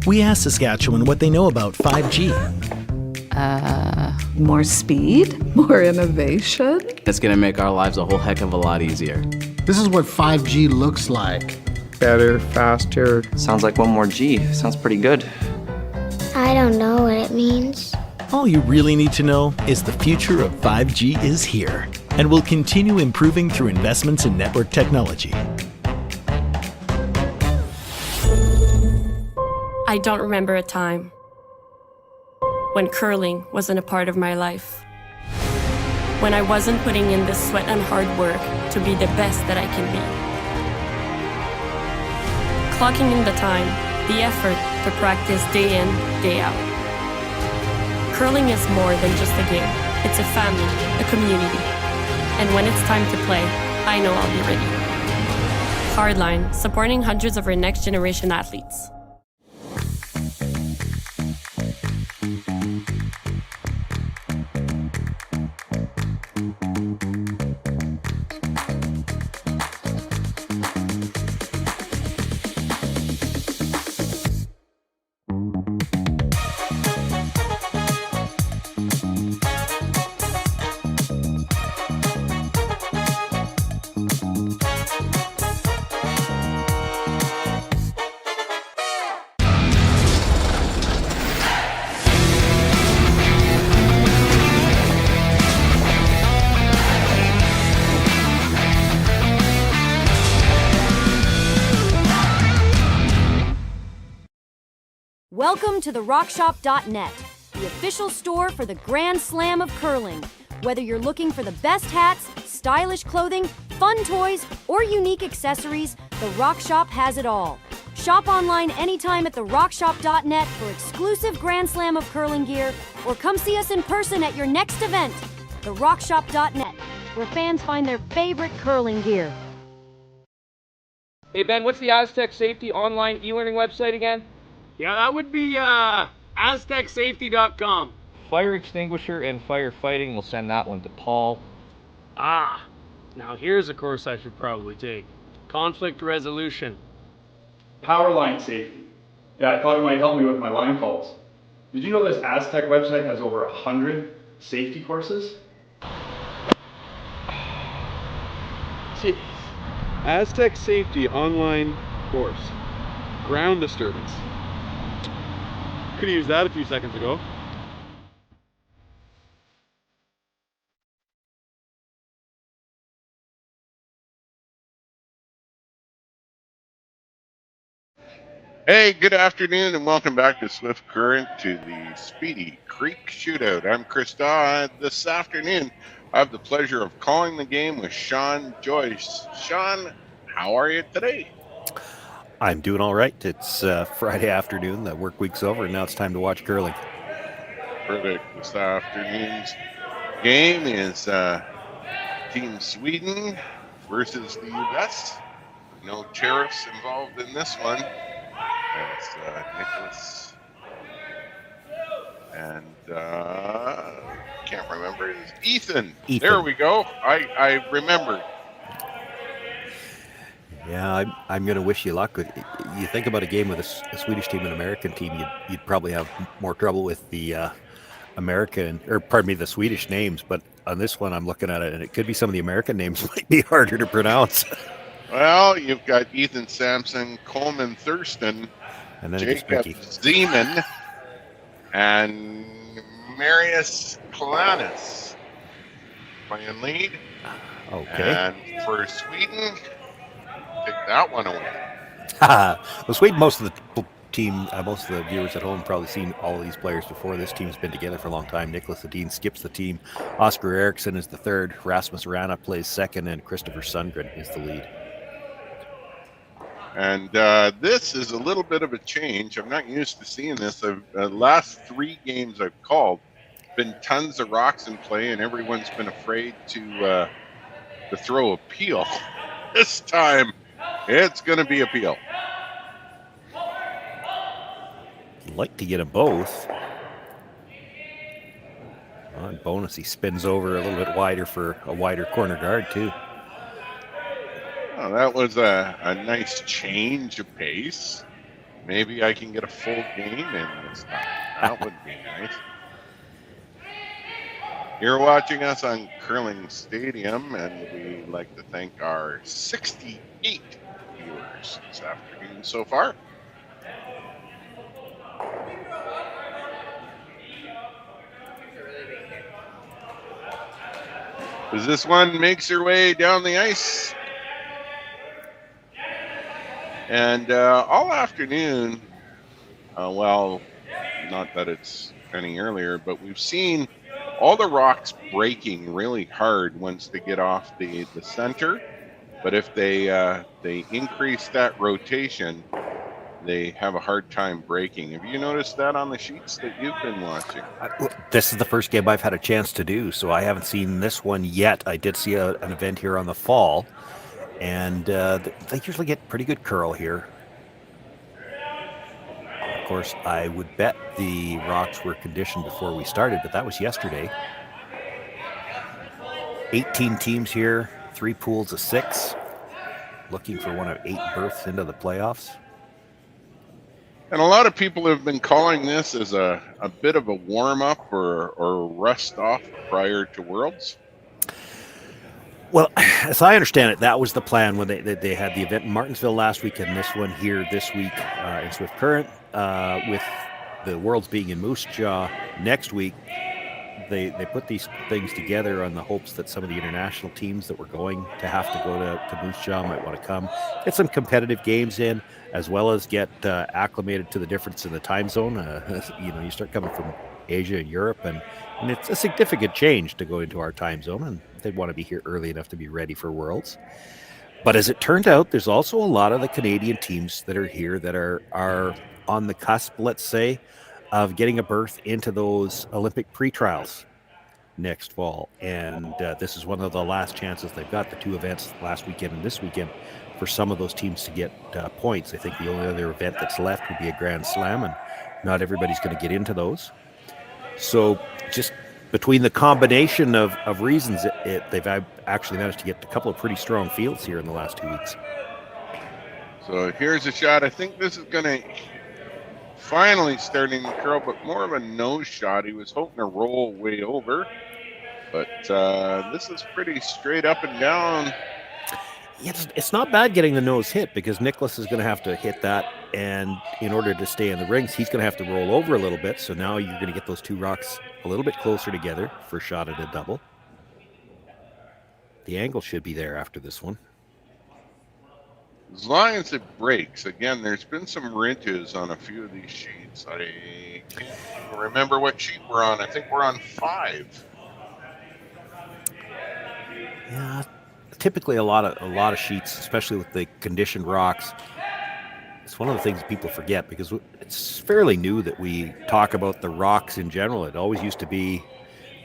We asked Saskatchewan what they know about 5G. More speed? More innovation? It's gonna make our lives a whole heck of a lot easier. This is what 5G looks like. Better, faster. Sounds like one more G. Sounds pretty good. I don't know what it means. All you really need to know is the future of 5G is here and will continue improving through investments in network technology. I don't remember a time when curling wasn't a part of my life. When I wasn't putting in the sweat and hard work to be the best that I can be. Clocking in the time, the effort to practice day in, day out. Curling is more than just a game. It's a family, a community. And when it's time to play, I know I'll be ready. Hardline, supporting hundreds of our next generation athletes. Welcome to therockshop.net, the official store for the Grand Slam of curling. Whether you're looking for the best hats, stylish clothing, fun toys, or unique accessories, the Rock Shop has it all. Shop online anytime at therockshop.net for exclusive Grand Slam of curling gear, or come see us in person at your next event. Therockshop.net, where fans find their favorite curling gear. Hey Ben, what's the Aztec Safety online e-learning website again? Yeah, that would be aztecsafety.com. Fire extinguisher and firefighting, we'll send that one to Paul. Ah, now here's a course I should probably take. Conflict resolution. Power line safety. Yeah, I thought it might help me with my line calls. Did you know this Aztec website has over 100 safety courses? Jeez. Aztec Safety online course. Ground disturbance. Could have used that a few seconds ago. Hey, good afternoon and welcome back to Swift Current to the Speedy Creek Shootout. I'm Chris Daw. This afternoon I have the pleasure of calling the game with Shawn Joyce. Shawn, how are you today? I'm doing all right. It's Friday afternoon. The work week's over, and now it's time to watch curling. Perfect. This afternoon's game is Team Sweden versus the U.S. No tariffs involved in this one. It's Niklas and can't remember. It's Ethan. There we go. I remembered. Yeah, I'm going to wish you luck. You think about a game with a Swedish team and an American team, you'd probably have more trouble with the the Swedish names. But on this one, I'm looking at it, and it could be some of the American names might be harder to pronounce. Well, you've got Ethan Sampson, Coleman Thurston, and then Jacob Zeman, and Marius Kalanis playing lead. Okay. And for Sweden, take that one away. Well, Sweden, most of the viewers at home probably seen all of these players before. This team's been together for a long time. Niklas Edin skips the team. Oscar Eriksson is the third. Rasmus Rana plays second, and Christopher Sundgren is the lead. And this is a little bit of a change. I'm not used to seeing this. The last 3 games I've called, been tons of rocks in play, and everyone's been afraid to throw a peel. This time, it's going to be a peel. I'd like to get them both. On bonus, he spins over a little bit wider for a wider corner guard, too. Oh, that was a nice change of pace. Maybe I can get a full game in this time. That would be nice. You're watching us on Curling Stadium, and we'd like to thank our 68 viewers this afternoon so far. As this one makes her way down the ice. And all afternoon, well, not that it's any earlier, but we've seen all the rocks breaking really hard once they get off the center. But if they increase that rotation, they have a hard time breaking. Have you noticed that on the sheets that you've been watching? This is the first game I've had a chance to do, so I haven't seen this one yet. I did see an event here on the fall, and they usually get pretty good curl here. Of course, I would bet the rocks were conditioned before we started, but that was yesterday. 18 teams here, 3 pools of 6, looking for one of 8 berths into the playoffs. And a lot of people have been calling this as a bit of a warm-up or rust off prior to Worlds. Well, as I understand it, that was the plan when they had the event in Martinsville last week and this one here this week in Swift Current. With the Worlds being in Moose Jaw next week, they put these things together on the hopes that some of the international teams that were going to have to go to Moose Jaw might want to come, get some competitive games in, as well as get acclimated to the difference in the time zone. You start coming from Asia and Europe, and it's a significant change to go into our time zone, and they'd want to be here early enough to be ready for Worlds. But as it turned out, there's also a lot of the Canadian teams that are here that are on the cusp, let's say, of getting a berth into those Olympic pre-trials next fall. And this is one of the last chances they've got, the 2 events last weekend and this weekend, for some of those teams to get points. I think the only other event that's left would be a Grand Slam, and not everybody's going to get into those. So just between the combination of reasons, they've actually managed to get a couple of pretty strong fields here in the last 2 weeks. So here's a shot. I think this is going to finally starting to curl, but more of a nose shot. He was hoping to roll way over, but this is pretty straight up and down. It's not bad getting the nose hit, because Niklas is going to have to hit that, and in order to stay in the rings, he's going to have to roll over a little bit. So now you're going to get those 2 rocks a little bit closer together for a shot at a double. The angle should be there after this one. As long as it breaks, again, there's been some ridges on a few of these sheets. I can't even remember what sheet we're on. I think we're on 5. Yeah, typically a lot of sheets, especially with the conditioned rocks. It's one of the things people forget, because it's fairly new that we talk about the rocks in general. It always used to be,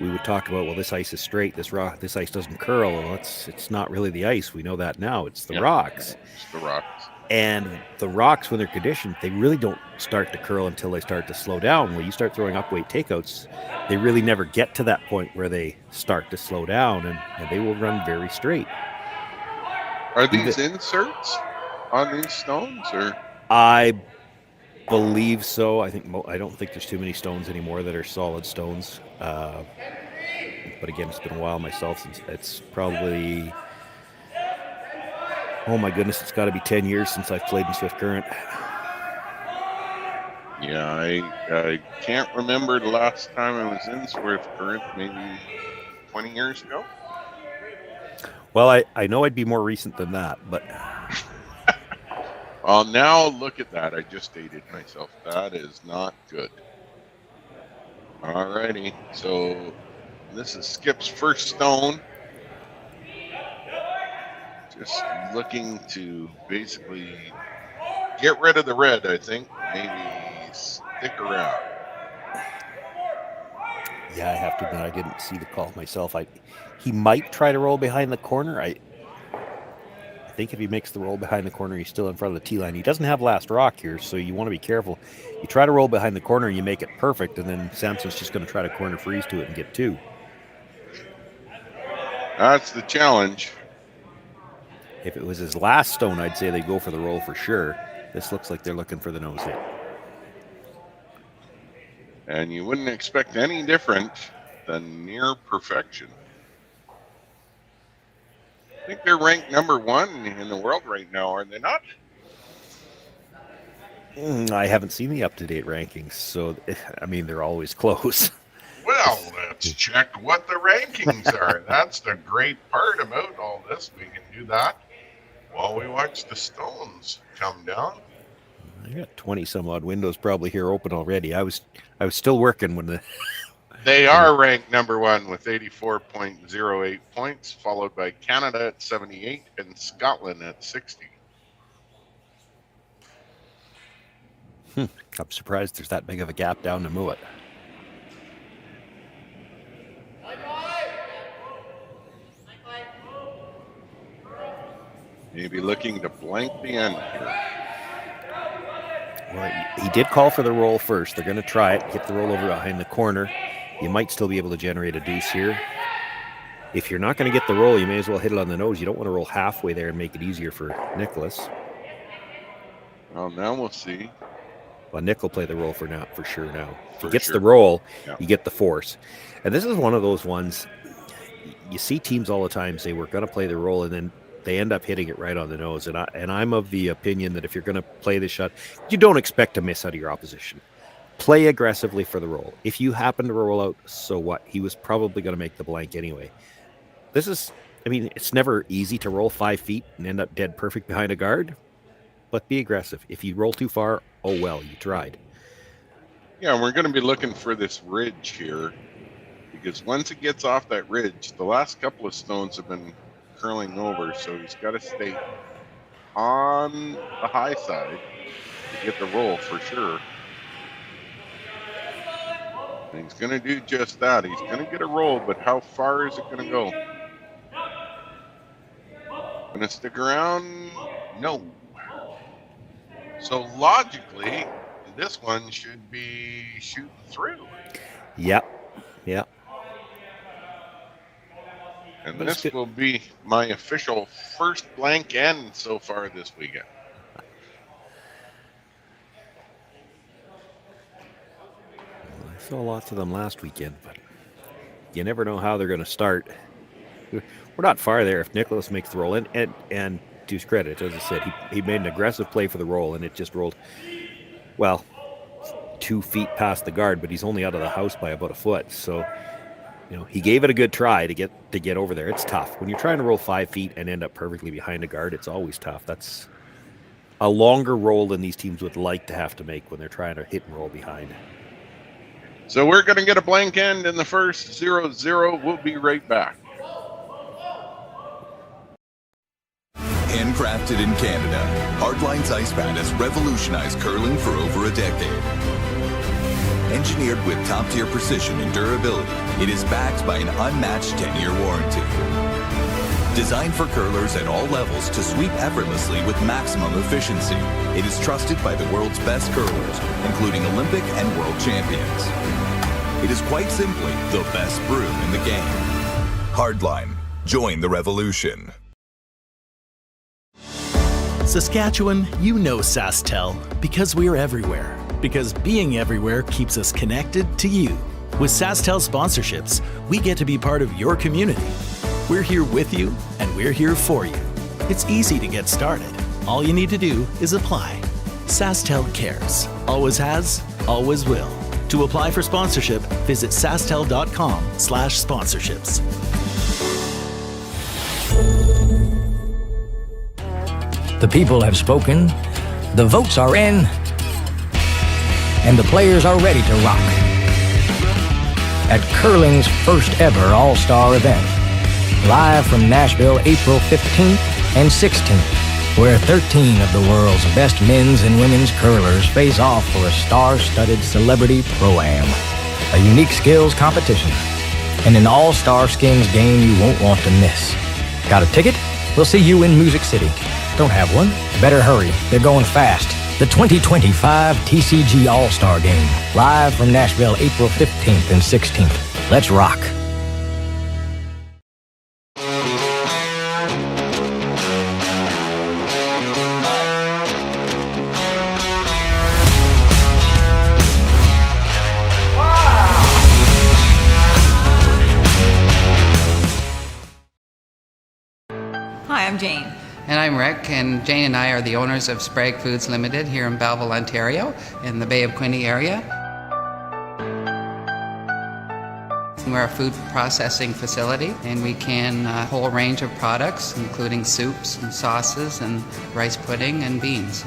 we would talk about, well, this ice is straight, this ice doesn't curl. Well, it's not really the ice. We know that now. It's the rocks. It's the rocks. And the rocks, when they're conditioned, they really don't start to curl until they start to slow down. When you start throwing upweight takeouts, they really never get to that point where they start to slow down, and they will run very straight. Are these inserts on these stones, or? I believe so. I don't think there's too many stones anymore that are solid stones. But again, it's been a while myself. Since it's probably, oh my goodness, it's got to be 10 years since I've played in Swift Current. Yeah, I can't remember the last time I was in Swift Current. Maybe 20 years ago. Well, I know I'd be more recent than that, but. Well, now look at that. I just dated myself. That is not good. Alrighty, so this is Skip's first stone. Just looking to basically get rid of the red, I think. Maybe stick around. Yeah, I have to admit, I didn't see the call myself. He might try to roll behind the corner. I think if he makes the roll behind the corner, he's still in front of the T line. He doesn't have last rock here, so you want to be careful. You try to roll behind the corner and you make it perfect, and then Sampson's just going to try to corner freeze to it and get 2. That's the challenge. If it was his last stone, I'd say they'd go for the roll for sure. This looks like they're looking for the nose hit. And you wouldn't expect any different than near perfection. I think they're ranked #1 in the world right now, are they not? I haven't seen the up-to-date rankings, so, I mean, they're always close. Well, let's check what the rankings are. That's the great part about all this. We can do that while we watch the stones come down. I got 20 some odd windows probably here open already. I was still working when the They are ranked #1 with 84.08 points, followed by Canada at 78 and Scotland at 60. I'm surprised there's that big of a gap down to Moet. Maybe looking to blank the end here. Well, he did call for the roll first. They're going to try it, get the roll over behind the corner. You might still be able to generate a deuce here. If you're not going to get the roll, you may as well hit it on the nose. You don't want to roll halfway there and make it easier for Niklas. Well, now we'll see. Well, Nick will play the roll for sure now. If he gets the roll, you get the force. And this is one of those ones, you see teams all the time say, we're going to play the roll, and then they end up hitting it right on the nose. And I'm of the opinion that if you're going to play the shot, you don't expect to miss out of your opposition. Play aggressively for the roll. If you happen to roll out, so what? He was probably going to make the blank anyway. This is, I mean, it's never easy to roll 5 feet and end up dead perfect behind a guard, but be aggressive. If you roll too far, oh well, you tried. Yeah, we're going to be looking for this ridge here, because once it gets off that ridge, the last couple of stones have been curling over, so he's got to stay on the high side to get the roll for sure. And he's going to do just that. He's going to get a roll, but how far is it going to go? Going to stick around? No. So logically, this one should be shooting through. Yep. And this will be my official first blank end so far this weekend. I saw lots of them last weekend, but you never know how they're going to start. We're not far there if Niklas makes the roll. And to his credit, as I said, he made an aggressive play for the roll, and it just rolled, well, 2 feet past the guard, but he's only out of the house by about a foot. So, he gave it a good try to get over there. It's tough. When you're trying to roll 5 feet and end up perfectly behind a guard, it's always tough. That's a longer roll than these teams would like to have to make when they're trying to hit and roll behind. So we're going to get a blank end in the first 0-0. We'll be right back. Handcrafted in Canada, Hardline's ice pad has revolutionized curling for over a decade. Engineered with top-tier precision and durability, it is backed by an unmatched 10-year warranty. Designed for curlers at all levels to sweep effortlessly with maximum efficiency, it is trusted by the world's best curlers, including Olympic and world champions. It is quite simply the best broom in the game. Hardline. Join the revolution. Saskatchewan, you know Sasktel because we're everywhere. Because being everywhere keeps us connected to you. With Sasktel sponsorships, we get to be part of your community. We're here with you, and we're here for you. It's easy to get started. All you need to do is apply. Sasktel cares. Always has, always will. To apply for sponsorship, visit sasktel.com/sponsorships. The people have spoken, the votes are in, and the players are ready to rock. At curling's first ever All-Star event, live from Nashville, April 15th and 16th, where 13 of the world's best men's and women's curlers face off for a star-studded celebrity pro-am, a unique skills competition, and an all-star skins game you won't want to miss. Got a ticket? We'll see you in Music City. Don't have one? Better hurry. They're going fast. The 2025 TCG All-Star Game, live from Nashville, April 15th and 16th. Let's rock. I'm Jane. And I'm Rick, and Jane and I are the owners of Sprague Foods Limited here in Belleville, Ontario, in the Bay of Quinte area. We're a food processing facility, and we can a whole range of products, including soups and sauces and rice pudding and beans.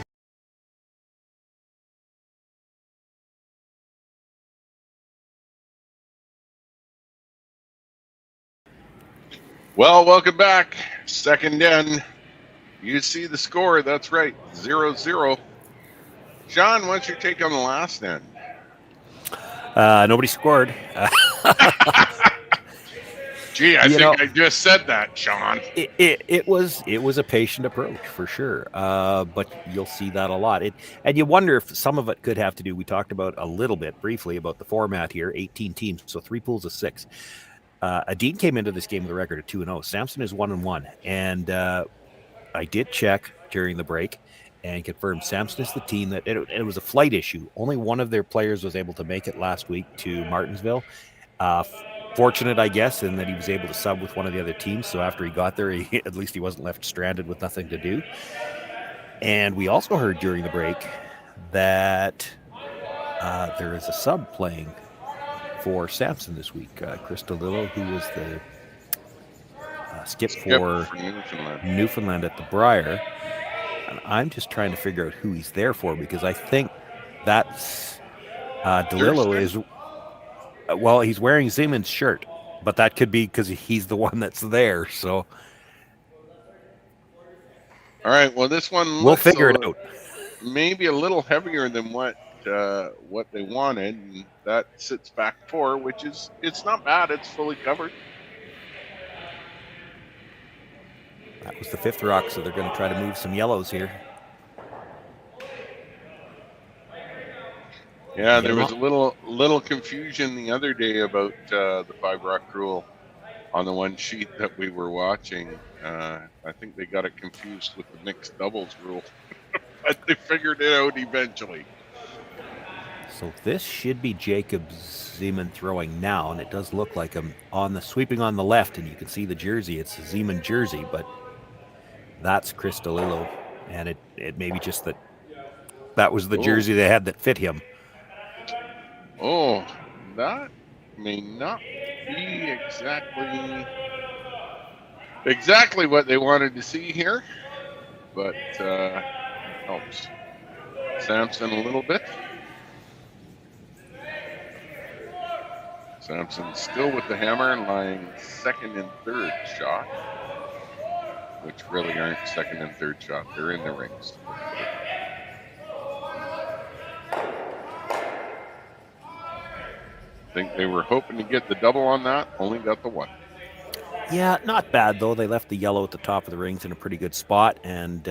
Well, welcome back. Second in. You see the score. That's right. 0-0. Shawn, what's your take on the last end? Nobody scored. Gee, I think I just said that, Shawn. It was a patient approach for sure, but you'll see that a lot. And you wonder if some of it could have to do. We talked about a little bit briefly about the format here: 18 teams, so 3 pools of 6. Edin came into this game with a record of 2-0. Sampson is 1-1, and I did check during the break and confirmed Sampson is the team that it was a flight issue. Only one of their players was able to make it last week to Martinsville. Fortunate, I guess, in that he was able to sub with one of the other teams. So after he got there, at least he wasn't left stranded with nothing to do. And we also heard during the break that there is a sub playing for Sampson this week. Chris DeLillo, who was the skip for Newfoundland at the Briar. And I'm just trying to figure out who he's there for, because I think that's DeLillo is... Well, he's wearing Zeman's shirt, but that could be because he's the one that's there. So, all right. Well, this one we'll figure it out. Maybe a little heavier than what they wanted. And that sits back 4, which is it's not bad. It's fully covered. That was the 5th rock, so they're going to try to move some yellows here. Yeah, there was a little confusion the other day about the 5 rock rule on the one sheet that we were watching. I think they got it confused with the mixed doubles rule, but they figured it out eventually. So this should be Jacob Zeman throwing now, and it does look like him on the sweeping on the left, and you can see the jersey. It's a Zeman jersey, but that's Chris DeLillo, and it may be just that was the jersey they had that fit him. Oh, that may not be exactly what they wanted to see here, but helps Sampson a little bit. Sampson still with the hammer, lying 2nd and 3rd shot, which really aren't 2nd and 3rd shot. They're in the rings. I think they were hoping to get the double on that, only got the 1. Yeah, not bad, though. They left the yellow at the top of the rings in a pretty good spot, and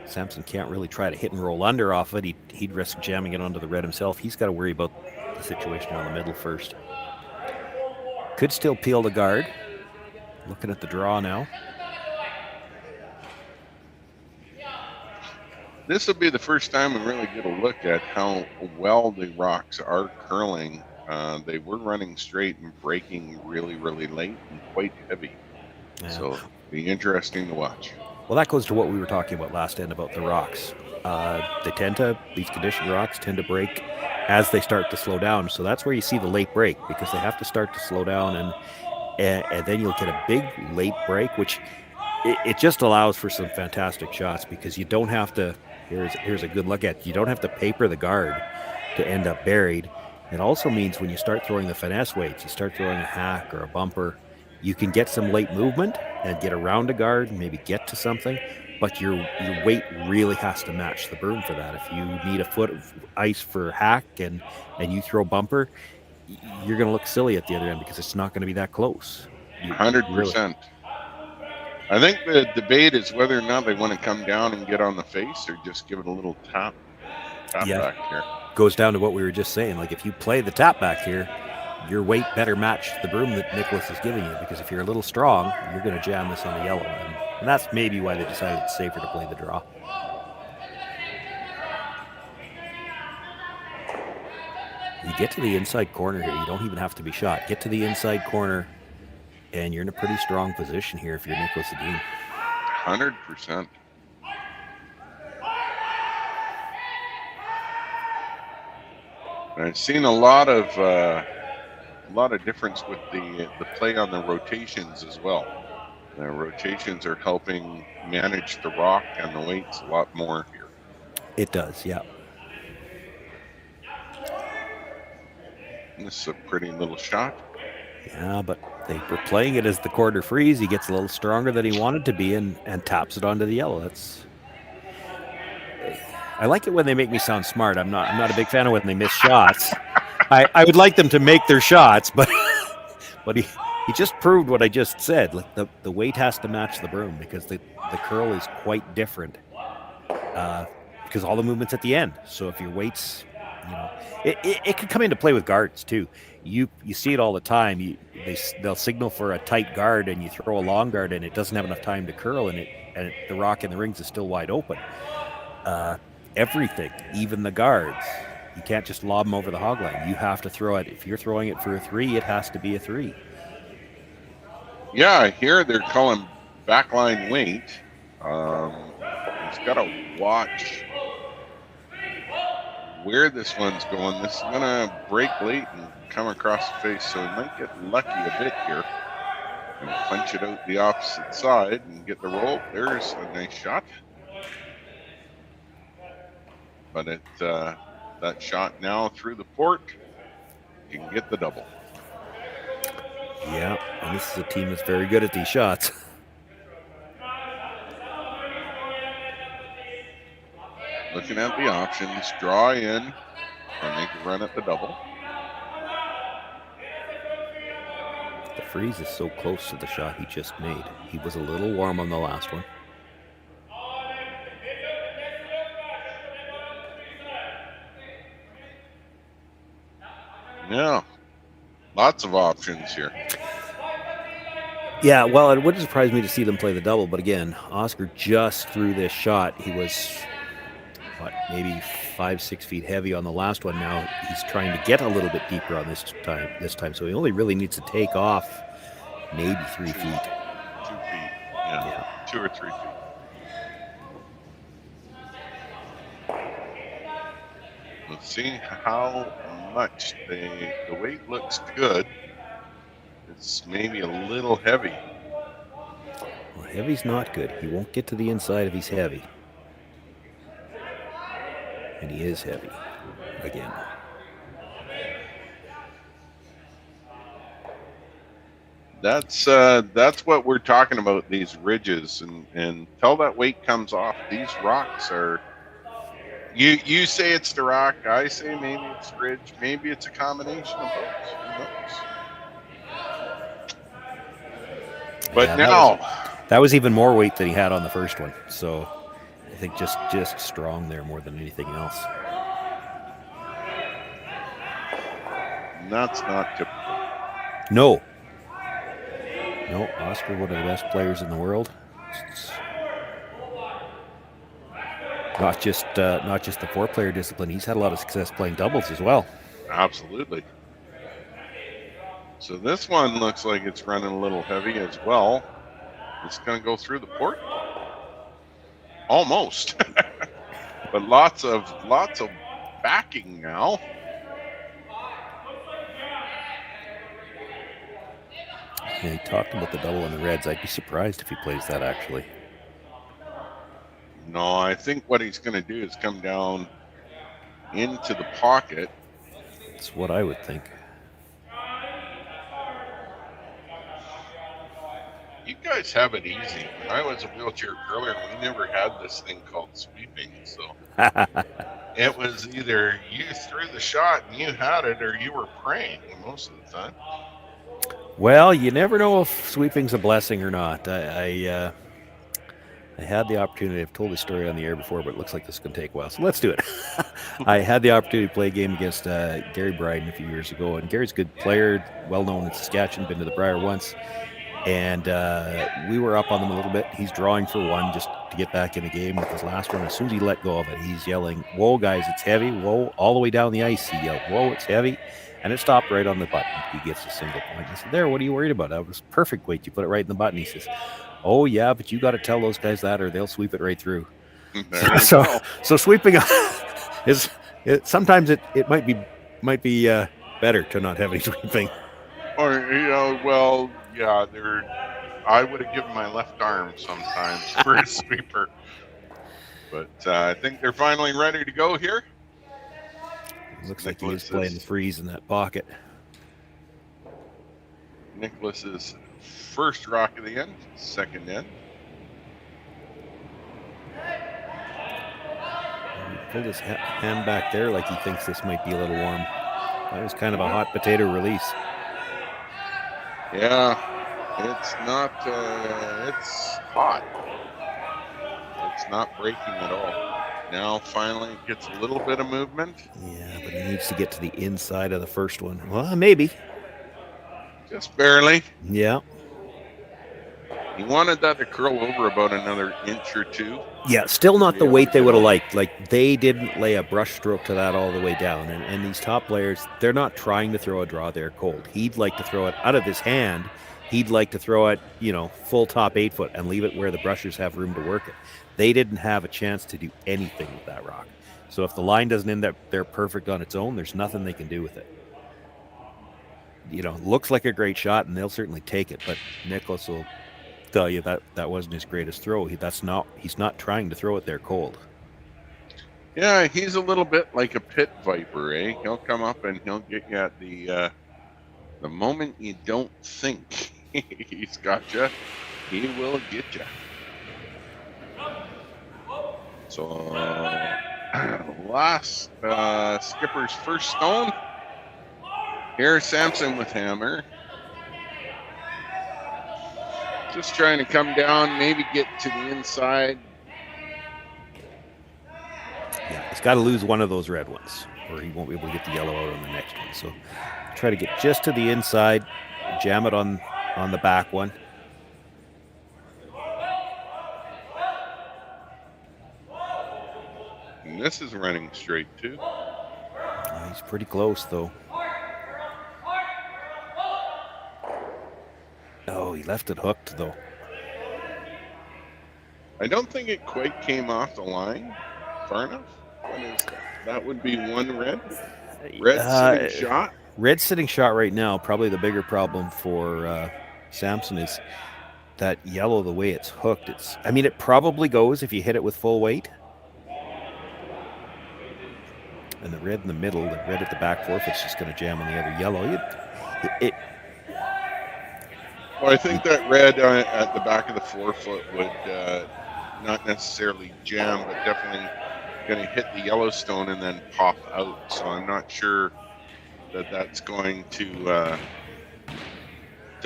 Sampson can't really try to hit and roll under off it. He'd risk jamming it onto the red himself. He's got to worry about the situation on the middle first. Could still peel the guard. Looking at the draw now. This will be the first time we really get a look at how well the rocks are curling. They were running straight and breaking really, really late and quite heavy. Yeah. So it'll be interesting to watch. Well, that goes to what we were talking about last end about the rocks. These conditioned rocks tend to break as they start to slow down. So that's where you see the late break, because they have to start to slow down, and then you'll get a big late break, which it just allows for some fantastic shots, because you don't have to. Here's a good look at. You don't have to paper the guard to end up buried. It also means when you start throwing the finesse weights, you start throwing a hack or a bumper, you can get some late movement and get around a guard and maybe get to something, but your weight really has to match the broom for that. If you need a foot of ice for hack and you throw bumper, you're going to look silly at the other end because it's not going to be that close. 100%. I think the debate is whether or not they want to come down and get on the face or just give it a little tap back here. Goes down to what we were just saying. Like, if you play the tap back here, your weight better match the broom that Niklas is giving you, because if you're a little strong, you're going to jam this on the yellow. And that's maybe why they decided it's safer to play the draw. You get to the inside corner here. You don't even have to be shot. Get to the inside corner, and you're in a pretty strong position here if you're Niklas Edin. 100%. I've seen a lot of difference with the play on the rotations as well. The rotations are helping manage the rock and the weights a lot more here. It does, yeah. This is a pretty little shot. Yeah, but they were playing it as the quarter freeze. He gets a little stronger than he wanted to be and taps it onto the yellow. I like it when they make me sound smart. I'm not a big fan of when they miss shots. I would like them to make their shots, but he just proved what I just said. Like the weight has to match the broom because the curl is quite different. Because all the movement's at the end. So if your weight's, it could come into play with guards too. You see it all the time. They'll signal for a tight guard and you throw a long guard and it doesn't have enough time to curl and the rock in the rings is still wide open. Everything, even the guards, you can't just lob them over the hog line. You have to throw it. If you're throwing it for a 3, it has to be a 3. Yeah, here they're calling backline weight. He's got to watch where this one's going. This is going to break late and come across the face, so he might get lucky a bit here and punch it out the opposite side and get the roll. There's a nice shot. But that shot now through the port, you can get the double. Yeah, and this is a team that's very good at these shots. Looking at the options, draw in, or make a run at the double. The freeze is so close to the shot he just made. He was a little warm on the last one. Yeah, lots of options here. Yeah, well, it wouldn't surprise me to see them play the double, but again, Oscar just threw this shot. He was, maybe 5-6 feet heavy on the last one. Now he's trying to get a little bit deeper on this time, so he only really needs to take off maybe 3 feet. 2 feet, yeah. 2 or 3 feet. Let's see how much the weight looks good. It's maybe a little heavy. Well, heavy's not good. He won't get to the inside if he's heavy. And he is heavy again. That's what we're talking about, these ridges, and until that weight comes off, these rocks are. You say it's the rock, I say maybe it's the ridge, maybe it's a combination of both. Who knows? But yeah, that was even more weight than he had on the first one. So I think just strong there more than anything else. And that's not typical. No, Oscar, one of the best players in the world. It's not just the 4-player discipline. He's had a lot of success playing doubles as well. Absolutely. So this one looks like it's running a little heavy as well. It's going to go through the port. Almost. But lots of backing now. Yeah, he talked about the double on the Reds. I'd be surprised if he plays that, actually. No, I think what he's going to do is come down into the pocket. That's what I would think. You guys have it easy. When I was a wheelchair curler, we never had this thing called sweeping. So it was either you threw the shot and you had it, or you were praying most of the time. Well, you never know if sweeping's a blessing or not. I had the opportunity. I've told this story on the air before, but it looks like this is going to take a while. So let's do it. I had the opportunity to play a game against Gary Bryden a few years ago. And Gary's a good player, well-known in Saskatchewan, been to the Briar once. And we were up on them a little bit. He's drawing for one just to get back in the game with his last one. As soon as he let go of it, he's yelling, "Whoa, guys, it's heavy. Whoa," all the way down the ice. He yelled, "Whoa, it's heavy." And it stopped right on the button. He gets a single point. I said, "There, what are you worried about? That was perfect weight. You put it right in the button." He says, Oh yeah, but you got to tell those guys that, or they'll sweep it right through. So sweeping is sometimes it might be better to not have any sweeping. Or well, yeah, I would have given my left arm sometimes for a sweeper. But I think they're finally ready to go here. Looks like he is playing the freeze in that pocket. Niklas's first rock of the end, second end. He pulled his hand back there like he thinks this might be a little warm. That was kind of a hot potato release. Yeah, it's not, it's hot. It's not breaking at all. Now finally it gets a little bit of movement. Yeah, but he needs to get to the inside of the first one. Well, maybe. Just barely. Yeah. He wanted that to curl over about another inch or two. Yeah, still not the weight they would have liked. Like, they didn't lay a brush stroke to that all the way down. And these top players, they're not trying to throw a draw there cold. He'd like to throw it out of his hand. He'd like to throw it, full top 8 foot and leave it where the brushers have room to work it. They didn't have a chance to do anything with that rock. So if the line doesn't end up there perfect on its own, there's nothing they can do with it. Looks like a great shot, and they'll certainly take it. But Niklas will tell you that wasn't his greatest throw. He's not trying to throw it there cold. Yeah, he's a little bit like a pit viper, eh? He'll come up and he'll get you at the moment you don't think he's got you, he will get you. So last skipper's first stone. Here's Sampson with hammer. Just trying to come down, maybe get to the inside. Yeah, he's got to lose one of those red ones, or he won't be able to get the yellow out on the next one. So try to get just to the inside, jam it on the back one. And this is running straight too. He's pretty close though. Oh, he left it hooked though. I don't think it quite came off the line far enough. What is that? That would be one red. Red sitting shot. Red sitting shot right now. Probably the bigger problem for Sampson is that yellow, the way it's hooked. It probably goes if you hit it with full weight. And the red in the middle, the red at the back forefoot's just going to jam on the other yellow. Well, I think that red at the back of the forefoot would not necessarily jam, but definitely going to hit the Yellowstone and then pop out. So I'm not sure that that's going to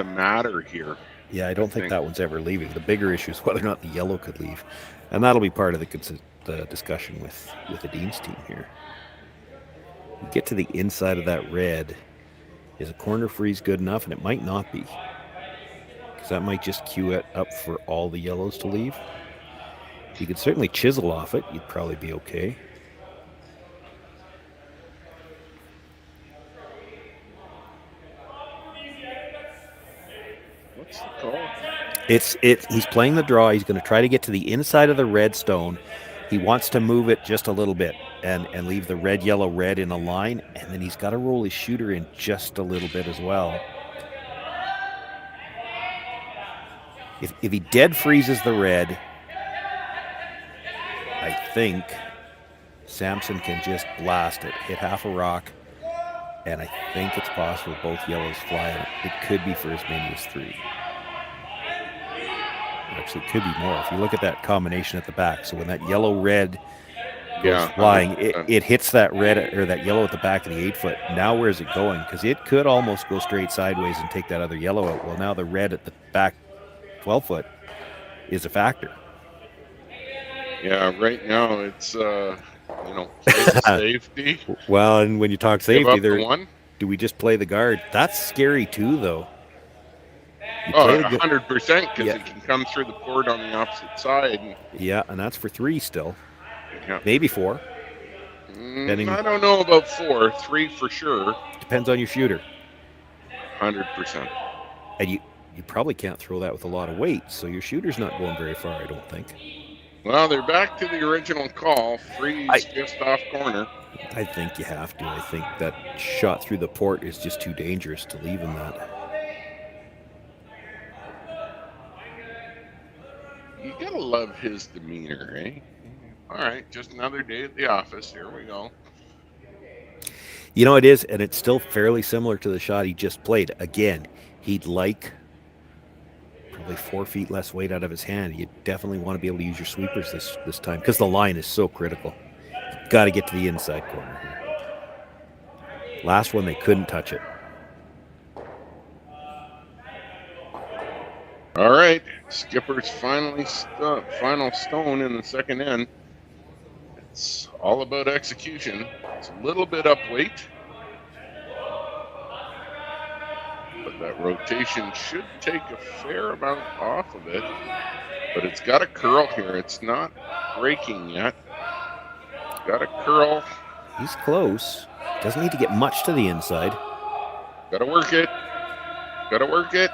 matter here. Yeah, I don't think that one's ever leaving. The bigger issue is whether or not the yellow could leave, and that'll be part of the discussion with Edin's team here. You get to the inside of that red. Is a corner freeze good enough? And it might not be, because that might just cue it up for all the yellows to leave. You could certainly chisel off it. You'd probably be okay. What's the call? He's playing the draw. He's going to try to get to the inside of the red stone. He wants to move it just a little bit and leave the red, yellow, red in a line, and then he's got to roll his shooter in just a little bit as well. If he dead freezes the red, I think Sampson can just blast it, hit half a rock, and I think it's possible both yellows fly. It could be for as many as 3. Actually, it could be more. If you look at that combination at the back, so when that yellow-red goes flying, it hits that red or that yellow at the back of the 8 foot. Now where's it going? Because it could almost go straight sideways and take that other yellow out. Well, now the red at the back 12 foot is a factor. Yeah, right now it's safety. Well, and when you talk safety, do we just play the guard? That's scary too, though. 100%, because it can come through the port on the opposite side. Yeah, and that's for 3 still. Yeah. Maybe 4. I don't know about 4. 3 for sure. Depends on your shooter. 100%. And you probably can't throw that with a lot of weight, so your shooter's not going very far, I don't think. Well, they're back to the original call. Freeze just off corner. I think you have to. I think that shot through the port is just too dangerous to leave him that. You gotta love his demeanor, eh? All right, just another day at the office. Here we go. You know, it is, and it's still fairly similar to the shot he just played. Again, he'd like probably 4 feet less weight out of his hand. You definitely want to be able to use your sweepers this time because the line is so critical. You've got to get to the inside corner here. Last one, they couldn't touch it. All right, Skipper's final stone in the second end. It's all about execution. It's a little bit up weight, but that rotation should take a fair amount off of it. But it's got a curl here. It's not breaking yet. It's got a curl. He's close. Doesn't need to get much to the inside. Got to work it. Got to work it.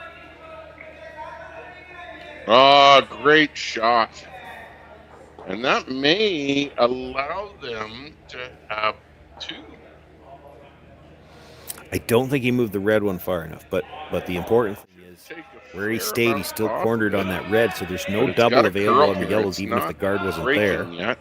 Oh, great shot. And that may allow them to have 2. I don't think he moved the red one far enough, but the important thing is where he stayed, he's still cornered on that red, so there's no double available on the yellows, even if the guard wasn't there. Yet.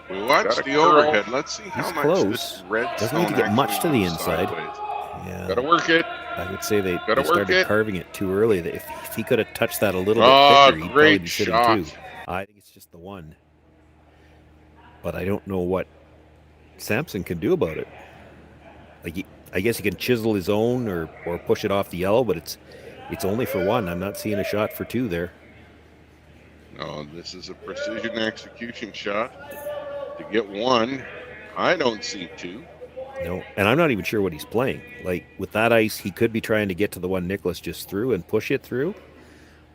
We watched the overhead. Let's see how much close. This red doesn't need to get much to the inside. Yeah. Got to work it. I would say they started carving it too early. If he could have touched that a little bit quicker, he'd probably be sitting too. I think it's just the one. But I don't know what Sampson can do about it. Like I guess he can chisel his own or push it off the yellow, but it's only for one. I'm not seeing a shot for 2 there. No, this is a precision execution shot. To get 1, I don't see 2. No, and I'm not even sure what he's playing. Like, with that ice, he could be trying to get to the one Niklas just threw and push it through,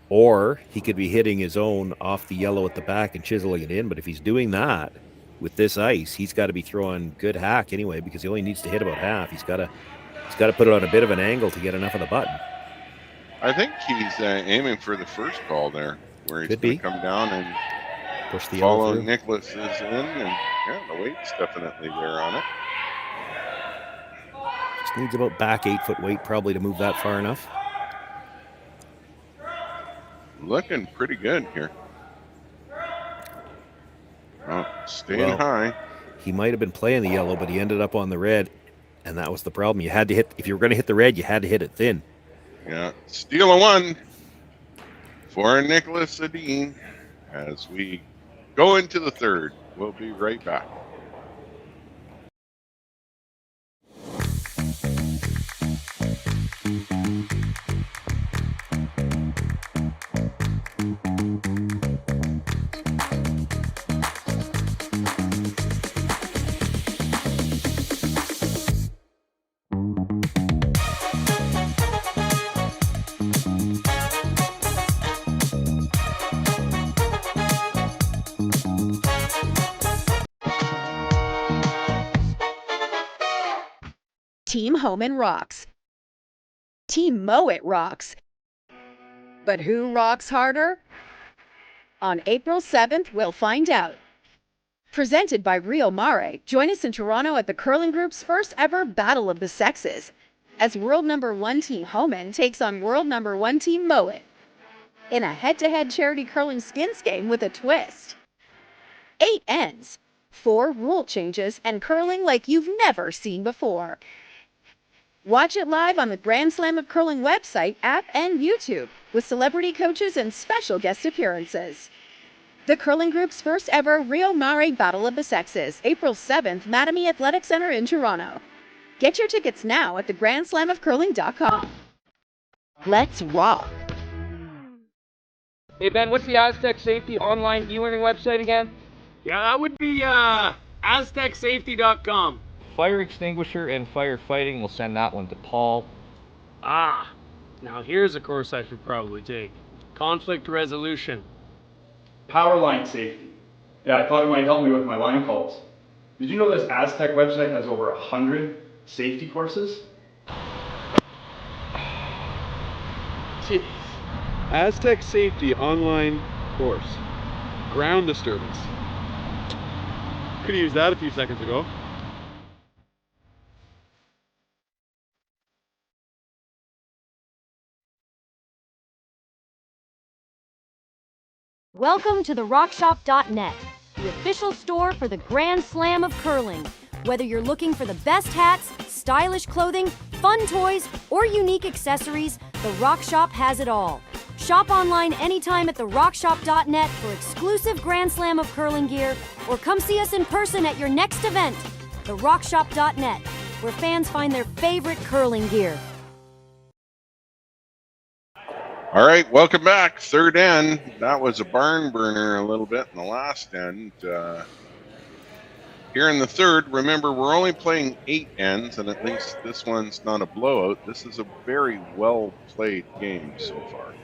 or he could be hitting his own off the yellow at the back and chiseling it in. But if he's doing that with this ice, he's got to be throwing good hack anyway, because he only needs to hit about half. He's got to put it on a bit of an angle to get enough of the button. I think he's aiming for the first call there, where he's going to come down and push the follow Niklas is in, and yeah, the weight's definitely there on it. Just needs about back 8 foot weight probably to move that far enough. Looking pretty good here. Oh, staying high. He might have been playing the yellow, but he ended up on the red, and that was the problem. You had to hit, if you were going to hit the red, you had to hit it thin. Yeah, steal a 1 for Niklas Edin as we go into the third. We'll be right back. Team Homan rocks. Team Mow It rocks. But who rocks harder? On April 7th, we'll find out. Presented by Rio Mare, join us in Toronto at the Curling Group's first ever Battle of the Sexes, as world number 1 Team Homan takes on world number 1 Team Mow It in a head-to-head charity curling skins game with a twist. 8 ends, 4 rule changes, and curling like you've never seen before. Watch it live on the Grand Slam of Curling website, app, and YouTube, with celebrity coaches and special guest appearances. The Curling Group's first ever Rio Mare Battle of the Sexes, April 7th, Mattamy Athletic Center in Toronto. Get your tickets now at thegrandslamofcurling.com. Let's rock! Hey Ben, what's the Aztec Safety online e-learning website again? Yeah, that would be aztecsafety.com. Fire extinguisher and firefighting, we'll send that one to Paul. Ah, now here's a course I should probably take. Conflict resolution. Power line safety. Yeah, I thought it might help me with my line calls. Did you know this Aztec website has over 100 safety courses? Jeez. Aztec Safety online course. Ground disturbance. Could have used that a few seconds ago. Welcome to the RockShop.net, the official store for the Grand Slam of curling. Whether you're looking for the best hats, stylish clothing, fun toys, or unique accessories, the Rock Shop has it all. Shop online anytime at the RockShop.net for exclusive Grand Slam of curling gear, or come see us in person at your next event. The RockShop.net, where fans find their favorite curling gear. All right, welcome back. Third end. That was a barn burner a little bit in the last end. Here in the third, remember, we're only playing 8 ends, and at least this one's not a blowout. This is a very well-played game so far.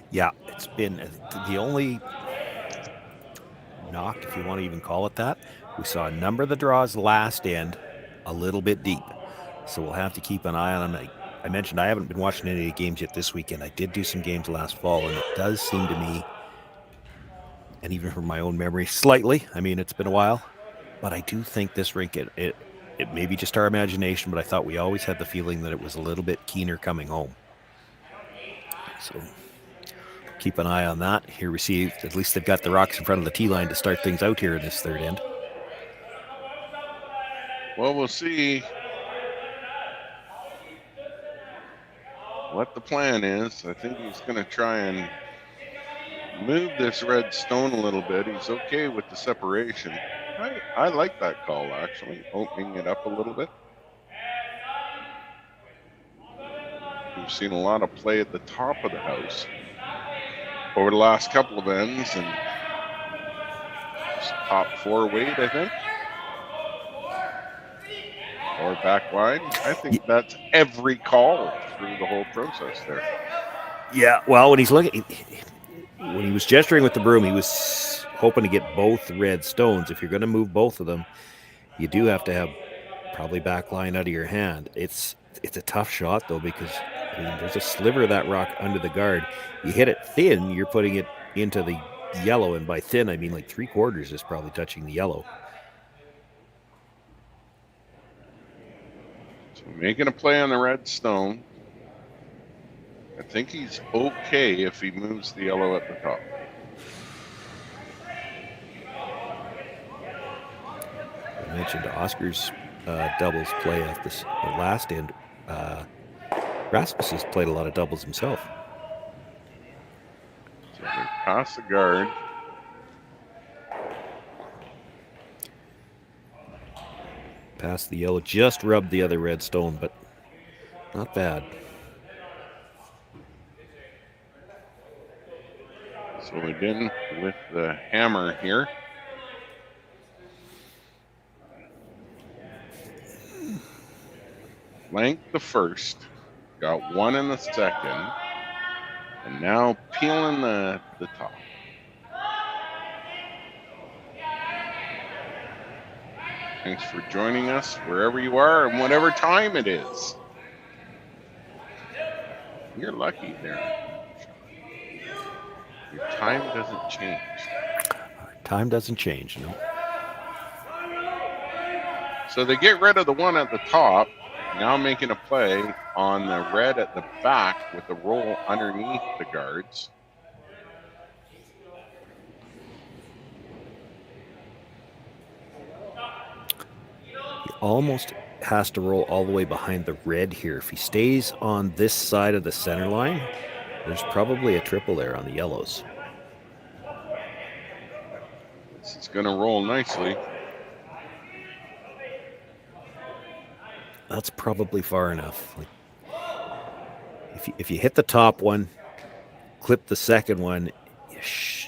Yeah, it's been the only knock, if you want to even call it that. We saw a number of the draws last end a little bit deep, so we'll have to keep an eye on them. I mentioned I haven't been watching any of the games yet this weekend. I did do some games last fall, and it does seem to me, and even from my own memory, slightly, I mean, it's been a while, but I do think this rink, it may be just our imagination, but I thought we always had the feeling that it was a little bit keener coming home. So keep an eye on that. Here we see, at least they've got the rocks in front of the tee line to start things out here in this third end. Well, we'll see what the plan is. I think he's going to try and move this red stone a little bit. He's okay with the separation. I like that call, actually, opening it up a little bit. We've seen a lot of play at the top of the house over the last couple of ends, and top 4 weight, I think. Or back wide. I think that's every call through the whole process there. Yeah, well, when he was gesturing with the broom, he was hoping to get both red stones. If you're going to move both of them, you do have to have probably back line out of your hand. It's a tough shot, though, because I mean, there's a sliver of that rock under the guard. You hit it thin, you're putting it into the yellow, and by thin, I mean like 3/4 is probably touching the yellow. So making a play on the red stone. I think he's okay if he moves the yellow at the top. I mentioned Oscar's doubles play at the last end. Rasmus has played a lot of doubles himself. So they pass the guard. Past the yellow, just rubbed the other red stone, but not bad. So again, with the hammer here. Blanked the first, got 1 in the second, and now peeling the top. Thanks for joining us wherever you are and whatever time it is. You're lucky there. Your time doesn't change. Time doesn't change, no. So they get rid of the one at the top, now making a play on the red at the back with the roll underneath the guards. He almost has to roll all the way behind the red here. If he stays on this side of the center line, there's probably a triple there on the yellows. This is going to roll nicely. That's probably far enough. Like, if you hit the top one, clip the second one,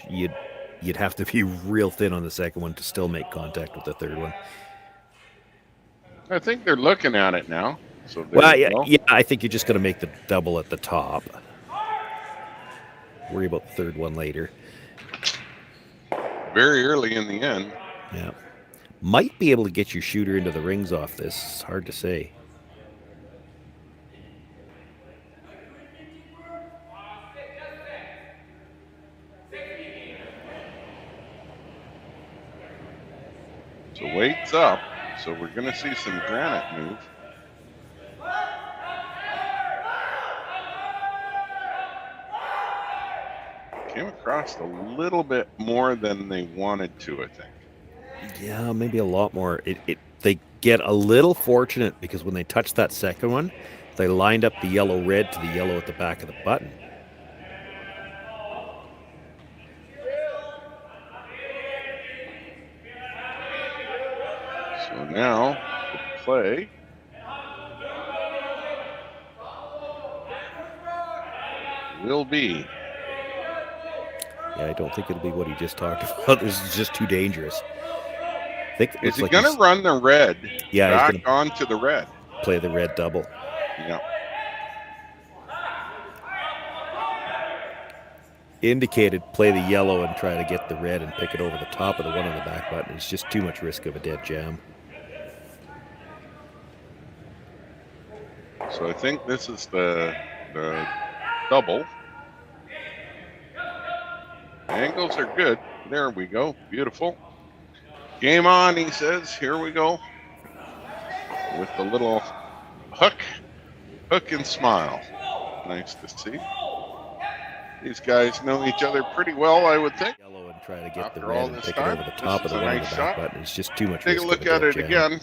you'd have to be real thin on the second one to still make contact with the third one. I think they're looking at it now. So well, yeah, I think you're just going to make the double at the top. Worry about the third one later. Very early in the end. Yeah. Might be able to get your shooter into the rings off this. It's hard to say. So weight's up. So we're going to see some granite move. Came across a little bit more than they wanted to, I think. Yeah, maybe a lot more. They get a little fortunate because when they touched that second one, they lined up the yellow red to the yellow at the back of the button. So now the play will be. Yeah, I don't think it'll be what he just talked about. This is just too dangerous. I think Is he going to run the red back onto the red? Play the red double. Yeah. Indicated play the yellow and try to get the red and pick it over the top of the one on the back button. It's just too much risk of a dead jam. So I think this is the double. Angles are good. There we go. Beautiful. Game on, he says. Here we go. With the little hook and smile. Nice to see. These guys know each other pretty well, I would think. Yellow and try to get the red and pick it over the top of the one on the back button. It's just too much risk. Take a look at it again.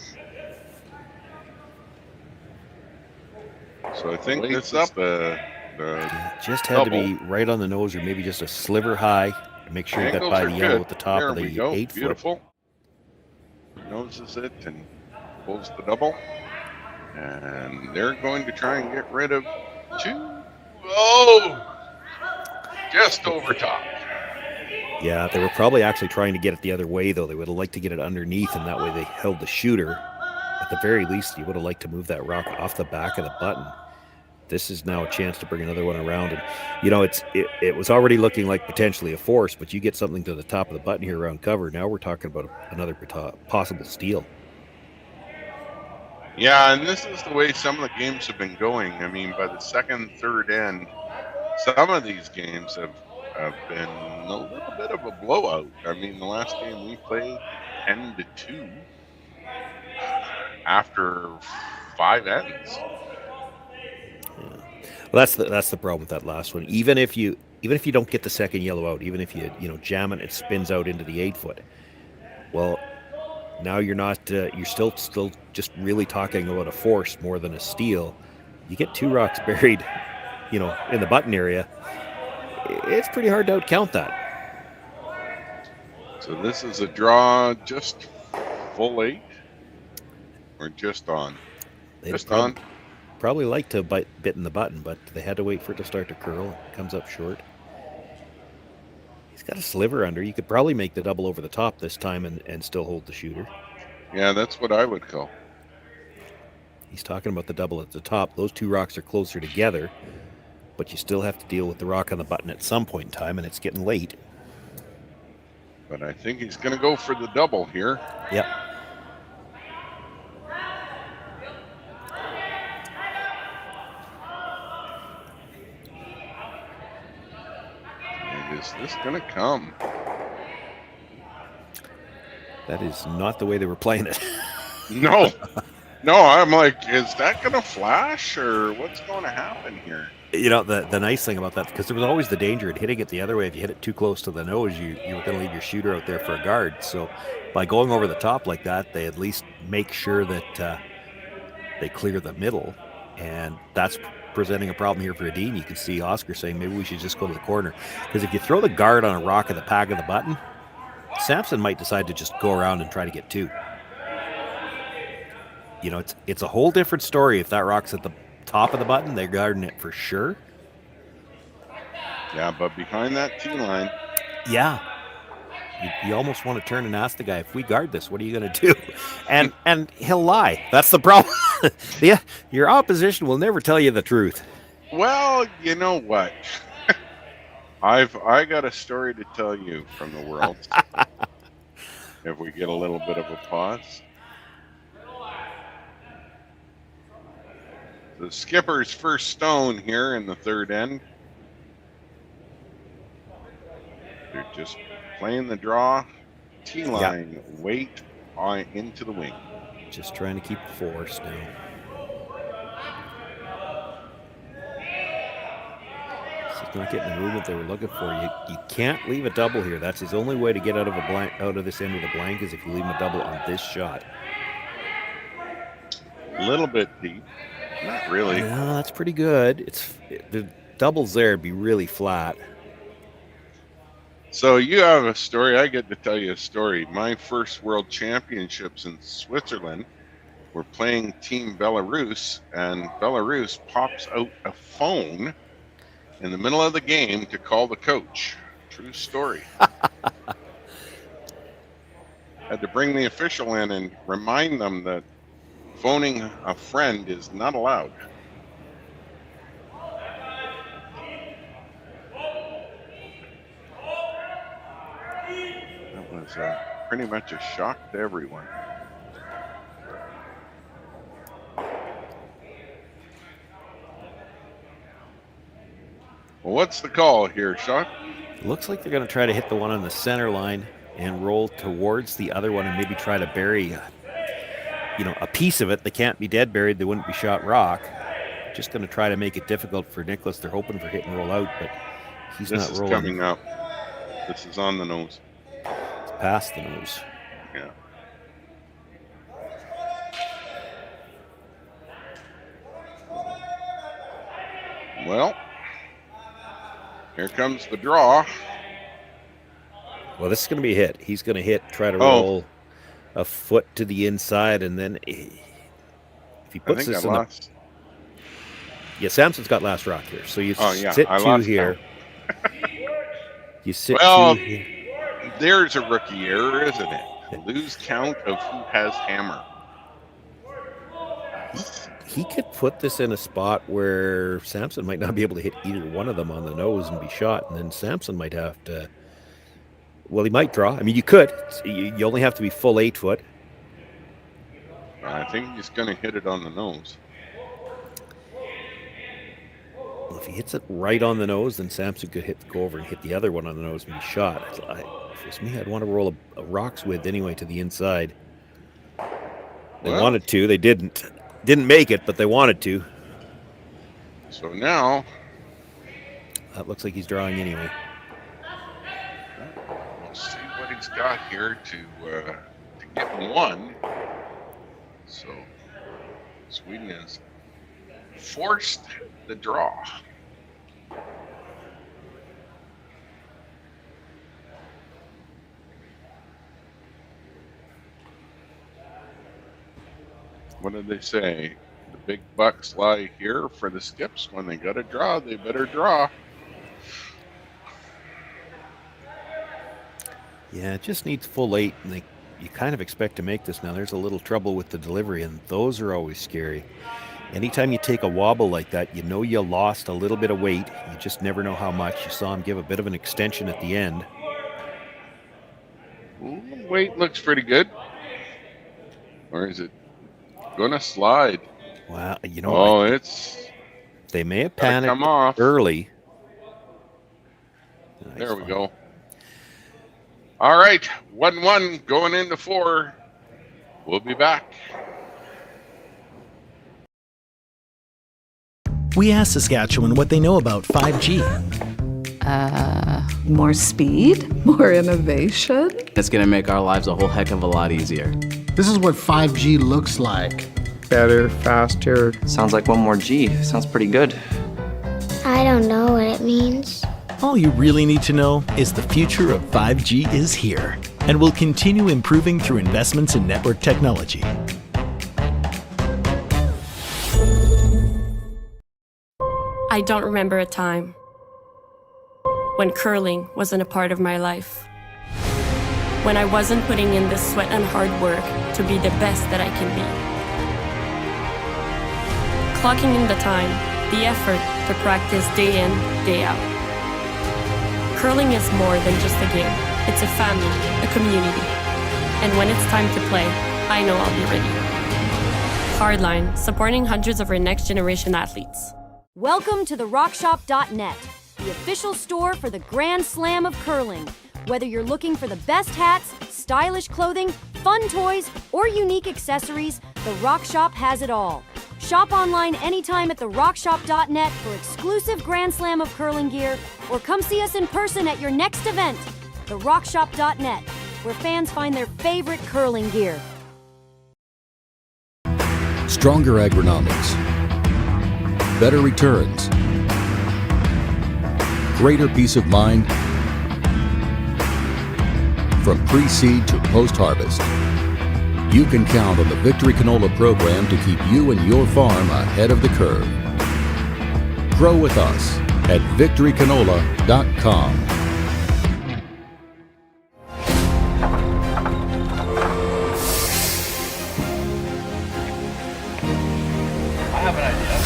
So I think this is the just had to be right on the nose or maybe just a sliver high. Make sure you got by the yellow at the top of the 8 foot. Beautiful. Noses it and pulls the double. And they're going to try and get rid of 2. Oh! Just over top. Yeah, they were probably actually trying to get it the other way, though. They would have liked to get it underneath, and that way they held the shooter. At the very least, you would have liked to move that rock off the back of the button. This is now a chance to bring another one around. And, you know, it was already looking like potentially a force, but you get something to the top of the button here around cover. Now we're talking about another possible steal. Yeah, and this is the way some of the games have been going. I mean, by the second, third end, some of these games have been a little bit of a blowout. I mean, the last game we played 10-2 after 5 ends. Well, that's the problem with that last one. Even if you don't get the second yellow out, even if you jam it, it spins out into the 8 foot. Well, now you're not. You're still just really talking about a force more than a steal. You get 2 rocks buried, in the button area. It's pretty hard to outcount that. So this is a draw, just full 8, or just on. Just on. Probably like to bit in the button, but they had to wait for it to start to curl. It comes up short. He's got a sliver under. You could probably make the double over the top this time and still hold the shooter. Yeah, that's what I would call. He's talking about the double at the top. Those 2 rocks are closer together, but you still have to deal with the rock on the button at some point in time, and it's getting late. But I think he's going to go for the double here. Yep. Is this going to come? That is not the way they were playing it. No, I'm like, is that going to flash or what's going to happen here? The nice thing about that, because there was always the danger in hitting it the other way. If you hit it too close to the nose, you were going to leave your shooter out there for a guard. So by going over the top like that, they at least make sure that they clear the middle. And that's presenting a problem here for Edin. You can see Oscar saying maybe we should just go to the corner. Because if you throw the guard on a rock at the back of the button, Sampson might decide to just go around and try to get 2. It's a whole different story if that rock's at the top of the button. They're guarding it for sure. Yeah, but behind that T line. Yeah. You almost want to turn and ask the guy, if we guard this, what are you going to do? And he'll lie. That's the problem. Yeah, your opposition will never tell you the truth. Well, you know what? I got a story to tell you from the world. If we get a little bit of a pause. The skipper's first stone here in the third end. They're just playing the draw. T-line, weight into the wing. Just trying to keep the force now. He's not getting the movement they were looking for. You can't leave a double here. That's his only way to get out of this end of the blank is if you leave him a double on this shot. A little bit deep. Not really. No, that's pretty good. The doubles there would be really flat. So you have a story. I get to tell you a story. My first World Championships in Switzerland, we're playing Team Belarus, and Belarus pops out a phone in the middle of the game to call the coach. True story. Had to bring the official in and remind them that phoning a friend is not allowed. That was pretty much a shock to everyone. Well, what's the call here, Shawn? Looks like they're going to try to hit the one on the center line and roll towards the other one and maybe try to bury a piece of it. They can't be dead buried. They wouldn't be shot rock. Just going to try to make it difficult for Niklas. They're hoping for hit and roll out, but he's not rolling. This is coming up. This is on the nose. It's past the nose. Yeah. Well, here comes the draw. Well, this is going to be a hit. He's going to try to roll a foot to the inside, and then if he puts this in yeah, Sampson's got last rock here. So you sit two here. You sit two here. There's a rookie error, isn't it? Lose count of who has hammer. He could put this in a spot where Sampson might not be able to hit either one of them on the nose and be shot, and then Sampson might have to. Well, he might draw. I mean, you could. You only have to be full 8 foot. I think he's going to hit it on the nose. Well, if he hits it right on the nose, then Sampson could go over and hit the other one on the nose and be shot. If it was me, I'd want to roll a rocks width anyway to the inside. They wanted to. They didn't. Didn't make it, but they wanted to. So now. That looks like he's drawing anyway. We'll see what he's got here to get one. So Sweden has forced the draw. What did they say? The big bucks lie here for the skips. When they got a draw, they better draw. Yeah, it just needs full 8, and you kind of expect to make this now. There's a little trouble with the delivery, and those are always scary. Anytime you take a wobble like that, you know you lost a little bit of weight. You just never know how much. You saw him give a bit of an extension at the end. Weight looks pretty good. Or is it going to slide? Well, they may have panicked early. Nice. There we go. All right, 1-1 going into 4. We'll be back. We asked Saskatchewan what they know about 5G. More speed? More innovation? It's going to make our lives a whole heck of a lot easier. This is what 5G looks like. Better, faster. Sounds like one more G. Sounds pretty good. I don't know what it means. All you really need to know is the future of 5G is here and will continue improving through investments in network technology. I don't remember a time when curling wasn't a part of my life. When I wasn't putting in the sweat and hard work to be the best that I can be. Clocking in the time, the effort to practice day in, day out. Curling is more than just a game. It's a family, a community. And when it's time to play, I know I'll be ready. Hardline, supporting hundreds of our next generation athletes. Welcome to the RockShop.net, the official store for the Grand Slam of curling, Whether you're looking for the best hats, stylish clothing, fun toys, or unique accessories, the Rock Shop has it all. Shop online anytime at therockshop.net for exclusive Grand Slam of curling gear, or come see us in person at your next event. Therockshop.net, where fans find their favorite curling gear. Stronger agronomics, better returns, greater peace of mind from pre-seed to post-harvest. You can count on the Victory Canola program to keep you and your farm ahead of the curve. Grow with us at victorycanola.com. I have an idea.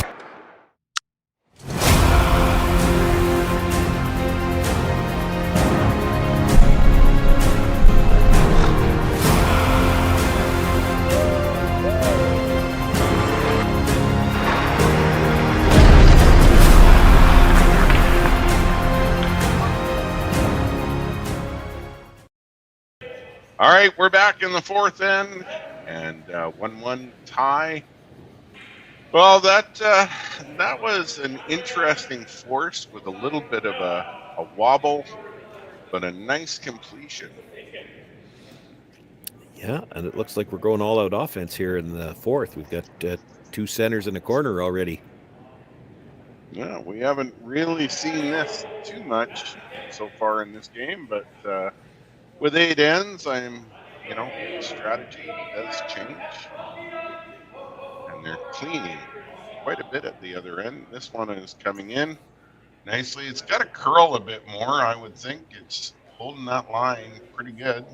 All right, we're back in the fourth end, and 1-1 tie. Well, that was an interesting force with a little bit of a wobble, but a nice completion. Yeah, and it looks like we're going all-out offense here in the fourth. We've got two centers in a corner already. Yeah, we haven't really seen this too much so far in this game, but with 8 ends, strategy does change. And they're cleaning quite a bit at the other end. This one is coming in nicely. It's got to curl a bit more, I would think. It's holding that line pretty good.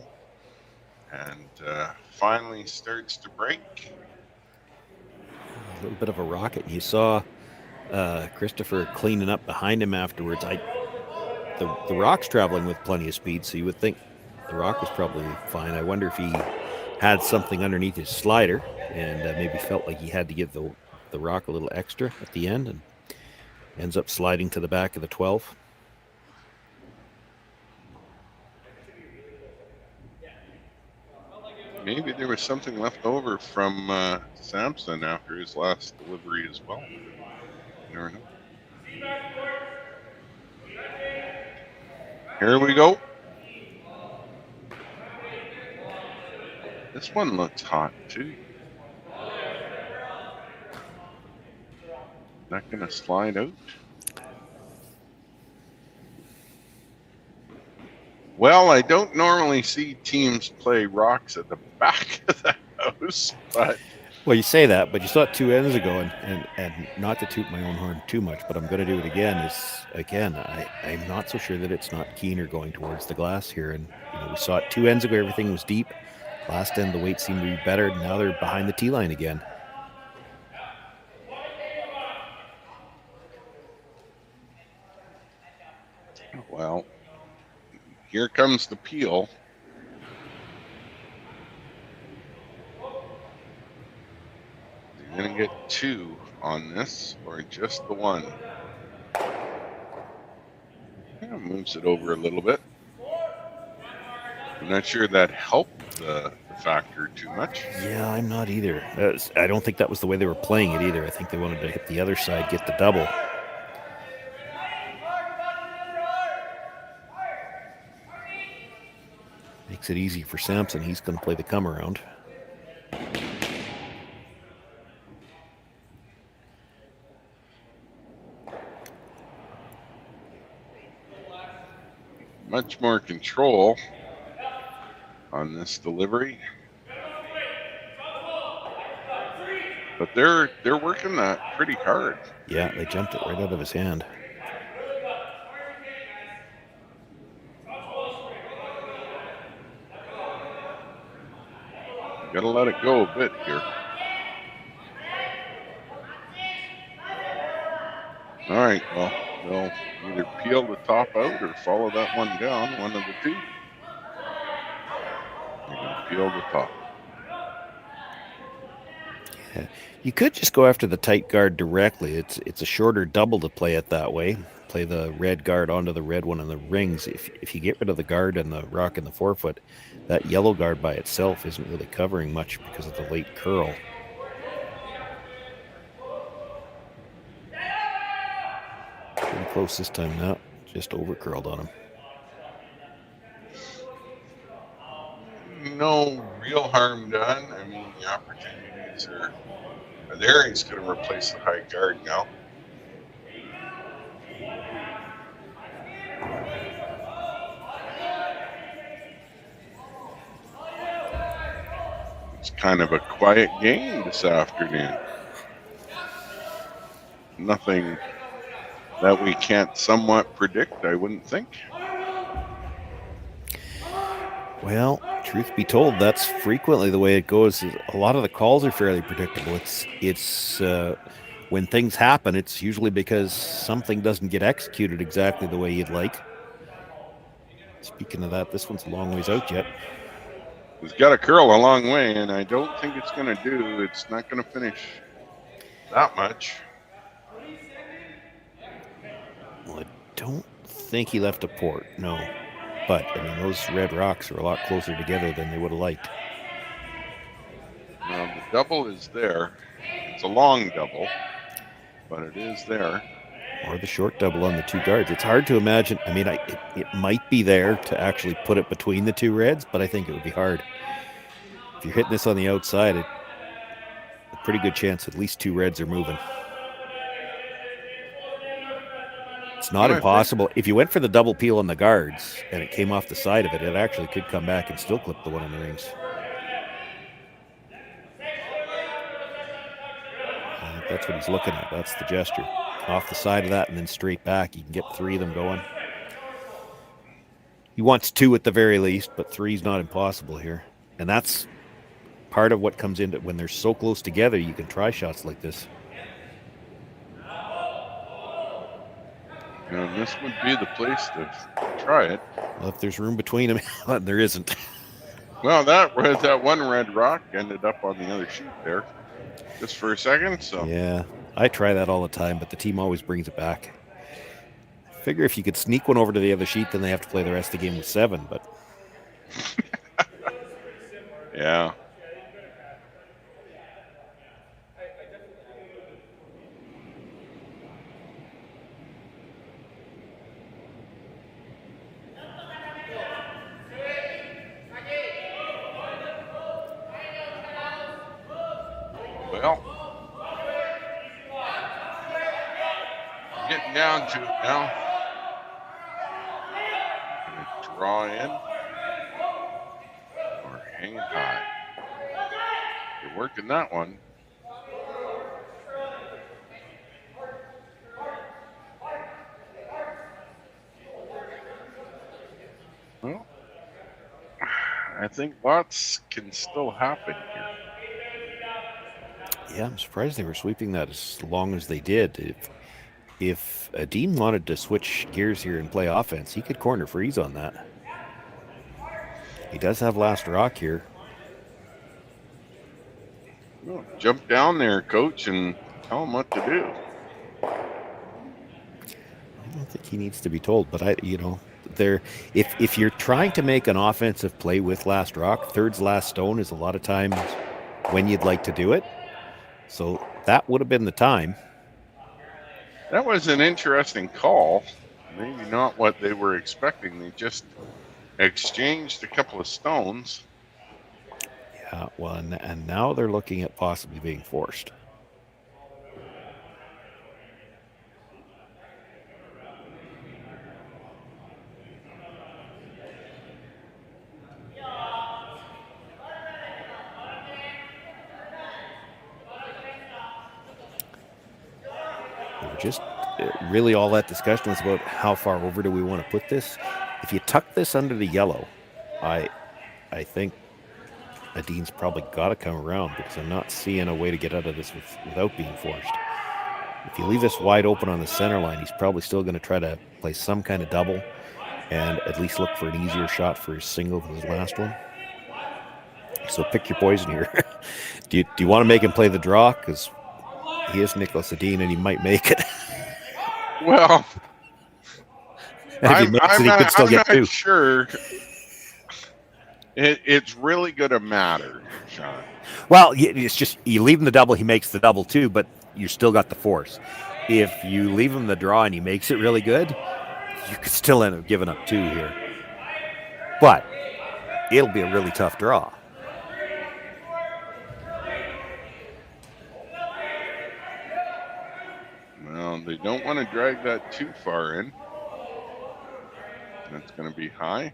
And finally starts to break. A little bit of a rocket. You saw Christopher cleaning up behind him afterwards. The rock's traveling with plenty of speed, so you would think the rock was probably fine. I wonder if he had something underneath his slider and maybe felt like he had to give the rock a little extra at the end, and ends up sliding to the back of the 12. Maybe there was something left over from Sampson after his last delivery as well. You never know. Here we go. This one looks hot too. Not gonna slide out. Well, I don't normally see teams play rocks at the back of the house, but Well, you say that, but you saw it 2 ends ago, and not to toot my own horn too much, but I'm going to do it again. I'm not so sure that it's not keener going towards the glass here, and we saw it 2 ends ago. Everything was deep. Last end, the weight seemed to be better. Now they're behind the tee line again. well, here comes the peel. You're going to get 2 on this, or just the 1. Yeah, moves it over a little bit. I'm not sure that helped the factor too much. Yeah, I'm not either. I don't think that was the way they were playing it either. I think they wanted to hit the other side, get the double. Makes it easy for Sampson. He's going to play the come around. Much more control on this delivery, but they're working that pretty hard. Yeah, they jumped it right out of his hand. Gotta let it go a bit here. All right, well, they'll either peel the top out or follow that one down, one of the two. They're gonna peel the top. Yeah. You could just go after the tight guard directly. It's a shorter double to play it that way. play the red guard onto the red one in the rings. If you get rid of the guard and the rock in the forefoot, that yellow guard by itself isn't really covering much because of the late curl. Pretty close this time now. Just over curled on him. No real harm done. I mean, the opportunities are there. He's going to replace the high guard now. It's kind of a quiet game this afternoon. Nothing that we can't somewhat predict, I wouldn't think. Well, truth be told, that's frequently the way it goes. A lot of the calls are fairly predictable. It's when things happen, it's usually because something doesn't get executed exactly the way you'd like. Speaking of that, this one's a long ways out yet. It's got to curl a long way, and I don't think it's going to do. It's not going to finish that much. Well, I don't think he left a port, no. But, I mean, those red rocks are a lot closer together than they would have liked. Now, the double is there. It's a long double, but it is there. Or the short double on the two guards. It's hard to imagine. I mean, it might be there to actually put it between the two reds, but I think it would be hard. If you're hitting this on the outside, a pretty good chance at least two reds are moving. It's not impossible. If you went for the double peel on the guards and it came off the side of it, it actually could come back and still clip the one in the rings. I think that's what he's looking at. That's the gesture. Off the side of that and then straight back. You can get three of them going. He wants two at the very least, but three's not impossible here. And that's part of what comes into when they're so close together, you can try shots like this. And this would be the place to try it. Well, if there's room between them, there isn't. Well, that one red rock ended up on the other sheet there, just for a second. So yeah, I try that all the time, but the team always brings it back. I figure if you could sneak one over to the other sheet, then they have to play the rest of the game with 7. But yeah. Well, getting down to it now. Gonna draw in or hang it high. You're working that one. Well, I think lots can still happen here. yeah, I'm surprised they were sweeping that as long as they did. If Edin wanted to switch gears here and play offense, he could corner freeze on that. He does have last rock here. Well, jump down there, coach, and tell him what to do. I don't think he needs to be told, but if you're trying to make an offensive play with last rock, third's last stone is a lot of times when you'd like to do it. So that would have been the time. That was an interesting call. Maybe not what they were expecting. They just exchanged a couple of stones. Yeah, well, and now they're looking at possibly being forced. Just really all that discussion was about how far over do we want to put this. If you tuck this under the yellow, I think Edin's probably got to come around because I'm not seeing a way to get out of this without being forced. If you leave this wide open on the center line, he's probably still going to try to play some kind of double and at least look for an easier shot for his single than his last one. So pick your poison here. Do you want to make him play the draw? Because he is Niklas Edin and he might make it. Well, And if he makes it, he could still get I'm 2. not sure. It's really going to matter, Shawn. Well, it's just you leave him the double, he makes the double too, but you still got the force. If you leave him the draw and he makes it really good, you could still end up giving up 2 here. But it'll be a really tough draw. Well, they don't want to drag that too far in. That's going to be high.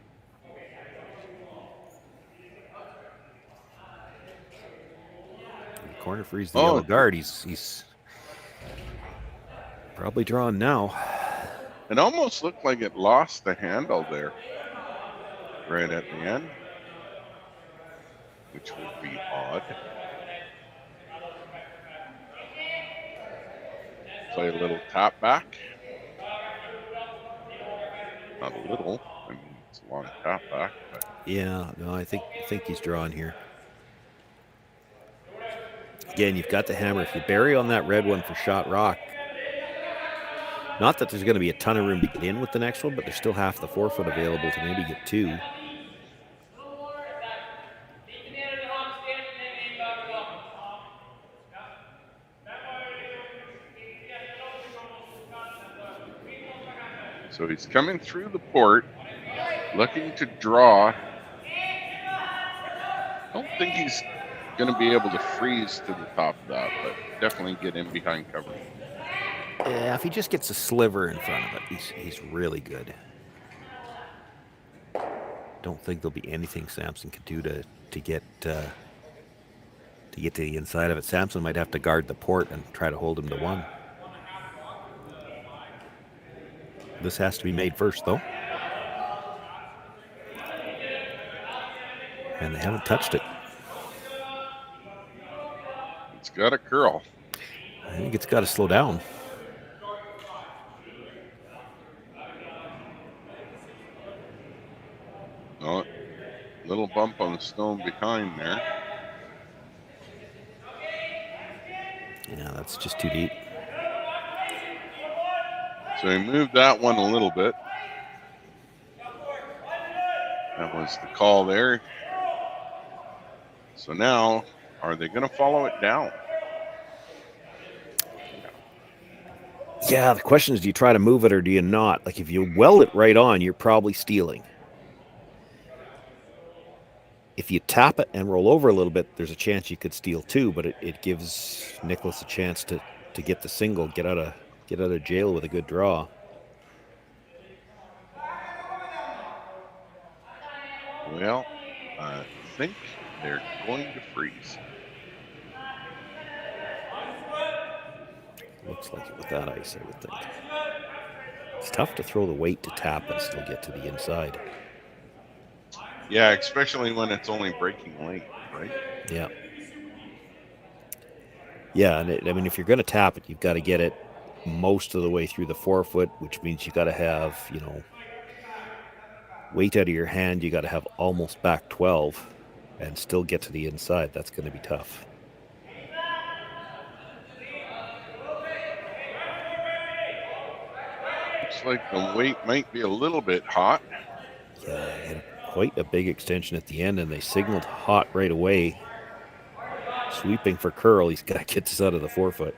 Corner frees the yellow guard. He's probably drawn now. It almost looked like it lost the handle there, right at the end, which would be odd. Play a little tap back. Not a little. I mean, it's a long tap back. But. Yeah, no, I think he's drawn here. Again, you've got the hammer. If you bury on that red one for shot rock, not that there's going to be a ton of room to get in with the next one, but there's still half the 4-foot available to maybe get 2. So he's coming through the port, looking to draw. I don't think he's going to be able to freeze to the top of that, but definitely get in behind cover. Yeah, if he just gets a sliver in front of it, he's really good. Don't think there'll be anything Sampson could do to get to the inside of it. Sampson might have to guard the port and try to hold him to 1. This has to be made first, though. And they haven't touched it. It's got a curl. I think it's got to slow down. Oh, little bump on the stone behind there. Yeah, that's just too deep. So he moved that one a little bit. That was the call there. So now, are they going to follow it down? Yeah, the question is, do you try to move it or do you not? Like, if you weld it right on, you're probably stealing. If you tap it and roll over a little bit, there's a chance you could steal 2, but it gives Niklas a chance to get the single, get out of jail with a good draw. Well, I think they're going to freeze. Looks like it with that ice, I would think. It's tough to throw the weight to tap and still get to the inside. Yeah, especially when it's only breaking late, right? Yeah. Yeah, and I mean, if you're going to tap it, you've got to get it most of the way through the 4-foot, which means you got to have, weight out of your hand. You got to have almost back 12 and still get to the inside. That's going to be tough. Looks like the weight might be a little bit hot. Yeah, and quite a big extension at the end, and they signaled hot right away. Sweeping for curl. He's got to get this out of the 4-foot.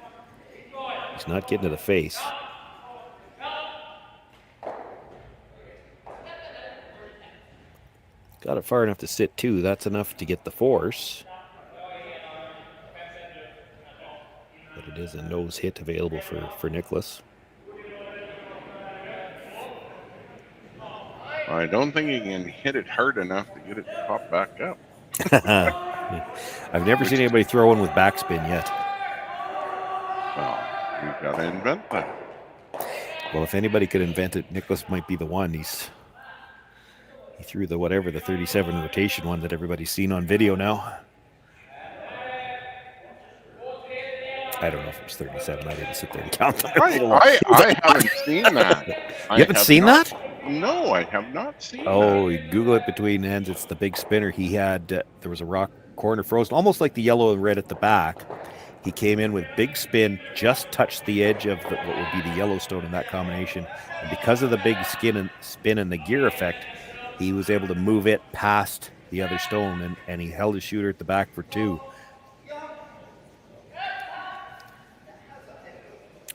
He's not getting to the face. Got it far enough to sit 2. That's enough to get the force. But it is a nose hit available for Niklas. I don't think he can hit it hard enough to get it to pop back up. I've never seen anybody throw one with backspin yet. Well, you've got to invent that. Well, if anybody could invent it, Niklas might be the one. He threw the 37 rotation one that everybody's seen on video now. I don't know if it was 37. I didn't sit there and count them. I haven't seen that. You haven't seen that? No, I have not seen that. Oh, you Google it between ends. It's the big spinner. He had, there was a rock corner frozen, almost like the yellow and red at the back. He came in with big spin, just touched the edge of what would be the Yellowstone in that combination. And because of the big spin and the gear effect, he was able to move it past the other stone, and he held his shooter at the back for 2.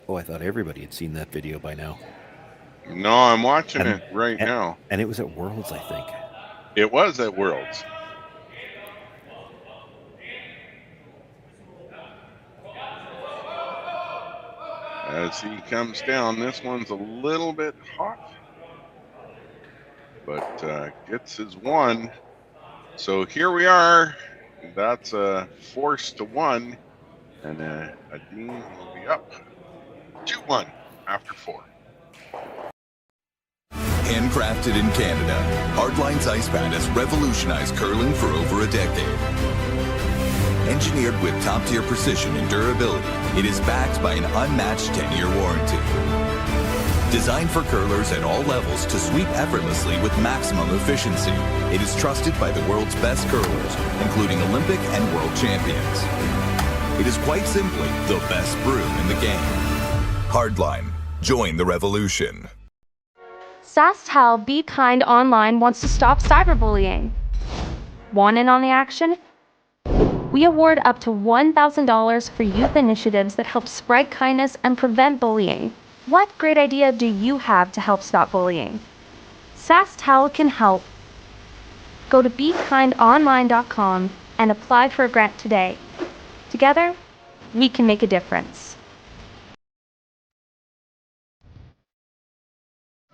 Oh, I thought everybody had seen that video by now. No, I'm watching it right now. And it was at Worlds, I think. It was at Worlds. As he comes down, this one's a little bit hot, but gets his 1. So here we are. That's a force to 1, and Edin will be up 2-1 after 4. Handcrafted in Canada, Hardlines Ice Pad has revolutionized curling for over a decade. Engineered with top-tier precision and durability, it is backed by an unmatched 10-year warranty. Designed for curlers at all levels to sweep effortlessly with maximum efficiency, it is trusted by the world's best curlers, including Olympic and world champions. It is quite simply the best broom in the game. Hardline. Join the revolution. Sasktel Be Kind Online wants to stop cyberbullying. Want in on the action? We award up to $1,000 for youth initiatives that help spread kindness and prevent bullying. What great idea do you have to help stop bullying? Sasktel can help. Go to BeKindOnline.com and apply for a grant today. Together, we can make a difference.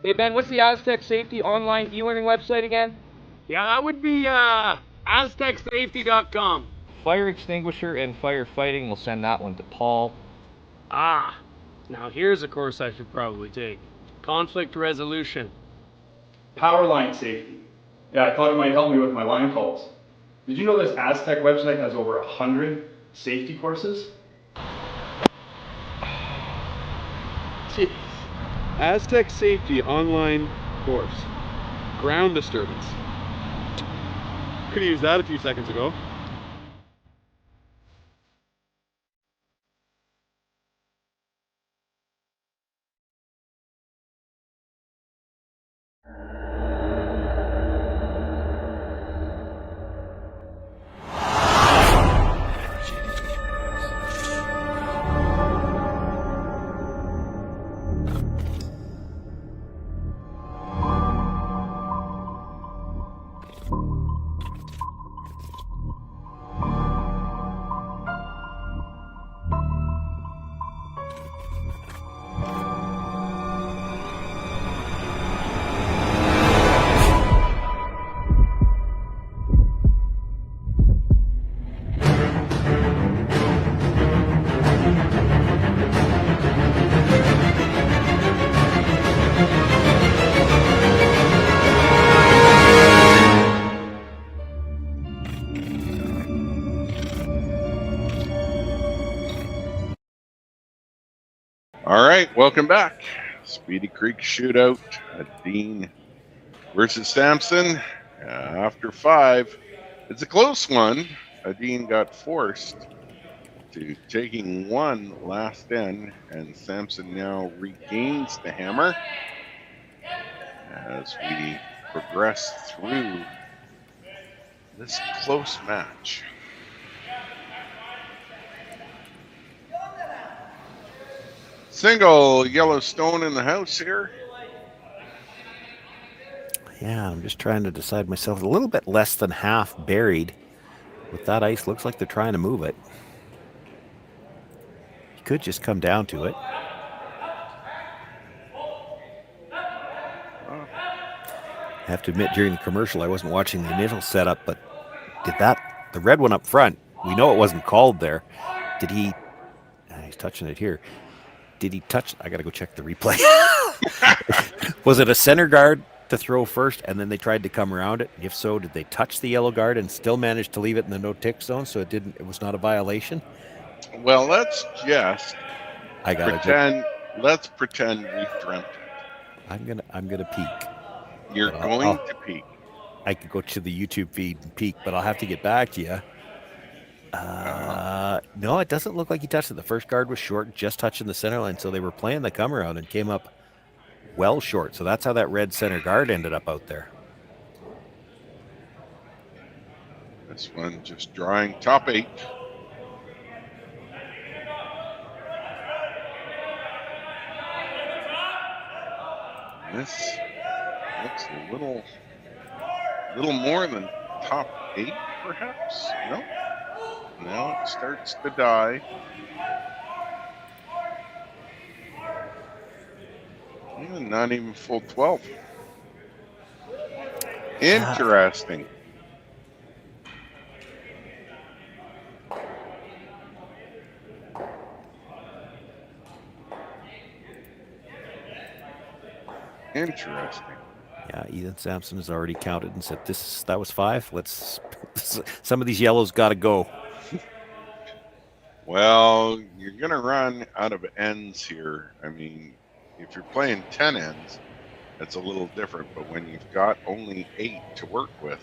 Hey Ben, what's the Aztec Safety online e-learning website again? Yeah, that would be aztecsafety.com. Fire extinguisher and firefighting, we'll send that one to Paul. Ah, now here's a course I should probably take. Conflict resolution. Power line safety. Yeah, I thought it might help me with my line calls. Did you know this Aztec website has over 100 safety courses? Jeez. Aztec Safety online course. Ground disturbance. Could have used that a few seconds ago. All right, welcome back. Speedy Creek shootout. Edin versus Sampson. After 5, it's a close one. Edin got forced to taking 1 last end, and Sampson now regains the hammer as we progress through this close match. Single Yellowstone in the house here. Yeah, I'm just trying to decide myself. A little bit less than half buried with that ice. Looks like they're trying to move it. You could just come down to it. I have to admit, during the commercial, I wasn't watching the initial setup, but the red one up front, we know it wasn't called there. Did he, he's touching it here. Did he touch? I got to go check the replay. Was it a center guard to throw first and then they tried to come around it? If so, did they touch the yellow guard and still manage to leave it in the no tick zone so it was not a violation? Well, let's just pretend we dreamt it. I'm gonna peek. You're going to peek. I could go to the YouTube feed and peek, but I'll have to get back to you. No, it doesn't look like he touched it. The first guard was short, just touching the center line, so they were playing the come around and came up well short. So that's how that red center guard ended up out there. This one just drawing top 8. This looks a little more than top 8, perhaps. No. Now it starts to die. And not even full 12. Interesting. Interesting. Yeah, Ethan Sampson has already counted and said that was 5. Some of these yellows got to go. Well, you're going to run out of ends here. I mean, if you're playing 10 ends, that's a little different. But when you've got only 8 to work with.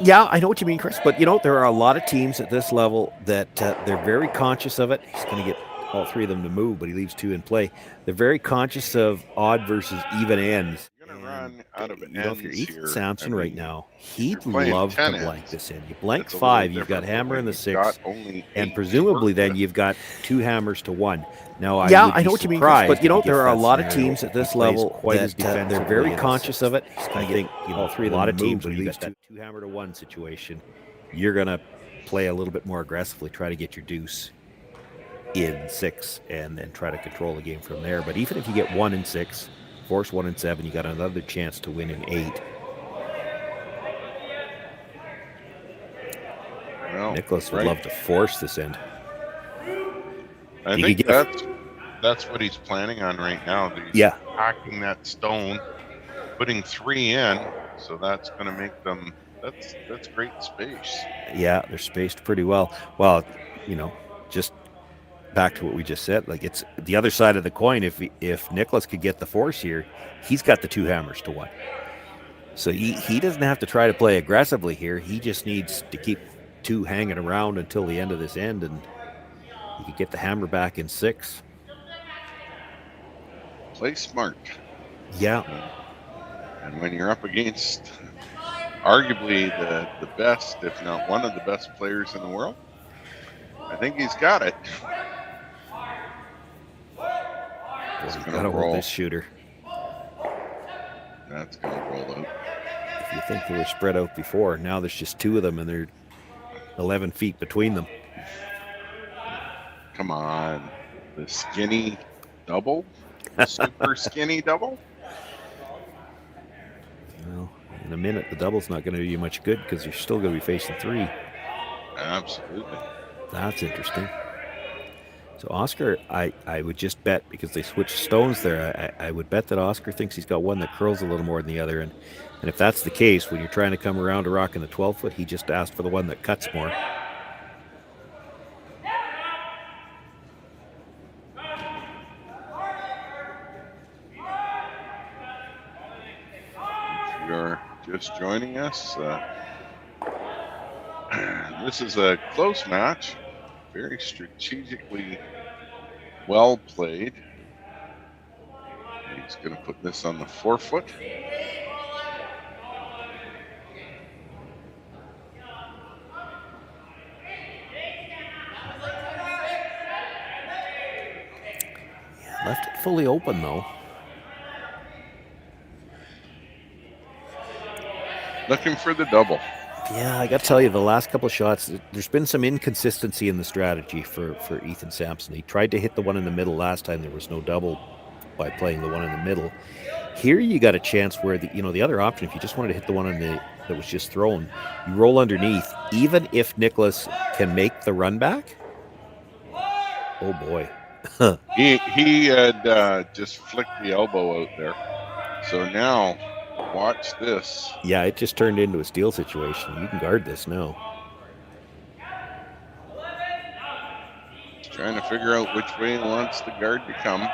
Yeah, I know what you mean, Chris. But, there are a lot of teams at this level that they're very conscious of it. He's going to get all 3 of them to move, but he leaves 2 in play. They're very conscious of odd versus even ends. Run out of If you're Ethan here, Sampson right now, he'd playing love to 10 blank ends, this in. You blank it's a 5, little you've got different, hammer but in the when 6, you've got only 8 and to presumably work then with. you've got 2 hammers to 1. Now, I know what you mean, Chris, but there are a lot of scenario. teams at this He plays level quite as that they're defensively very as- conscious of it. I think all 3 of a lot of them teams move, when but you he's got that 2 hammer to 1 situation, you're going to play a little bit more aggressively, try to get your deuce in 6, and then try to control the game from there. But even if you get 1 in 6, force 1 in 7, you got another chance to win in 8. Well, Niklas would love to force this end. I You think could get that's what he's planning on right now. He's Yeah. hacking that stone, putting 3 in, so that's going to make them. That's great space. Yeah, they're spaced pretty well. Well, just back to what we just said. Like, it's the other side of the coin. If Niklas could get the force here, he's got the 2 hammers to 1. So he doesn't have to try to play aggressively here. He just needs to keep 2 hanging around until the end of this end, and he could get the hammer back in 6. Play smart. Yeah. And when you're up against arguably the best, if not one of the best players in the world, I think he's got it. He's got to hold this shooter. That's going to roll out. If you think they were spread out before, now there's just 2 of them, and they're 11 feet between them. Come on. The skinny double? Super skinny double? Well, in a minute, the double's not going to do you much good because you're still going to be facing 3. Absolutely. That's interesting. So Oscar, I would just bet, because they switched stones there, I would bet that Oscar thinks he's got one that curls a little more than the other. And if that's the case, when you're trying to come around to rock in the 12-foot, he just asked for the one that cuts more. If you're just joining us, this is a close match. Very strategically well played. He's going to put this on the 4-foot. Left it fully open, though. Looking for the double. Yeah, I got to tell you, the last couple of shots, there's been some inconsistency in the strategy for Ethan Sampson. He tried to hit the one in the middle last time. There was no double by playing the one in the middle. Here you got a chance where the other option, if you just wanted to hit the one that was just thrown, you roll underneath. Even if Niklas can make the run back, oh boy. He had just flicked the elbow out there. So now, watch this. Yeah, it just turned into a steal situation. You can guard this now. He's trying to figure out which way he wants the guard to come.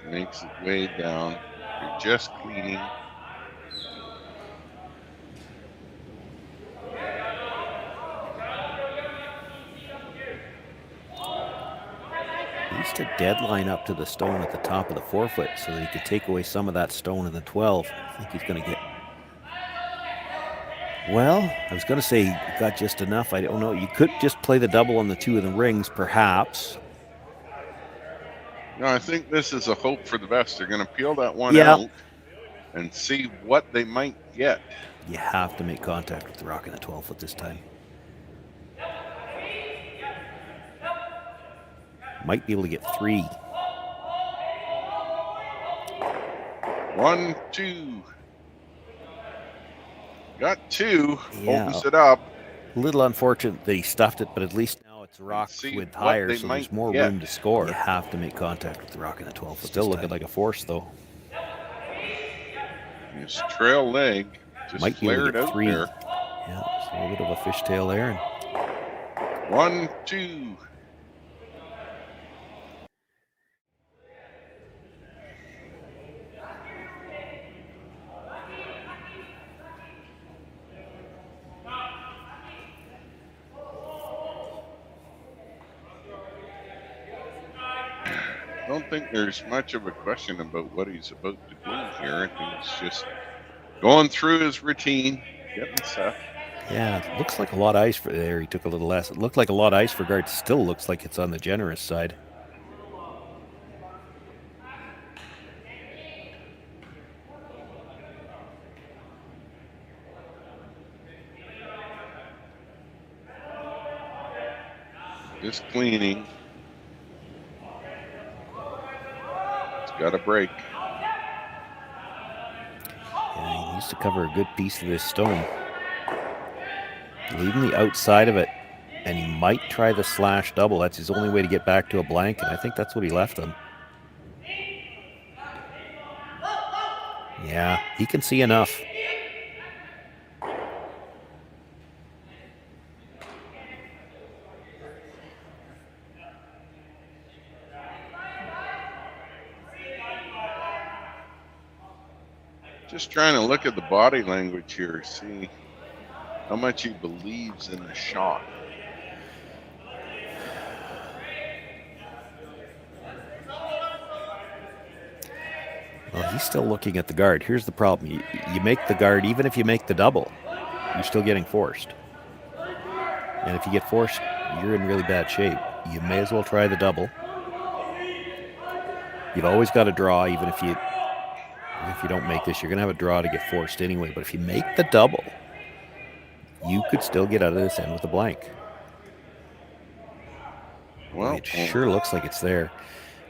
makes its way down. You're just cleaning. He used to deadline up to the stone at the top of the forefoot so that he could take away some of that stone in the 12. I think he's going to get... Well, I was going to say he got just enough. I don't know. You could just play the double on the 2 of the rings, perhaps. No, I think this is a hope for the best. They're going to peel that one out and see what they might get. You have to make contact with the rock in the 12 foot this time. Might be able to get 3. 1, 2. Got 2. Yeah. Opens it up. A little unfortunate that he stuffed it, but at least now it's rocks with higher, so there's more room to score. You have to make contact with the rock in the 12 foot. Still looking like a force, though. His trail leg just might flared out 3. there. Yeah, it's a little bit of a fishtail there. 1, 2. I don't think there's much of a question about what he's about to do here. I think it's just going through his routine, getting set. Yeah, it looks like a lot of ice for there. He took a little less. It looked like a lot of ice for guard. Still looks like it's on the generous side. Just cleaning. Got a break. Yeah, he needs to cover a good piece of this stone. Leaving the outside of it, and he might try the slash double. That's his only way to get back to a blank, and I think that's what he left him. Yeah, he can see enough. Just trying to look at the body language here, see how much he believes in the shot. Well, he's still looking at the guard. Here's the problem. You make the guard, even if you make the double, you're still getting forced. And if you get forced, you're in really bad shape. You may as well try the double. You've always got to draw, even if you don't make this. You're going to have a draw to get forced anyway. But if you make the double, you could still get out of this end with a blank. Well, it sure looks like it's there.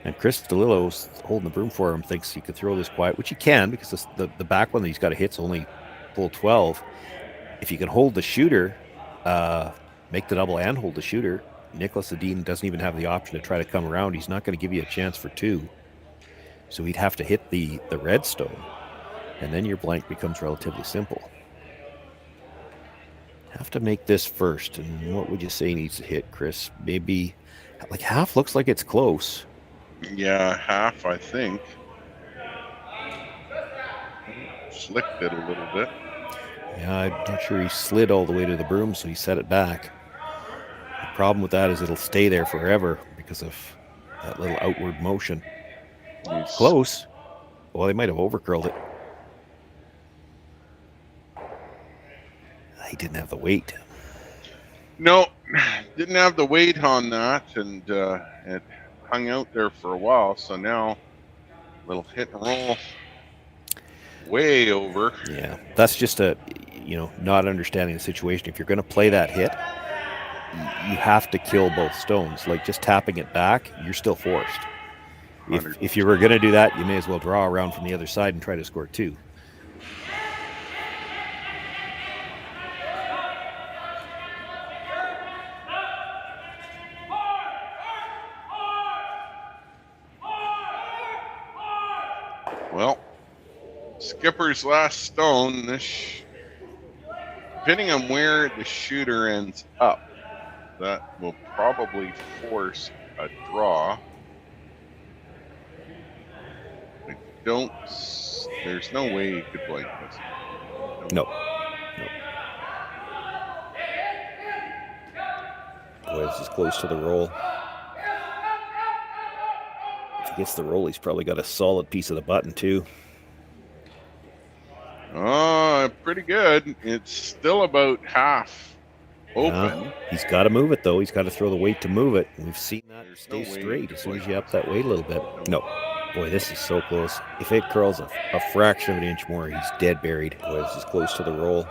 And Chris DeLillo's holding the broom for him, thinks he could throw this quiet, which he can, because the back one that he's got to hit's only full 12. If you can hold the shooter, make the double and hold the shooter, Niklas Edin doesn't even have the option to try to come around. He's not going to give you a chance for 2. So he'd have to hit the red stone, and then your blank becomes relatively simple. Have to make this first, and what would you say needs to hit, Chris? Maybe, like half looks like it's close. Yeah, half, I think. Slicked it a little bit. Yeah, I'm not sure he slid all the way to the broom, so he set it back. The problem with that is it'll stay there forever because of that little outward motion. Close. Well, they might have overcurled it. He didn't have the weight. No, didn't have the weight on that, and it hung out there for a while. So now, little hit and roll, way over. Yeah, that's just not understanding the situation. If you're going to play that hit, you have to kill both stones. Like just tapping it back, you're still forced. If you were going to do that, you may as well draw around from the other side and try to score 2. Well, skipper's last stone. Depending on where the shooter ends up, that will probably force a draw. don't. There's no way you could blank this. No. Boy, this is close to the roll. If he gets the roll, he's probably got a solid piece of the button, too. Oh, pretty good. It's still about half open. He's got to move it, though. He's got to throw the weight to move it. We've seen that stay straight as soon as you up that weight a little bit. No. Boy, this is so close. If it curls a fraction of an inch more, he's dead buried. Boy, this is close to the roll.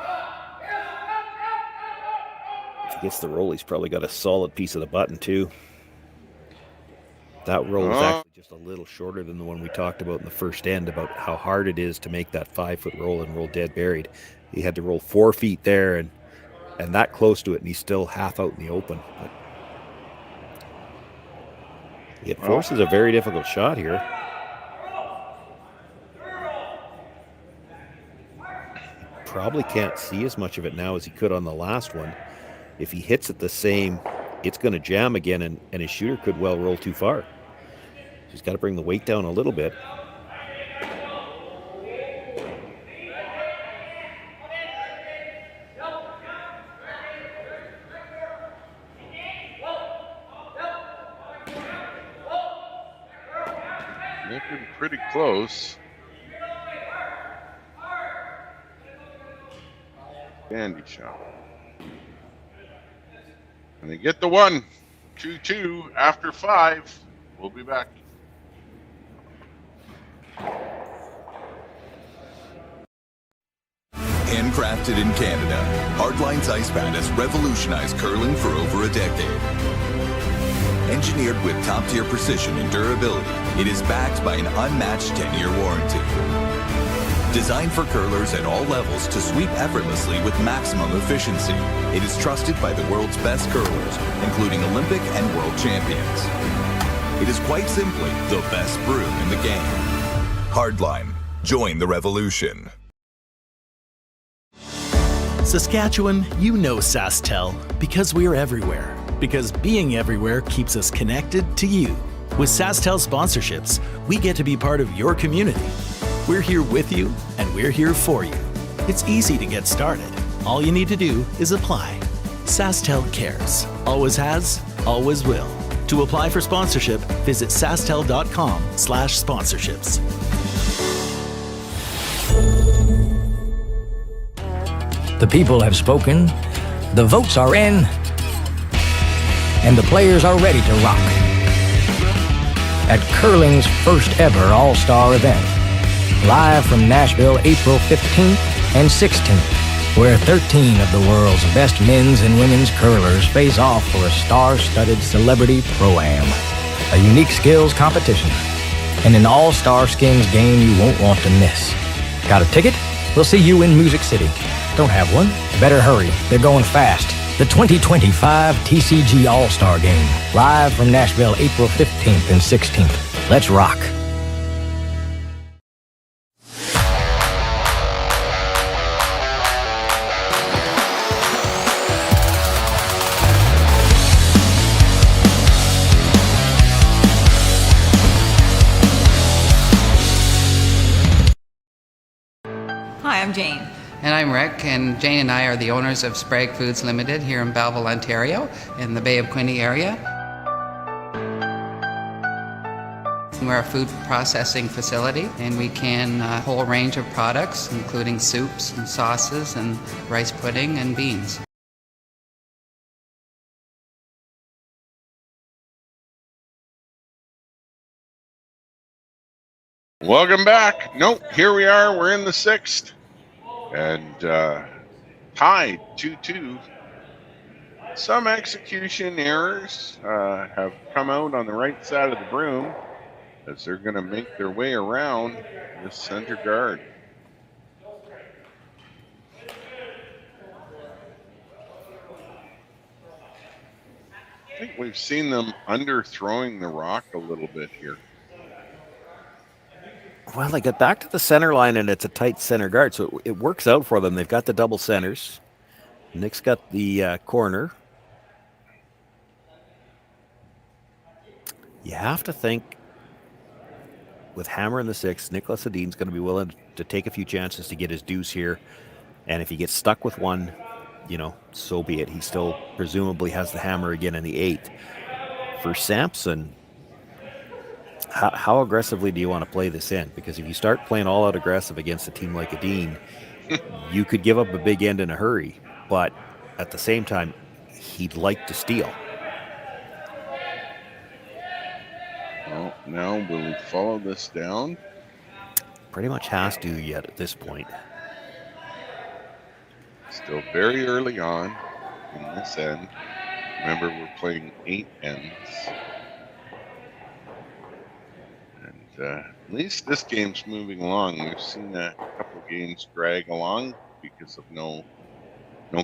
If he gets the roll, he's probably got a solid piece of the button, too. That roll is actually just a little shorter than the one we talked about in the first end, about how hard it is to make that 5-foot roll and roll dead buried. He had to roll 4 feet there and that close to it, and he's still half out in the open. But it forces a very difficult shot here. Probably can't see as much of it now as he could on the last one. If he hits it the same, it's going to jam again, and his shooter could well roll too far. He's got to bring the weight down a little bit. Looking pretty close. Dandy shot. And they get the one. 2-2 after 5. We'll be back. Handcrafted in Canada, Hardlines Ice Pad has revolutionized curling for over a decade. Engineered with top-tier precision and durability, it is backed by an unmatched 10-year warranty. Designed for curlers at all levels to sweep effortlessly with maximum efficiency, it is trusted by the world's best curlers, including Olympic and world champions. It is quite simply the best broom in the game. Hardline. Join the revolution. Saskatchewan, you know Sasktel because we're everywhere. Because being everywhere keeps us connected to you. With Sasktel sponsorships, we get to be part of your community. We're here with you, and we're here for you. It's easy to get started. All you need to do is apply. Sasktel cares. Always has, always will. To apply for sponsorship, visit sasktel.com/sponsorships. The people have spoken, the votes are in, and the players are ready to rock. At curling's first ever All-Star event, live from Nashville, April 15th and 16th, where 13 of the world's best men's and women's curlers face off for a star-studded celebrity pro-am, a unique skills competition, and an all-star skins game you won't want to miss. Got a ticket? We'll see you in Music City. Don't have one? Better hurry. They're going fast. The 2025 TCG All-Star Game, live from Nashville, April 15th and 16th. Let's rock. Hi, I'm Jane. And I'm Rick, and Jane and I are the owners of Sprague Foods Limited here in Belleville, Ontario, in the Bay of Quinte area. We're a food processing facility, and we can a whole range of products, including soups and sauces and rice pudding and beans. Welcome back. Nope, here we are. We're in the 6th. And tied 2-2. Some execution errors have come out on the right side of the broom as they're going to make their way around this center guard. I think we've seen them underthrowing the rock a little bit here. Well, they get back to the center line, and it's a tight center guard, so it works out for them. They've got the double centers. Nick's got the corner. You have to think with hammer in the 6, Niklas Edin's going to be willing to take a few chances to get his deuce here. And if he gets stuck with one, so be it. He still presumably has the hammer again in the 8. For Sampson, how aggressively do you want to play this in? Because if you start playing all out aggressive against a team like Edin, you could give up a big end in a hurry. But at the same time, he'd like to steal. Well, now will we follow this down? Pretty much has to yet at this point. Still very early on in this end. Remember, we're playing 8 ends. And at least this game's moving along. We've seen a couple of games drag along because of no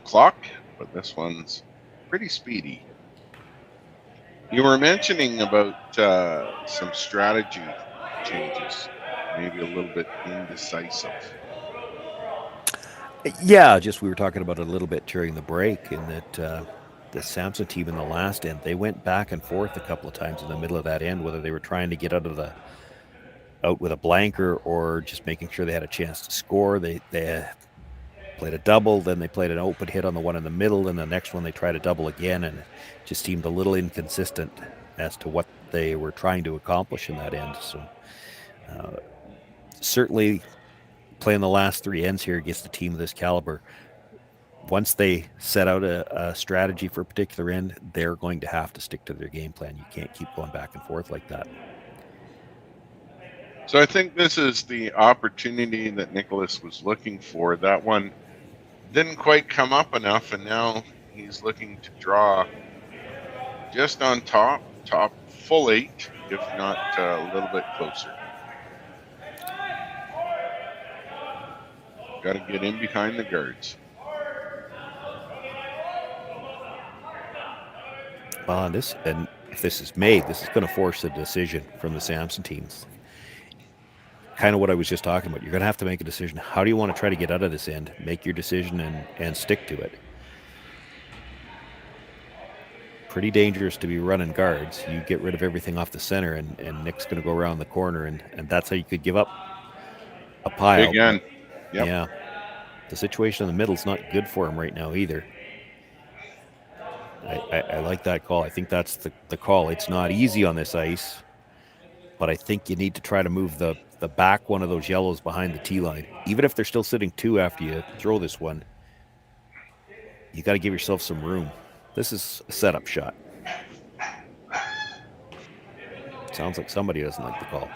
clock, but this one's pretty speedy. You were mentioning about some strategy changes, maybe a little bit indecisive. Yeah, just we were talking about it a little bit during the break, in that the Sampson team in the last end, they went back and forth a couple of times in the middle of that end, whether they were trying to get out with a blanker or just making sure they had a chance to score. They played a double, then they played an open hit on the one in the middle, and the next one they tried a double again, and it just seemed a little inconsistent as to what they were trying to accomplish in that end. So certainly playing the last 3 ends here against a team of this caliber, once they set out a strategy for a particular end, they're going to have to stick to their game plan. You can't keep going back and forth like that. So I think this is the opportunity that Niklas was looking for. That one didn't quite come up enough, and now he's looking to draw just on top full 8, if not a little bit closer. Got to get in behind the guards. Well, and if this is made, this is going to force a decision from the Sampson teams. Kind of what I was just talking about. You're going to have to make a decision. How do you want to try to get out of this end? Make your decision and stick to it. Pretty dangerous to be running guards. You get rid of everything off the center, and Nick's going to go around the corner, and that's how you could give up a pile. Again. Yep. Yeah. The situation in the middle is not good for him right now either. I like that call. I think that's the call. It's not easy on this ice, but I think you need to try to move the back one of those yellows behind the tee line. Even if they're still sitting 2 after you throw this one, you got to give yourself some room. This is a setup shot. Sounds like somebody doesn't like the call.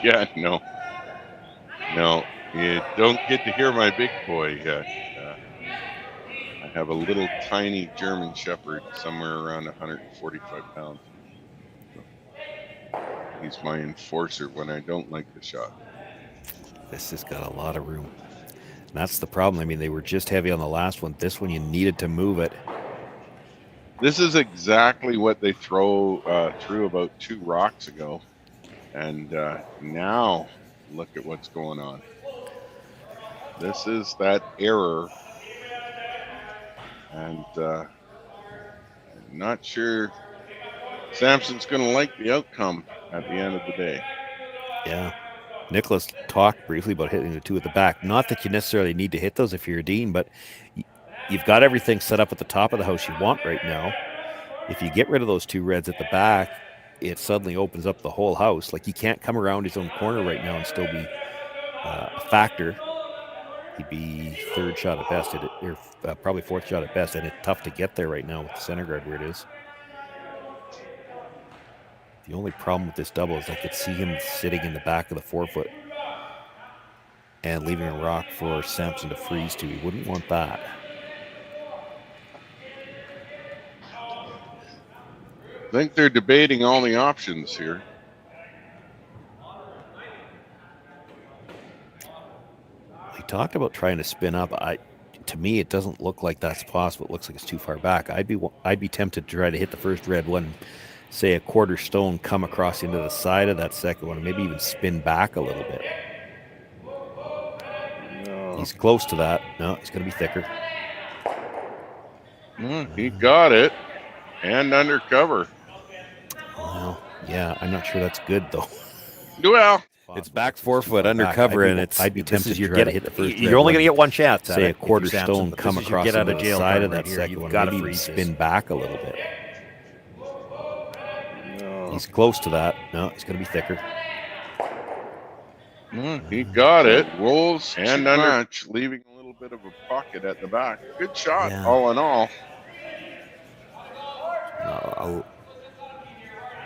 Yeah, no, you don't get to hear my big boy. I have a little tiny German Shepherd somewhere around 145 pounds. He's my enforcer when I don't like the shot. This has got a lot of room. And that's the problem. I mean, they were just heavy on the last one. This one, you needed to move it. This is exactly what they threw about 2 rocks ago. And now look at what's going on. This is that error. And I'm not sure Sampson's going to like the outcome at the end of the day. Yeah. Niklas talked briefly about hitting the 2 at the back. Not that you necessarily need to hit those if you're a Dean, but you've got everything set up at the top of the house you want right now. If you get rid of those 2 reds at the back, it suddenly opens up the whole house. Like, he can't come around his own corner right now and still be a factor. He'd be 3rd shot at best, or probably 4th shot at best, and it's tough to get there right now with the center guard where it is. The only problem with this double is I could see him sitting in the back of the 4-foot and leaving a rock for Sampson to freeze to. He wouldn't want that. I think they're debating all the options here. He talked about trying to spin up. To me, it doesn't look like that's possible. It looks like it's too far back. I'd be tempted to try to hit the first red one, say a quarter stone, come across into the side of that second one, and maybe even spin back a little bit. No. He's close to that. No, it's going to be thicker. He got it, and under cover. Well, yeah, I'm not sure that's good, though. Well, It's back 4 foot undercover, and I'd be tempted to try to hit the first. You're only going to get one chance. Say a quarter Sampson, stone but come this is your across get out the of jail side card of that right here. second You've one. got to Maybe freeze spin back a little bit. No. He's close to that. No, he's going to be thicker. He got it. Rolls and much, leaving a little bit of a pocket at the back. Good shot, all in all.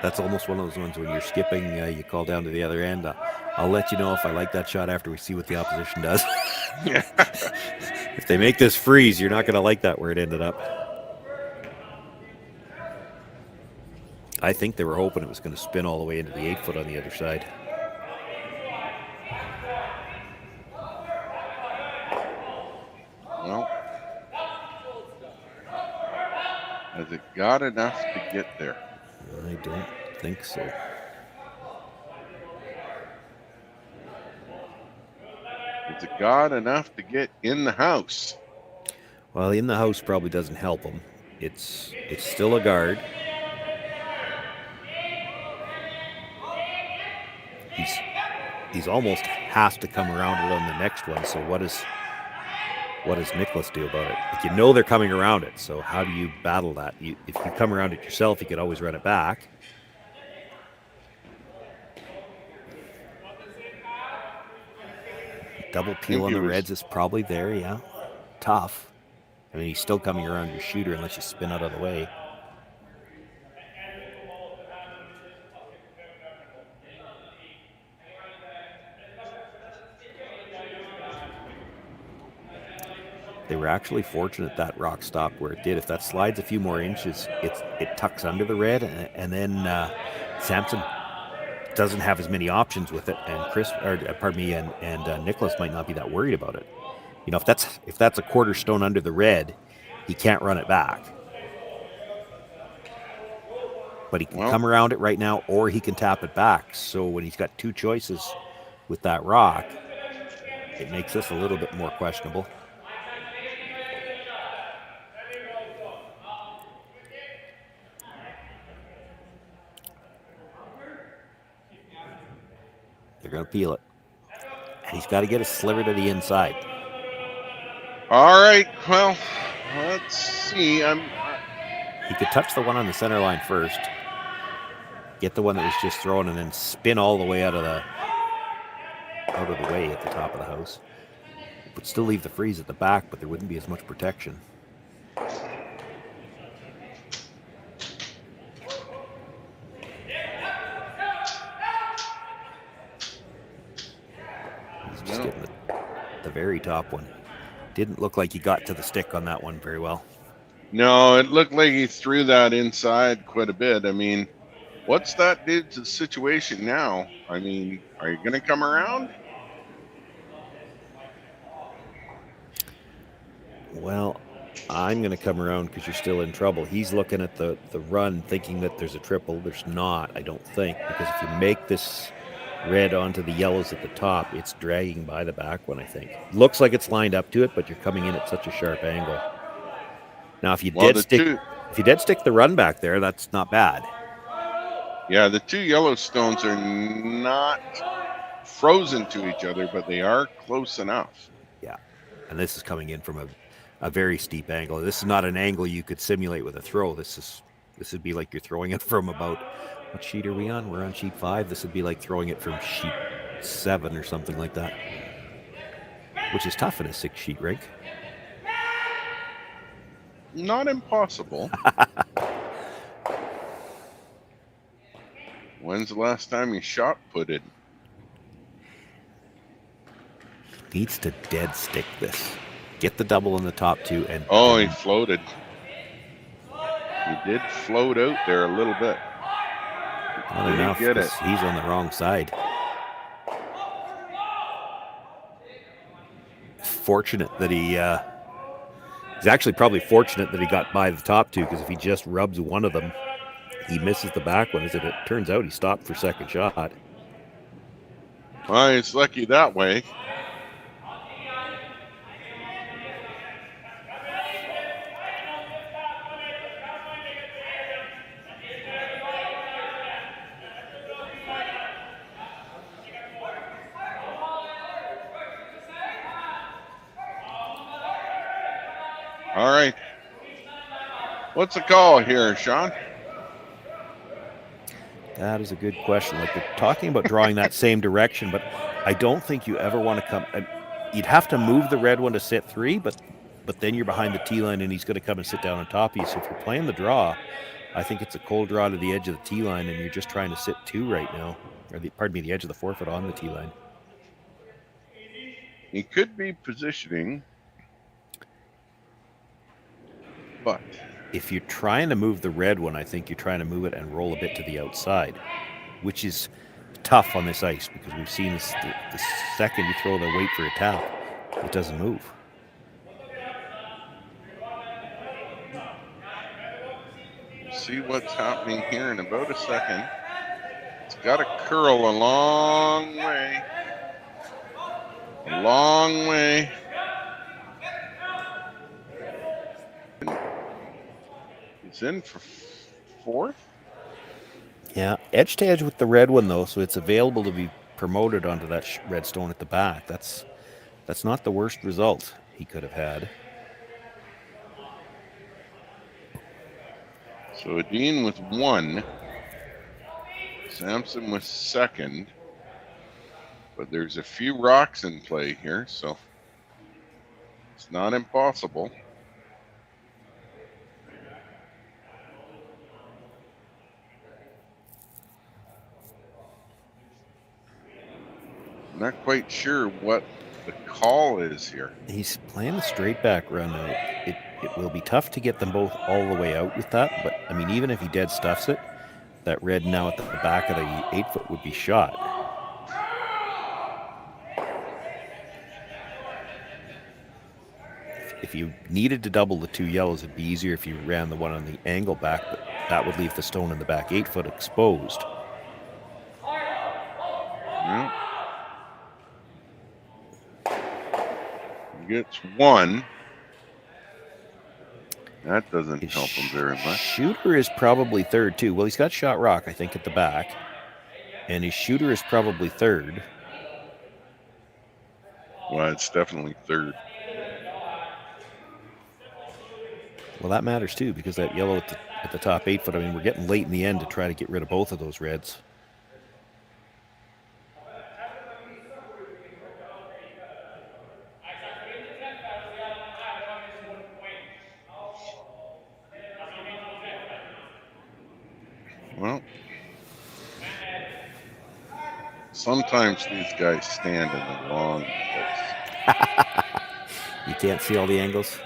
That's almost one of those ones when you're skipping, you call down to the other end. I'll let you know if I like that shot after we see what the opposition does. If they make this freeze, you're not going to like that where it ended up. I think they were hoping it was going to spin all the way into the 8 foot on the other side. Well, has it got enough to get there? I don't think so. Has it got enough to get in the house? Well, in the house probably doesn't help him. It's still a guard. He's almost has to come around it on the next one. So what does Niklas do about it? Like, you know they're coming around it. So how do you battle that? If you come around it yourself, you could always run it back. Double peel on the reds is probably there, yeah. Tough. I mean, he's still coming around your shooter unless you spin out of the way. They were actually fortunate that rock stopped where it did. If that slides a few more inches, it tucks under the red, and then Sampson doesn't have as many options with it, and Niklas might not be that worried about it. You know, if that's a quarter stone under the red, he can't run it back. But he can come around it right now, or he can tap it back. So when he's got two choices with that rock, it makes this a little bit more questionable. They're going to peel it. And he's got to get a sliver to the inside. All right, well, let's see. He could touch the one on the center line first, get the one that was just thrown, and then spin all the way out of the way at the top of the house. Would still leave the freeze at the back, but there wouldn't be as much protection. He's just getting the very top one. Didn't look like he got to the stick on that one very well. No, it looked like he threw that inside quite a bit. I mean, what's that do to the situation now? I mean, are you going to come around? Well, I'm going to come around because you're still in trouble. He's looking at the run thinking that there's a triple. There's not, I don't think, because if you make this red onto the yellows at the top, it's dragging by the back one, I think. Looks like it's lined up to it, but you're coming in at such a sharp angle. Now, if you dead stick the run back there, that's not bad. Yeah, the two Yellowstones are not frozen to each other, but they are close enough. Yeah, and this is coming in from a very steep angle. This is not an angle you could simulate with a throw. This would be like you're throwing it from about, what sheet are we on? We're on sheet 5. This would be like throwing it from sheet 7 or something like that, which is tough in a 6-sheet rink. Not impossible. When's the last time you shot putted? Needs to dead stick this. Get the double in the top two. And he floated. He did float out there a little bit. Not enough, get it. He's on the wrong side. Fortunate that he's actually probably fortunate that he got by the top two, because if he just rubs one of them, he misses the back one. As it turns out, he stopped for second shot. Well, he's lucky that way. All right. What's the call here, Shawn? That is a good question. Like, they're talking about drawing that same direction, but I don't think you ever want to come. You'd have to move the red one to sit 3, but then you're behind the tee line and he's going to come and sit down on top of you. So if you're playing the draw, I think it's a cold draw to the edge of the tee line, and you're just trying to sit 2 right now, or the edge of the 4-foot on the tee line. He could be positioning, but if you're trying to move the red one, I think you're trying to move it and roll a bit to the outside, which is tough on this ice because we've seen this, the second you throw the weight for a tap, it doesn't move. See what's happening here in about a second. It's got to curl a long way. A long way. It's in for 4th. Yeah, edge to edge with the red one though, so it's available to be promoted onto that red stone at the back. That's not the worst result he could have had. So Edin with 1. Sampson with 2nd. But there's a few rocks in play here, so it's not impossible. I'm not quite sure what the call is here. He's playing a straight back run. It will be tough to get them both all the way out with that, but I mean, even if he dead stuffs it, that red now at the back of the 8-foot would be shot. If you needed to double the 2 yellows, it'd be easier if you ran the one on the angle back, but that would leave the stone in the back 8-foot exposed. Yeah. He gets 1. That doesn't help him very much. Shooter is probably 3rd too. Well, he's got shot rock, I think, at the back. And his shooter is probably 3rd. Well, it's definitely 3rd. Well, that matters too, because that yellow at the top 8-foot, I mean, we're getting late in the end to try to get rid of both of those reds. Well, sometimes these guys stand in the wrong place. You can't see all the angles.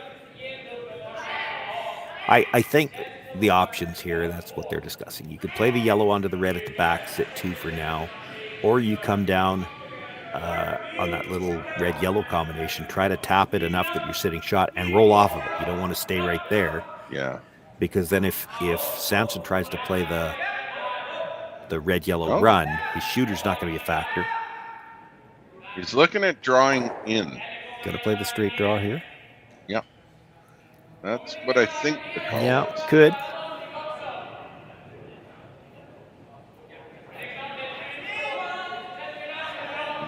I think the options here, that's what they're discussing. You could play the yellow onto the red at the back, sit 2 for now, or you come down on that little red-yellow combination, try to tap it enough that you're sitting shot and roll off of it. You don't want to stay right there. Yeah. Because then if Sampson tries to play the red-yellow run, his shooter's not going to be a factor. He's looking at drawing in. Got to play the straight draw here? Yeah. That's what I think the call is. Could.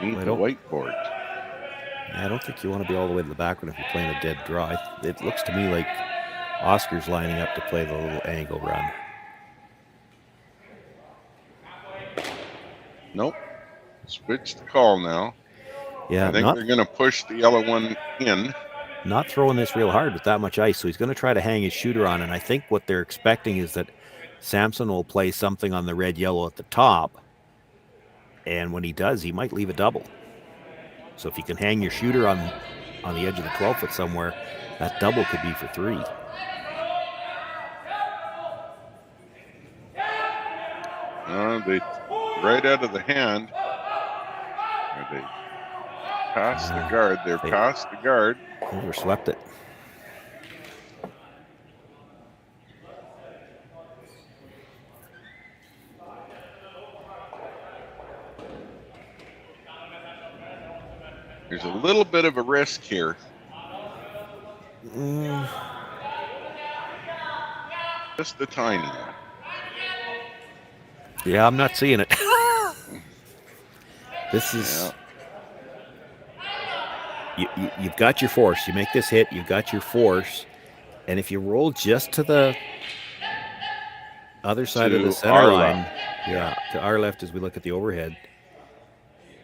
Need the whiteboard. I don't think you want to be all the way to the back when if you're playing a dead draw. It looks to me like Oscar's lining up to play the little angle run. Nope. Switch the call now. Yeah, I think they're going to push the yellow one in. Not throwing this real hard with that much ice, so he's going to try to hang his shooter on, and I think what they're expecting is that Sampson will play something on the red-yellow at the top, and when he does, he might leave a double. So if you can hang your shooter on the edge of the 12-foot somewhere, that double could be for 3. They right out of the hand. They past the guard. They're past the guard. Overswept it. There's a little bit of a risk here. Just a tiny one. Yeah, I'm not seeing it. This is... You've got your force. You make this hit, you've got your force. And if you roll just to the other side of To the center our line, left. yeah, to our left as we look at the overhead,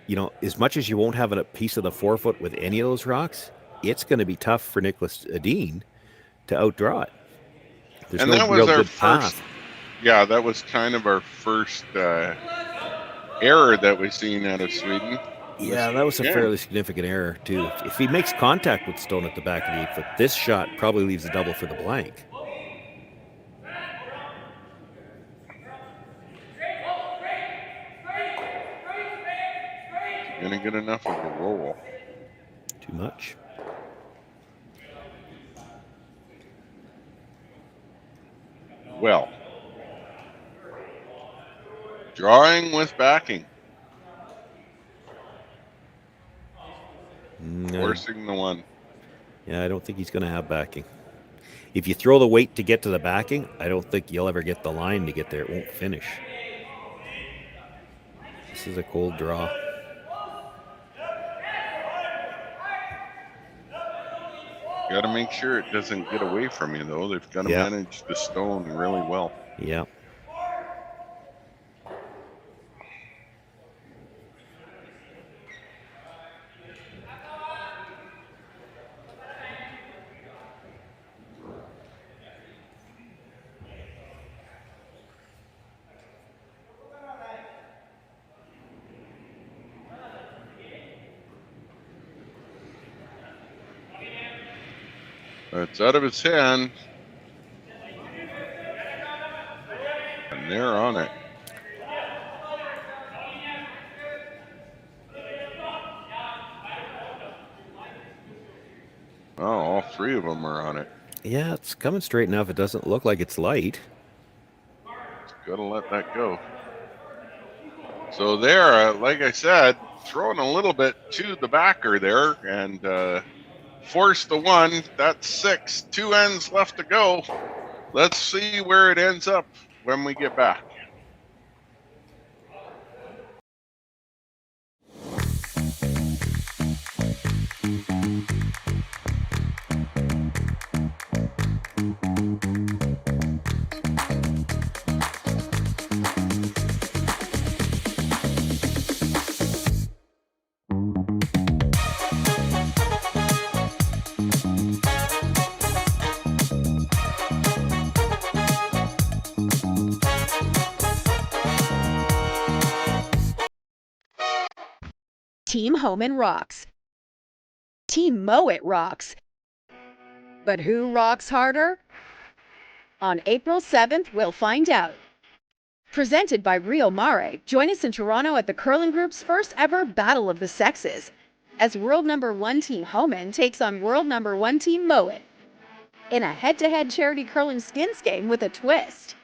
you know, as much as you won't have a piece of the forefoot with any of those rocks, it's going to be tough for Niklas Edin to outdraw it. There's And no that was real our good first. path. Yeah, that was kind of our first error that we've seen out of Sweden. Yeah, that was a fairly significant error, too. If he makes contact with Stone at the back of the 8 foot, this shot probably leaves a double for the blank. Gonna get enough of a roll. Too much. Well, drawing with backing. Forcing the one. Yeah, I don't think he's going to have backing. If you throw the weight to get to the backing, I don't think you'll ever get the line to get there. It won't finish. This is a cold draw. Got to make sure it doesn't get away from you, though. They've got to manage the stone really well. Yeah. It's out of his hand. And they're on it. Oh, all three of them are on it. Yeah, it's coming straight enough. It doesn't look like it's light. Gotta let that go. So there, like I said, throwing a little bit to the backer there and force the one. That's 6. 2 ends left to go. Let's see where it ends up when we get back. Team Homan rocks. Team Mowat rocks. But who rocks harder? On April 7th, we'll find out. Presented by Rio Mare, join us in Toronto at the Curling Group's first ever Battle of the Sexes, as world #1 Team Homan takes on world #1 Team Mowat in a head-to-head charity curling skins game with a twist.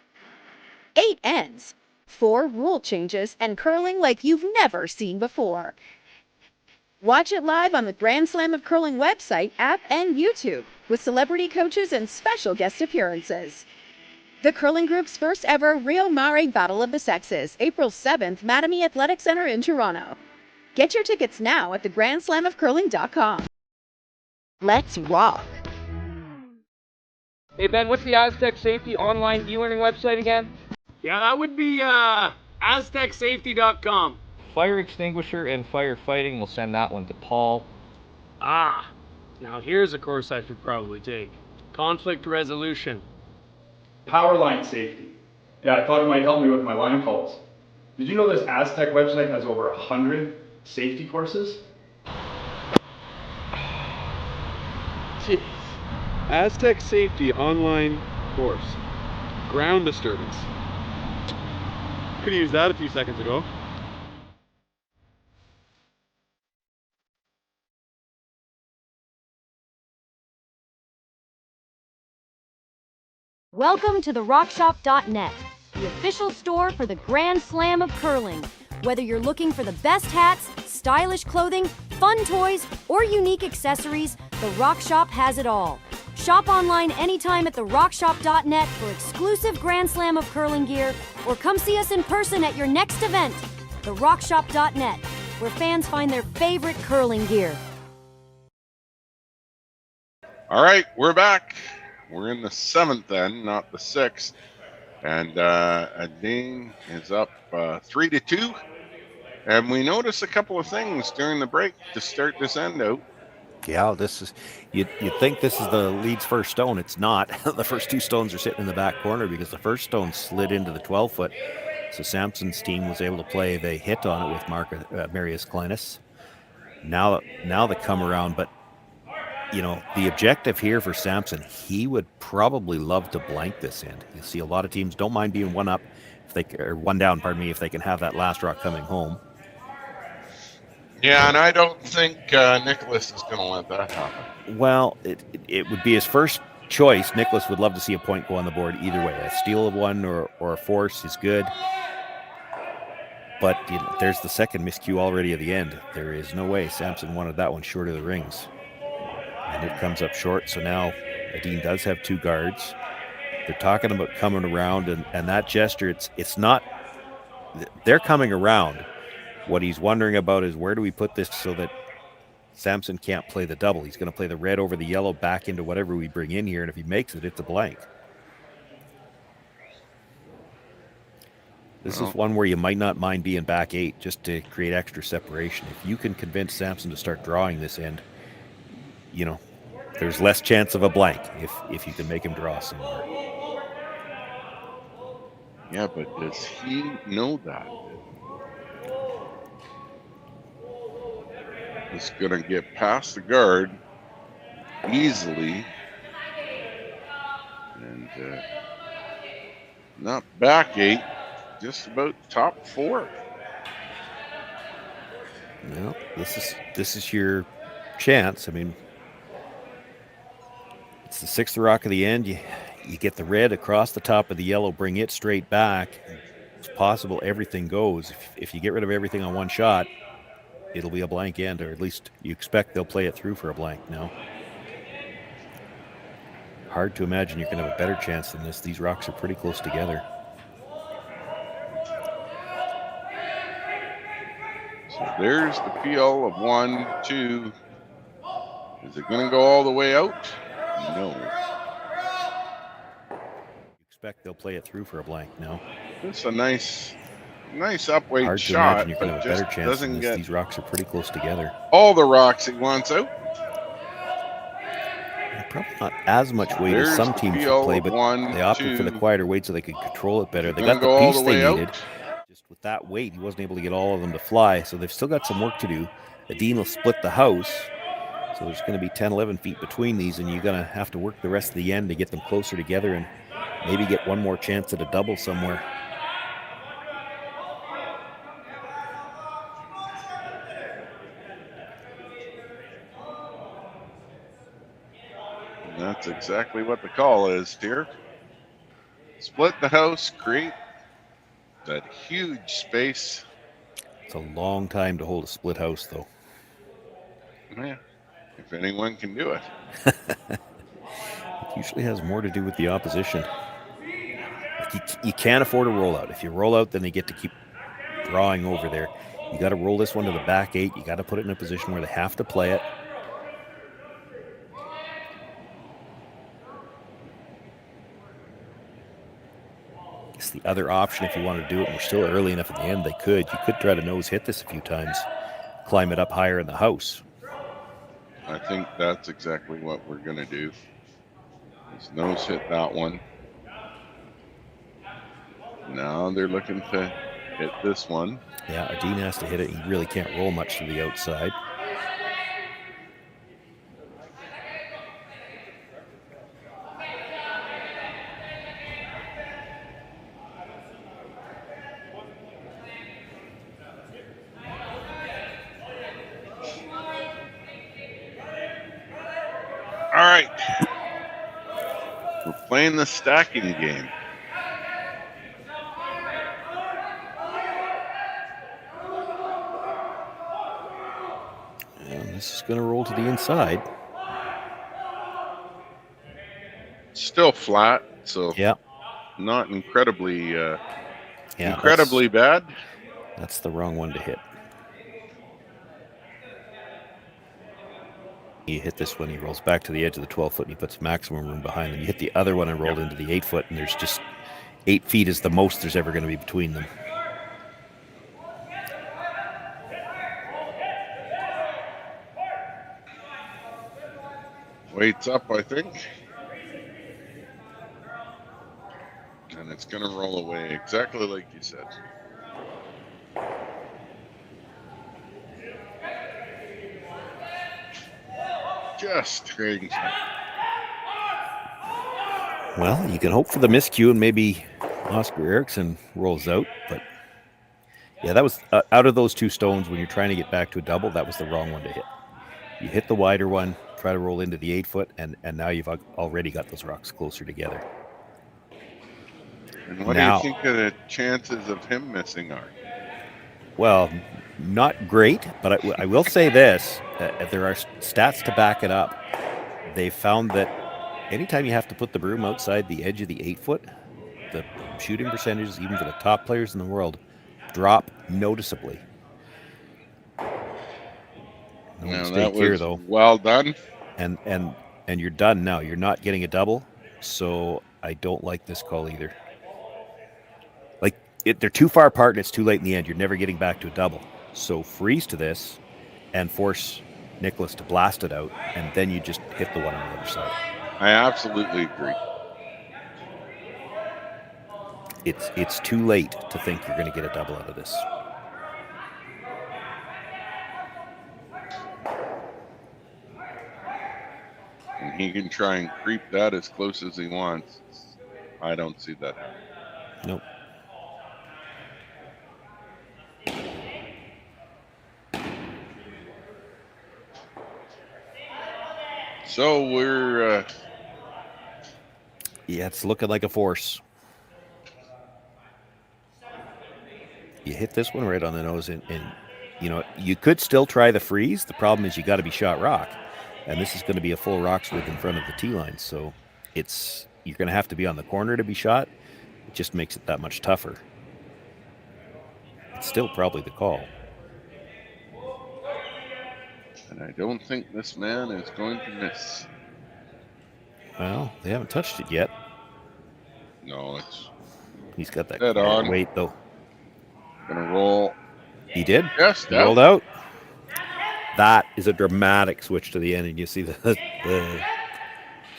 8 ends, 4 rule changes, and curling like you've never seen before. Watch it live on the Grand Slam of Curling website, app, and YouTube, with celebrity coaches and special guest appearances. The Curling Group's first ever Rio Mare Battle of the Sexes, April 7th, Mattamy Athletic Center in Toronto. Get your tickets now at thegrandslamofcurling.com. Let's rock! Hey Ben, what's the Aztec Safety online e-learning website again? Yeah, that would be aztecsafety.com. Fire extinguisher and firefighting, we'll send that one to Paul. Ah, now here's a course I should probably take. Conflict resolution. Power line safety. Yeah, I thought it might help me with my line calls. Did you know this Aztec website has over 100 safety courses? Jeez. Aztec Safety online course. Ground disturbance. Could have used that a few seconds ago. Welcome to therockshop.net, the official store for the Grand Slam of Curling. Whether you're looking for the best hats, stylish clothing, fun toys, or unique accessories, The Rock Shop has it all. Shop online anytime at therockshop.net for exclusive Grand Slam of Curling gear, or come see us in person at your next event. Therockshop.net, where fans find their favorite curling gear. All right, we're back. We're in the 7th then, not the 6th. And Edin is up 3-2. And we noticed a couple of things during the break to start this end out. Yeah, this is, you'd think this is the lead's first stone. It's not. The first 2 stones are sitting in the back corner because the first stone slid into the 12-foot. So Sampson's team was able to play. They hit on it with Marius Kleinis. Now they come around, but you know, the objective here for Sampson, he would probably love to blank this end. You see a lot of teams don't mind being one up, or one down, pardon me, if they can have that last rock coming home. Yeah, and I don't think Nicholas is going to let that happen. Well, it would be his first choice. Nicholas would love to see a point go on the board either way. A steal of 1 or a force is good. But you know, there's the second miscue already at the end. There is no way Sampson wanted that one short of the rings. And it comes up short, so now Edin does have 2 guards. They're talking about coming around, and that gesture, it's not, they're coming around. What he's wondering about is, where do we put this so that Sampson can't play the double? He's going to play the red over the yellow back into whatever we bring in here, and if he makes it, it's a blank. This is one where you might not mind being back 8 just to create extra separation. If you can convince Sampson to start drawing this end, you know, there's less chance of a blank if you can make him draw somewhere. Yeah, but does he know that? He's going to get past the guard easily. And not back 8, just about top 4. Well, this is your chance. I mean, it's the 6th rock of the end. You get the red across the top of the yellow, bring it straight back. It's possible everything goes. If you get rid of everything on one shot, it'll be a blank end, or at least you expect they'll play it through for a blank now. Hard to imagine you're going to have a better chance than this. These rocks are pretty close together. So there's the PL of 1, 2. Is it going to go all the way out? No. Expect they'll play it through for a blank now. It's a nice upweight Hard to shot. imagine you're going to have a better chance than this. These rocks are pretty close together. All the rocks he wants out. Probably not as much weight as some teams would play, but they opted for the quieter weight so they could control it better. They got the piece they needed. Just with that weight, he wasn't able to get all of them to fly, so they've still got some work to do. Edin will split the house, so there's going to be 10, 11 feet between these, and you're going to have to work the rest of the end to get them closer together and maybe get one more chance at a double somewhere. That's exactly what the call is here. Split the house, create that huge space. It's a long time to hold a split house, though. Yeah, if anyone can do it. It usually has more to do with the opposition. You can't afford a rollout. If you roll out, then they get to keep drawing over there. You got to roll this one to the back 8. You got to put it in a position where they have to play it. It's the other option if you want to do it. And we're still early enough in the end. They could. You could try to nose hit this a few times, climb it up higher in the house. I think that's exactly what we're going to do. Is nose hit that one. Now they're looking to hit this one. Yeah, Edin has to hit it. He really can't roll much to the outside. All right. We're playing the stacking game. And this is going to roll to the inside. Still flat, so yeah, not incredibly incredibly bad. That's the wrong one to hit. You hit this one, he rolls back to the edge of the 12-foot, and he puts maximum room behind them. You hit the other one and rolled into the 8-foot, and there's just 8 feet is the most there's ever going to be between them. Waits up, I think. And it's going to roll away exactly like you said. Just trading. Well, you can hope for the miscue and maybe Oscar Eriksson rolls out, but yeah, that was out of those 2 stones when you're trying to get back to a double, that was the wrong one to hit. You hit the wider one, try to roll into the 8-foot, and now you've already got those rocks closer together. And what do you think of the chances of him missing are? Well, not great, but I will say this. There are stats to back it up. They found that anytime you have to put the broom outside the edge of the 8-foot, the shooting percentages, even for the top players in the world, drop noticeably. No mistake here, though. Well done. And you're done now. You're not getting a double, so I don't like this call either. Like, they're too far apart and it's too late in the end. You're never getting back to a double. So freeze to this and force Niklas to blast it out, and then you just hit the one on the other side. I absolutely agree. It's too late to think you're going to get a double out of this. And he can try and creep that as close as he wants. I don't see that happening. Nope. So we're... yeah, it's looking like a force. You hit this one right on the nose, and you know, you could still try the freeze. The problem is you got to be shot rock, and this is going to be a full rock sweep in front of the tee line, so you're going to have to be on the corner to be shot. It just makes it that much tougher. It's still probably the call. And I don't think this man is going to miss. Well, they haven't touched it yet. No, he's got that dead on. Weight, though. Gonna roll. He did? Yes, he rolled out. That is a dramatic switch to the end, and you see the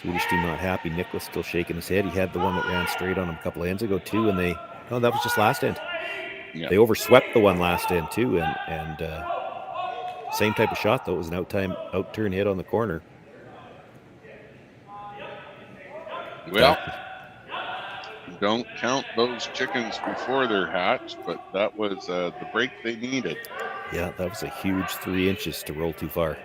Swedish team not happy. Niklas still shaking his head. He had the one that ran straight on him a couple of ends ago, too, and that was just last end. Yeah. They overswept the one last end, too, and same type of shot, though. It was an out-turn hit on the corner. Well, don't count those chickens before they're hatched, but that was the break they needed. Yeah, that was a huge 3 inches to roll too far.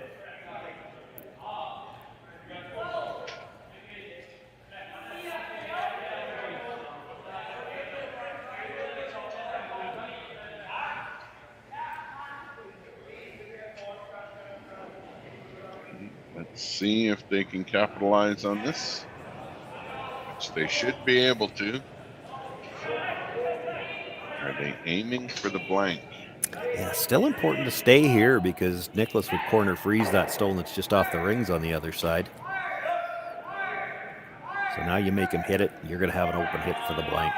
Let's see if they can capitalize on this, which they should be able to. Are they aiming for the blank? Yeah, still important to stay here because Niklas would corner freeze that stone that's just off the rings on the other side. So now you make him hit it, you're going to have an open hit for the blank.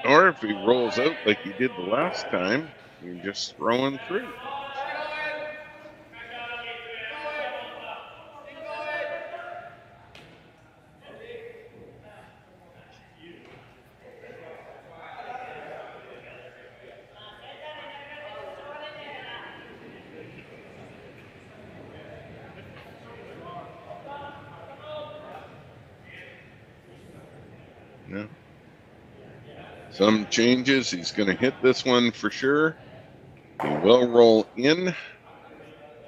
Or if he rolls out like he did the last time, you're just throwing through. Yeah. Some changes. He's going to hit this one for sure. He will roll in.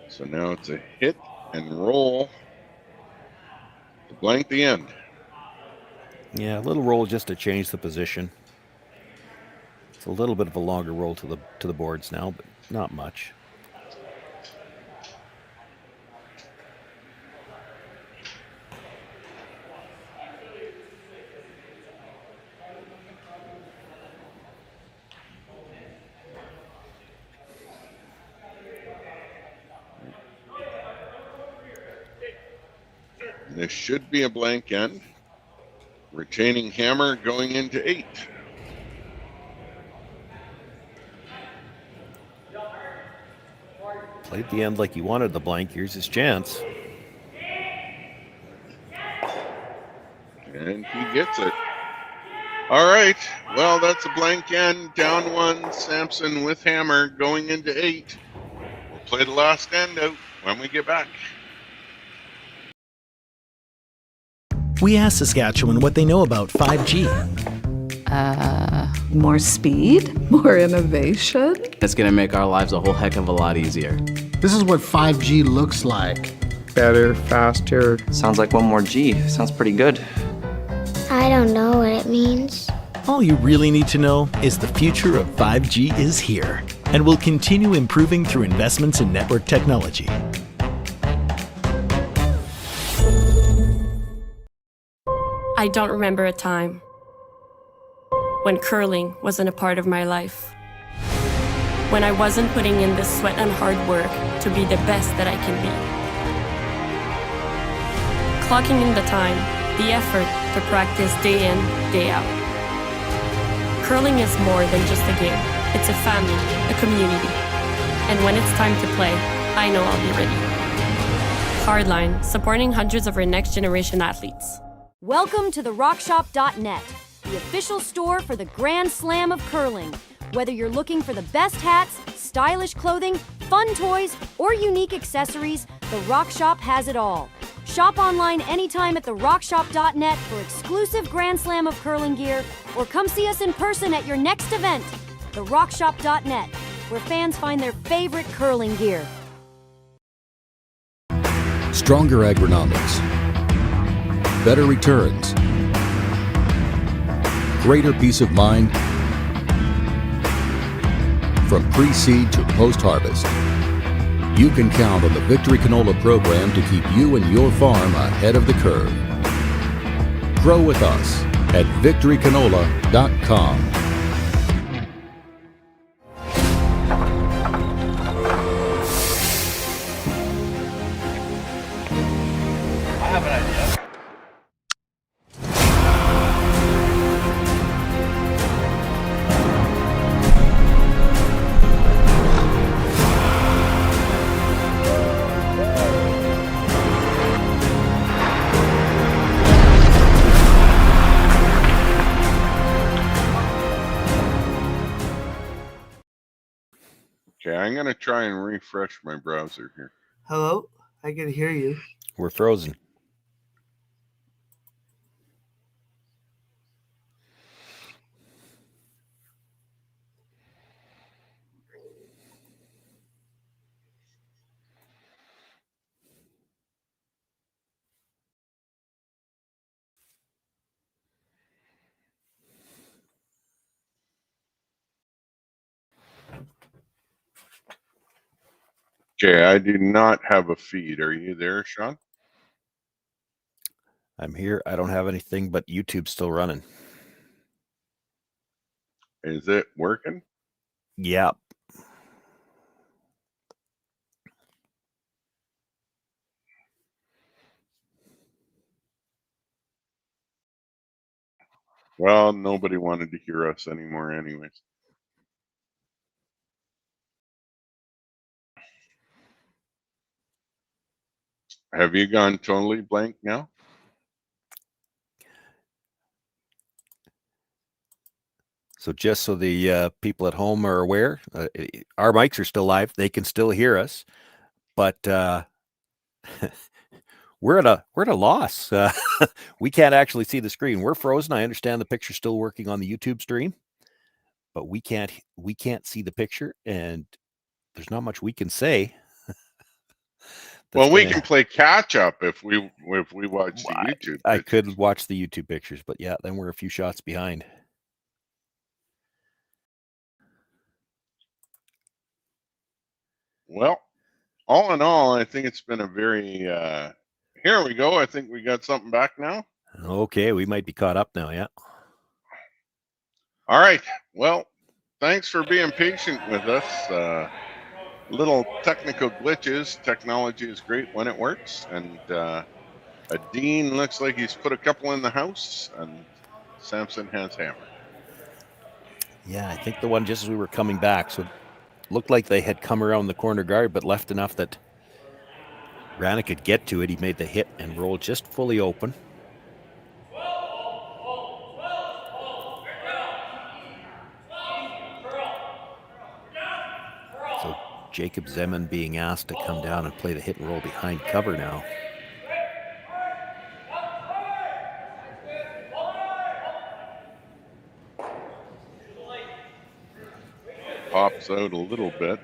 So now it's a hit and roll to blank the end. Yeah, a little roll just to change the position. It's a little bit of a longer roll to the boards now, but not much. This should be a blank end. Retaining hammer going into 8. Played the end like he wanted the blank. Here's his chance. And he gets it. All right. Well, that's a blank end. Down 1. Sampson with hammer going into 8. We'll play the last end out when we get back. We asked Saskatchewan what they know about 5G. More speed, more innovation. It's going to make our lives a whole heck of a lot easier. This is what 5G looks like. Better, faster. Sounds like one more G. Sounds pretty good. I don't know what it means. All you really need to know is the future of 5G is here and will continue improving through investments in network technology. I don't remember a time when curling wasn't a part of my life. When I wasn't putting in the sweat and hard work to be the best that I can be. Clocking in the time, the effort to practice day in, day out. Curling is more than just a game. It's a family, a community. And when it's time to play, I know I'll be ready. Hardline, supporting hundreds of our next generation athletes. Welcome to the RockShop.net, the official store for the Grand Slam of curling. Whether you're looking for the best hats, stylish clothing, fun toys, or unique accessories, the Rock Shop has it all. Shop online anytime at therockshop.net for exclusive Grand Slam of curling gear, or come see us in person at your next event. TheRockShop.net, where fans find their favorite curling gear. Stronger agronomics. Better returns. Greater peace of mind. From pre-seed to post-harvest, you can count on the Victory Canola program to keep you and your farm ahead of the curve. Grow with us at victorycanola.com. I have an idea. Okay, I'm going to try and refresh my browser here. Hello? I can hear you. We're frozen. Okay, I do not have a feed. Are you there, Shawn? I'm here. I don't have anything, but YouTube's still running. Is it working? Yeah. Well, nobody wanted to hear us anymore anyways. Have you gone totally blank now? So just so the people at home are aware, our mics are still live. They can still hear us, but we're at a loss. We can't actually see the screen. We're frozen. I understand the picture's still working on the YouTube stream, but we can't see the picture, and there's not much we can say. Well, we can play catch up if we watch the YouTube. I could watch the YouTube pictures, but yeah, then we're a few shots behind. Well, all in all, I think it's been a very here we go. I think we got something back now. Okay, we might be caught up now, yeah. All right. Well, thanks for being patient with us. Little technical glitches. Technology is great when it works, and Edin looks like he's put a couple in the house, and Sampson has hammer. Yeah, I think the one just as we were coming back, so it looked like they had come around the corner guard, but left enough that Rana could get to it. He made the hit and roll just fully open. So Jacob Zeman being asked to come down and play the hit and roll behind cover now. Pops out a little bit.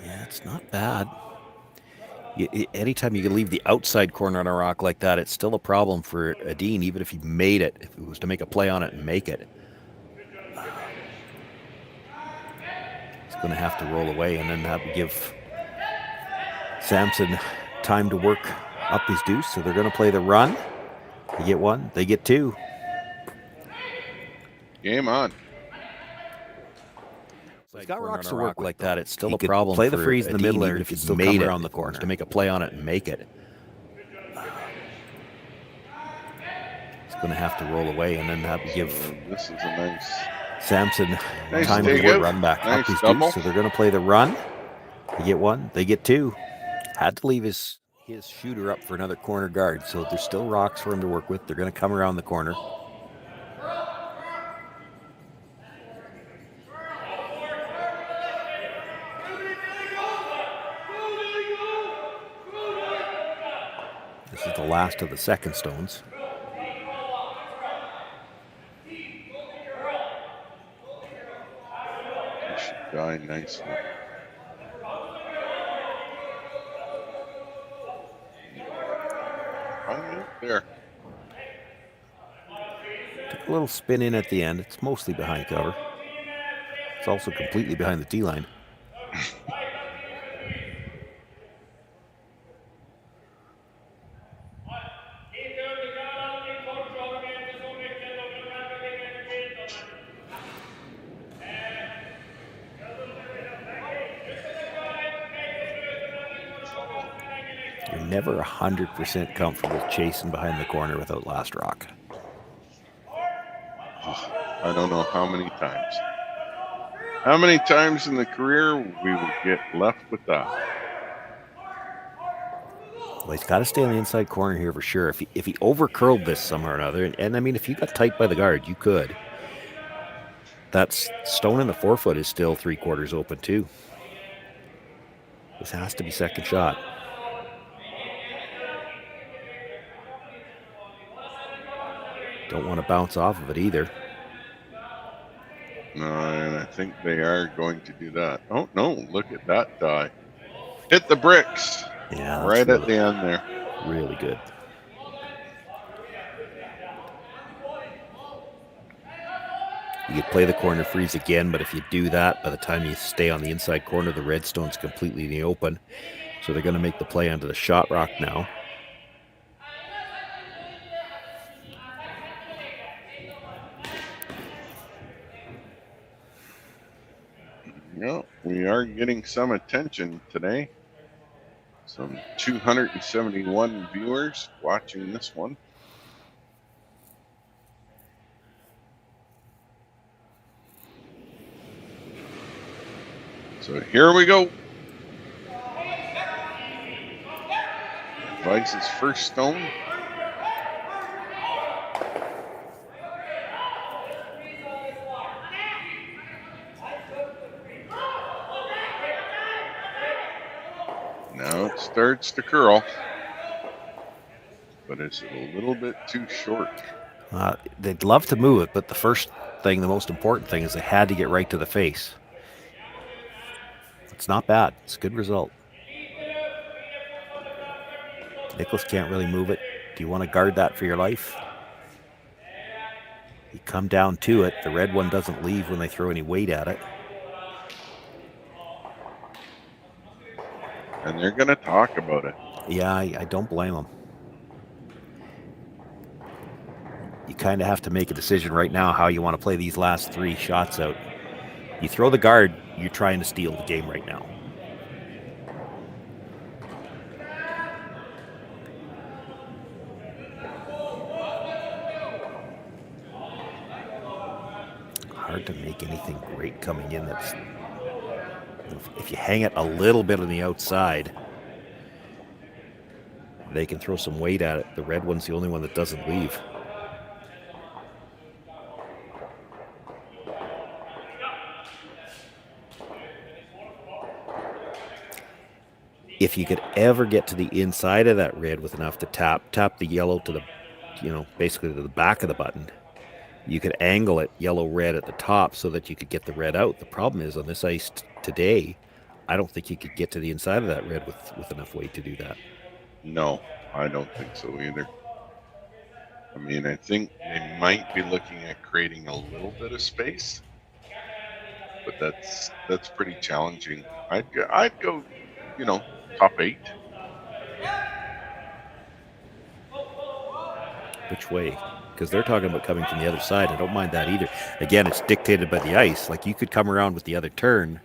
Yeah, it's not bad. Anytime you can leave the outside corner on a rock like that, it's still a problem for Edin, even if he made it, if it was to make a play on it and make it. He's going to have to roll away and then have to give Sampson time to work up his deuce. So they're going to play the run. They get one, they get two. Game on. He's got rocks to work like that. It's still a problem. Play the freeze in the middle there if you still made it around the corner to make a play on it and make it. He's going to have to roll away and then have to give this is a nice Sampson nice time to run back nice up his double. deuce. So they're going to play the run. They get one, they get two. Had to leave his shooter up for another corner guard. So there's still rocks for him to work with. They're going to come around the corner. This is the last of the second stones. Should die nicely. There. Took a little spin in at the end. It's mostly behind cover. It's also completely behind the tee line. You're never 100% comfortable chasing behind the corner without last rock. I don't know how many times. How many times in the career we would get left with that? Well, he's got to stay on the inside corner here for sure. If he over-curled this somehow or another, and I mean, if you got tight by the guard, you could. That stone in the forefoot is still 3/4 open too. This has to be second shot. Don't want to bounce off of it either. No, and I think they are going to do that. Oh, no, look at that die. Hit the bricks. Yeah, right really, at the end there. Really good. You could play the corner freeze again, but if you do that, by the time you stay on the inside corner, the red stone's completely in the open. So they're going to make the play onto the shot rock now. Well, we are getting some attention today. Some 271 viewers watching this one. So here we go. Vice's first stone. Now it starts to curl, but it's a little bit too short. They'd love to move it, but the first thing, the most important thing, is they had to get right to the face. It's not bad. It's a good result. Niklas can't really move it. Do you want to guard that for your life? You come down to it. The red one doesn't leave when they throw any weight at it. And they're going to talk about it. Yeah, I don't blame them. You kind of have to make a decision right now how you want to play these last three shots out. You throw the guard, you're trying to steal the game right now. hard to make anything great coming in. That's if you hang it a little bit on the outside, they can throw some weight at it. The red one's the only one that doesn't leave. If you could ever get to the inside of that red with enough to tap the yellow to the, basically to the back of the button, you could angle it yellow-red at the top so that you could get the red out. The problem is on this ice today, I don't think you could get to the inside of that red with enough weight to do that. No, I don't think so either. I mean, I think they might be looking at creating a little bit of space, but that's pretty challenging. I'd go, top 8. Which way? Because they're talking about coming from the other side. I don't mind that either. Again, it's dictated by the ice. Like you could come around with the other turn,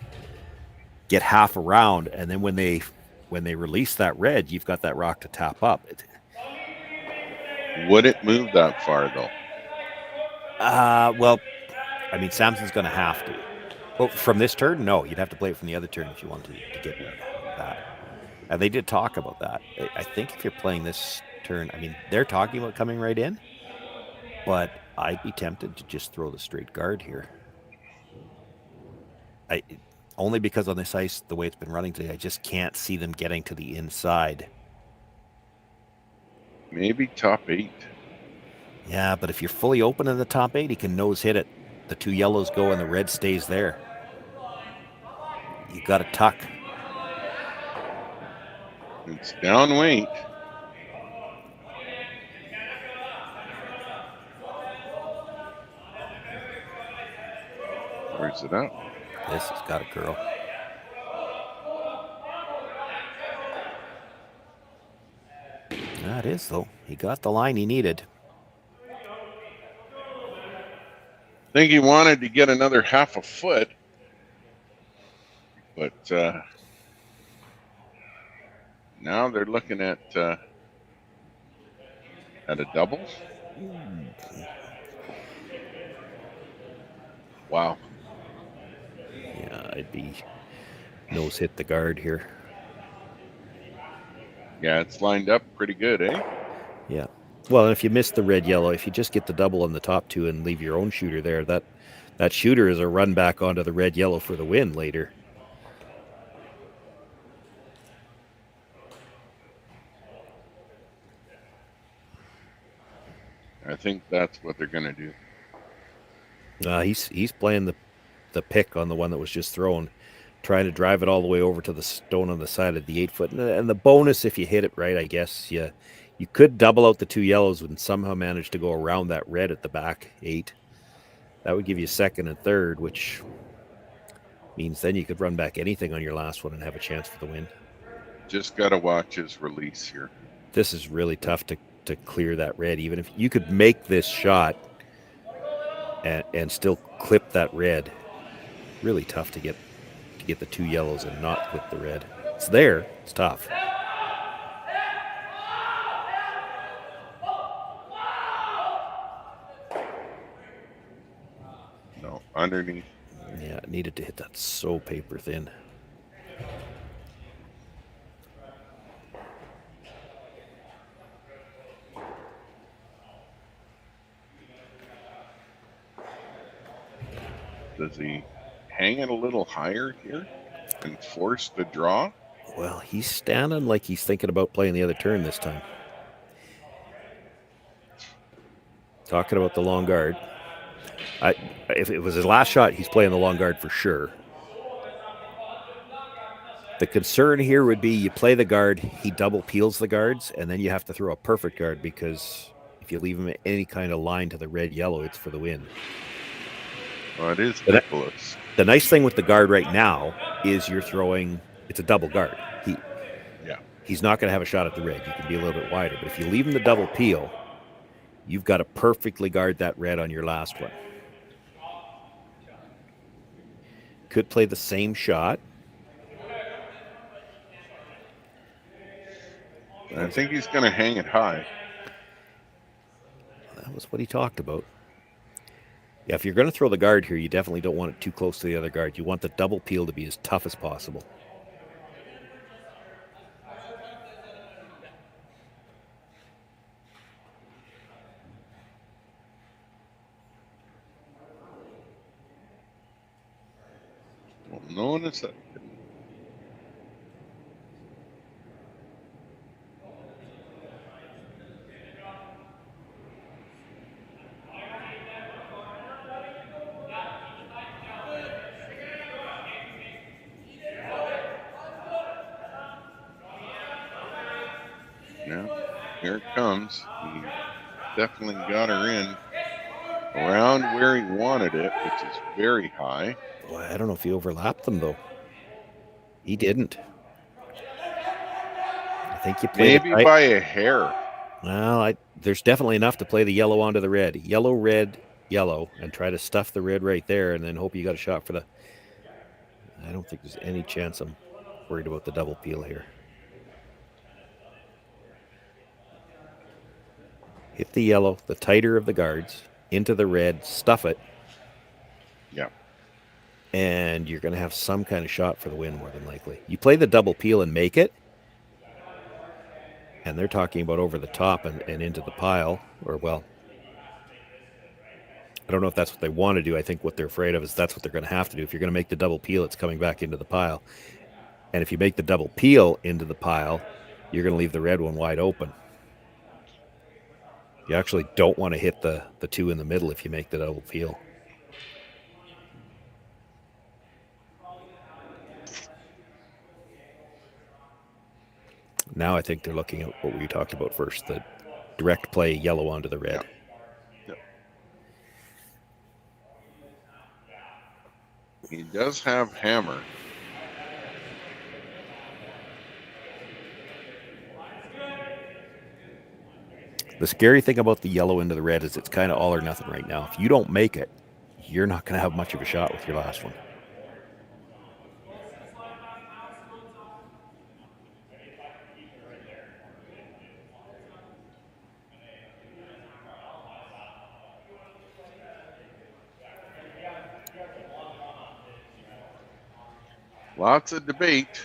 get half around, and then when they release that red, you've got that rock to tap up. Would it move that far though? Well, I mean, Sampson's going to have to. Well, from this turn, no. You'd have to play it from the other turn if you wanted to get that. And they did talk about that. I think if you're playing this turn, I mean, they're talking about coming right in, but I'd be tempted to just throw the straight guard here. Only because on this ice, the way it's been running today, I just can't see them getting to the inside. Maybe top 8. Yeah, but if you're fully open in the top 8, he can nose hit it. The 2 yellows go and the red stays there. You got to tuck. It's down weight. Where's it at? This has got a curl. That is, though. He got the line he needed. I think he wanted to get another half a foot, but now they're looking at a double. Wow. Yeah, I'd be nose hit the guard here. Yeah, it's lined up pretty good, eh? Yeah. Well, if you miss the red-yellow, if you just get the double on the top 2 and leave your own shooter there, that shooter is a run back onto the red-yellow for the win later. I think that's what they're going to do. He's playing the pick on the one that was just thrown, trying to drive it all the way over to the stone on the side of the 8-foot. And the bonus, if you hit it right, I guess, you could double out the 2 yellows and somehow manage to go around that red at the back 8. That would give you second and third, which means then you could run back anything on your last one and have a chance for the win. Just got to watch his release here. This is really tough to clear that red. Even if you could make this shot and still clip that red, really tough to get the 2 yellows and not clip the red. It's there. It's tough. No, underneath. Yeah, it needed to hit that so paper thin. Does he hang it a little higher here and force the draw? Well, he's standing like he's thinking about playing the other turn this time. Talking about the long guard. If it was his last shot, he's playing the long guard for sure. The concern here would be you play the guard, he double peels the guards, and then you have to throw a perfect guard because if you leave him any kind of line to the red-yellow, it's for the win. Well, it is Nicholas. The nice thing with the guard right now is you're throwing, it's a double guard. He's not going to have a shot at the red. You can be a little bit wider. But if you leave him the double peel, you've got to perfectly guard that red on your last one. Could play the same shot. I think he's going to hang it high. That was what he talked about. Yeah, if you're going to throw the guard here, you definitely don't want it too close to the other guard. You want the double peel to be as tough as possible. Well, no one is that. Yeah, here it comes. He definitely got her in around where he wanted it, which is very high. Boy, I don't know if he overlapped them, though. He didn't. I think you played maybe by a hair. Well, there's definitely enough to play the yellow onto the red. Yellow, red, yellow, and try to stuff the red right there, and then hope you got a shot for the... I don't think there's any chance I'm worried about the double peel here. Hit the yellow, the tighter of the guards, into the red, stuff it. Yeah. And you're going to have some kind of shot for the win, more than likely. You play the double peel and make it, and they're talking about over the top and into the pile, or, well, I don't know if that's what they want to do. I think what they're afraid of is that's what they're going to have to do. If you're going to make the double peel, it's coming back into the pile. And if you make the double peel into the pile, you're going to leave the red one wide open. You actually don't want to hit the two in the middle if you make the double peel. Now I think they're looking at what we talked about first, the direct play yellow onto the red. Yeah. He does have hammer. The scary thing about the yellow into the red is it's kind of all or nothing right now. If you don't make it, you're not going to have much of a shot with your last one. Lots of debate.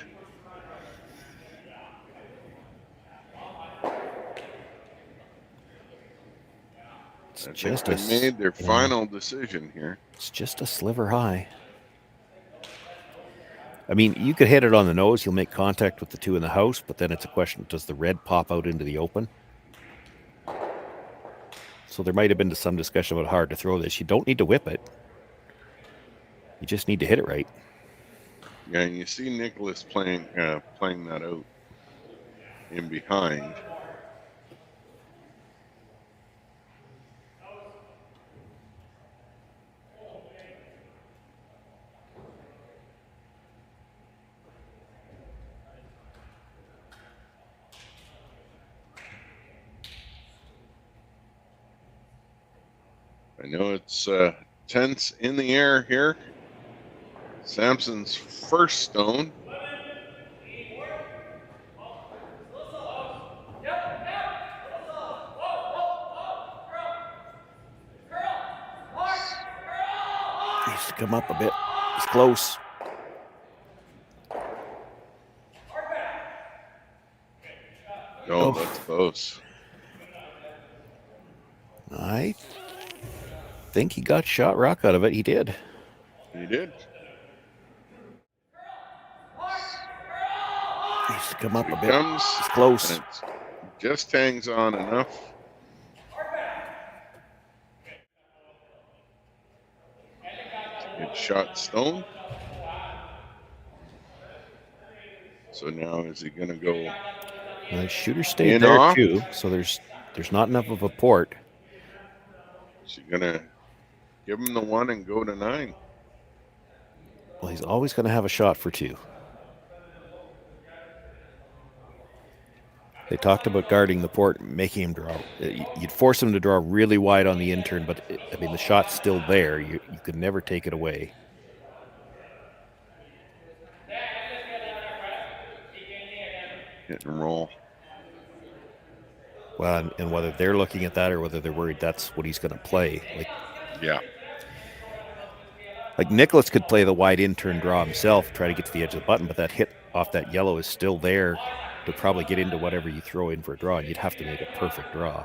They made their final decision here. It's just a sliver high. I mean, you could hit it on the nose. You'll make contact with the two in the house, but then it's a question, does the red pop out into the open? So there might have been some discussion about how hard to throw this. You don't need to whip it. You just need to hit it right. Yeah, and you see Niklas playing that out in behind. I know it's tense in the air here. Sampson's first stone. Needs to come up a bit. It's close. Oh, that's close. I think he got shot rock out of it. He did. He did. Needs to come up a bit. It's close. It just hangs on enough. It shot stone. So now is he going to go? The shooter stayed there too, so there's not enough of a port. Is he going to give him the one and go to 9? Well, he's always going to have a shot for 2. They talked about guarding the port, making him draw. You'd force him to draw really wide on the intern, but I mean the shot's still there. You could never take it away. Hit and roll. Well, and whether they're looking at that or whether they're worried that's what he's going to play. Like, yeah. Like Niklas could play the wide in turn draw himself, try to get to the edge of the button, but that hit off that yellow is still there to probably get into whatever you throw in for a draw, and you'd have to make a perfect draw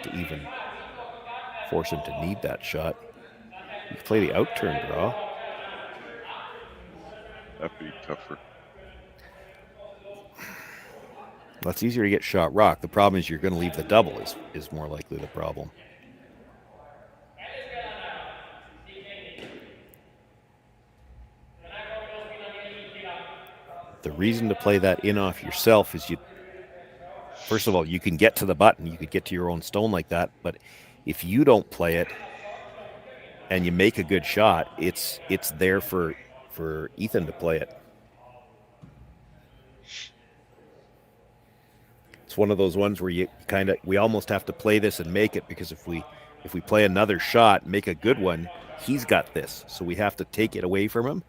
to even force him to need that shot. You could play the out turn draw. That'd be tougher. Well, it's easier to get shot rock. The problem is you're going to leave the double is more likely the problem. The reason to play that in off yourself is first of all, you can get to the button. You could get to your own stone like that. But if you don't play it and you make a good shot, it's there for Ethan to play it. It's one of those ones where we almost have to play this and make it, because if we play another shot, make a good one, he's got this. So we have to take it away from him.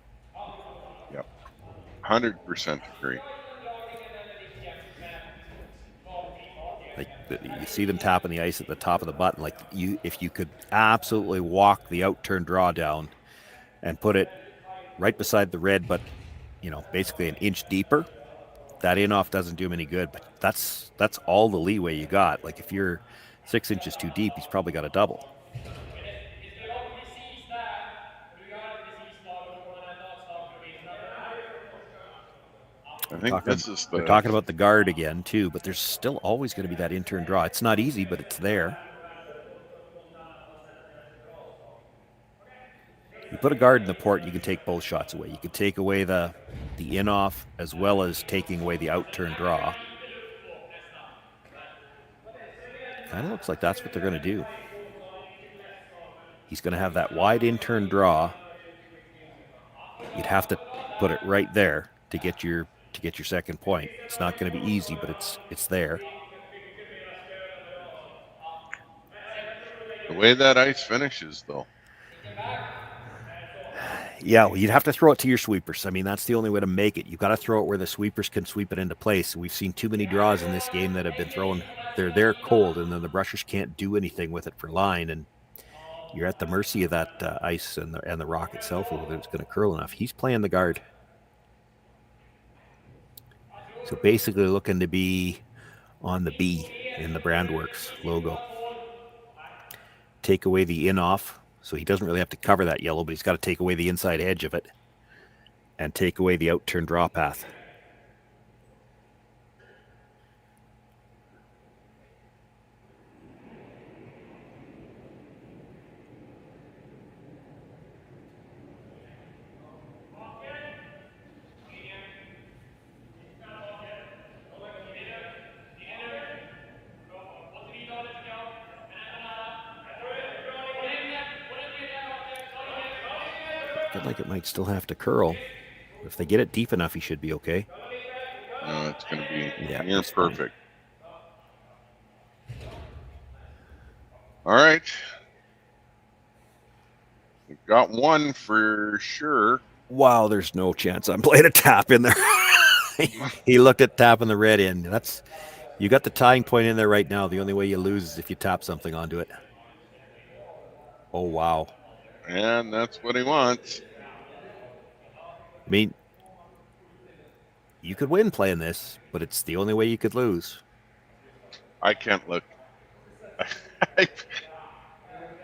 100% agree. Like you see them tapping the ice at the top of the button. Like if you could absolutely walk the out turn draw down and put it right beside the red, but basically an inch deeper, that in off doesn't do him any good. But that's all the leeway you got. Like if you're 6 inches too deep, he's probably got a double. I think we're talking about the guard again too, but there's still always going to be that in-turn draw. It's not easy, but it's there. You put a guard in the port, you can take both shots away. You can take away the in-off as well as taking away the out-turn draw. Kind of looks like that's what they're going to do. He's going to have that wide in-turn draw. You'd have to put it right there to get your second point. It's not going to be easy, but it's there. The way that ice finishes, though. Yeah, well, you'd have to throw it to your sweepers. I mean, that's the only way to make it. You've got to throw it where the sweepers can sweep it into place. We've seen too many draws in this game that have been thrown. They're there cold, and then the brushers can't do anything with it for line, and you're at the mercy of that ice and the rock itself, whether it's going to curl enough. He's playing the guard. So basically looking to be on the B in the Brandworks logo. Take away the in-off, so he doesn't really have to cover that yellow, but he's got to take away the inside edge of it and take away the out-turn draw path. Like it might still have to curl. If they get it deep enough, he should be okay. No, it's going to be near perfect. All right. We've got one for sure. Wow, there's no chance I'm playing a tap in there. He looked at tapping the red in. You got the tying point in there right now. The only way you lose is if you tap something onto it. Oh, wow. And that's what he wants. I mean, you could win playing this, but it's the only way you could lose. I can't look.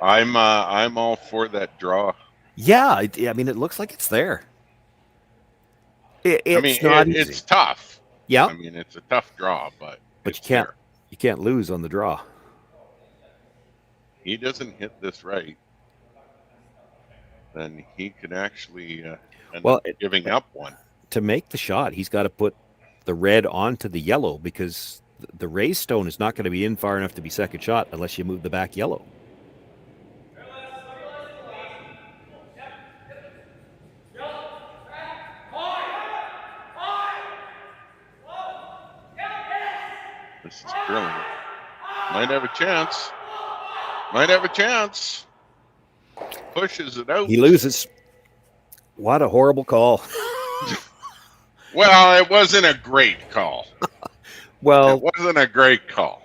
I'm all for that draw. Yeah, I mean, it looks like it's there. It's tough. Yeah. I mean, it's a tough draw, but you can't lose on the draw. He doesn't hit this right, then he could actually end up giving up one. To make the shot, he's got to put the red onto the yellow, because the raised stone is not going to be in far enough to be second shot unless you move the back yellow. This is brilliant. Might have a chance. Might have a chance. Pushes it out. He loses. What a horrible call. Well, it wasn't a great call. Well, it wasn't a great call.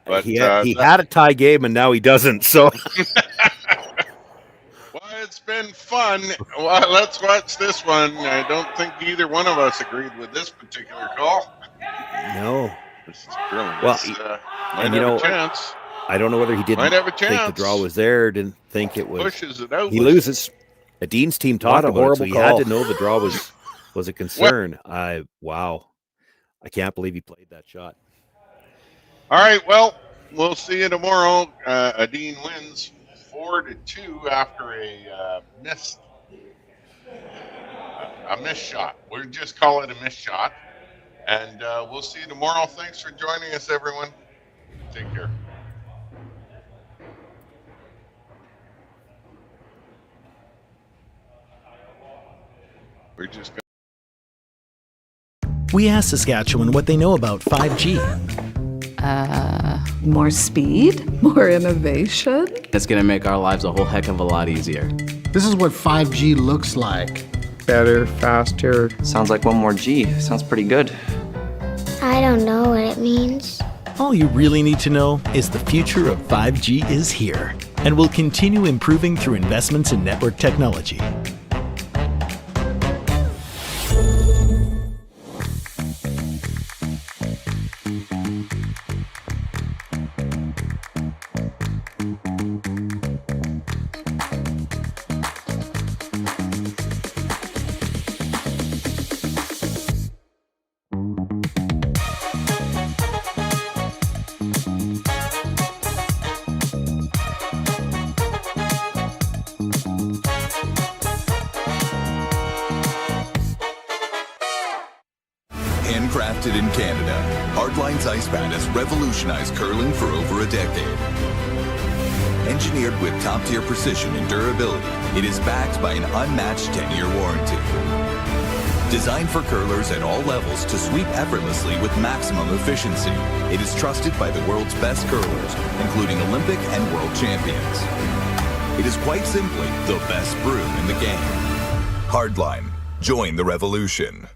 But he had a tie game, and now he doesn't. So, well, it's been fun. Well, let's watch this one. I don't think either one of us agreed with this particular call. No. This is thrilling. Well, This, might and have a chance. I don't know whether he didn't Might have a think the chance. draw was there, didn't think it was. Pushes it out. He loses. Dean's team talked about it, so he had to know the draw was a concern. Wow. I can't believe he played that shot. All right, well, we'll see you tomorrow. Edin wins 4-2 after a missed shot. We'll just call it a missed shot. And we'll see you tomorrow. Thanks for joining us, everyone. Take care. We're just We asked Saskatchewan what they know about 5G. More speed? More innovation? It's gonna make our lives a whole heck of a lot easier. This is what 5G looks like. Better, faster. Sounds like one more G. Sounds pretty good. I don't know what it means. All you really need to know is the future of 5G is here and will continue improving through investments in network technology. Handcrafted in Canada, Hardline's Ice Pad has revolutionized curling for over a decade. Engineered with top-tier precision and durability, it is backed by an unmatched 10-year warranty. Designed for curlers at all levels to sweep effortlessly with maximum efficiency, it is trusted by the world's best curlers, including Olympic and world champions. It is quite simply the best brew in the game. Hardline. Join the revolution.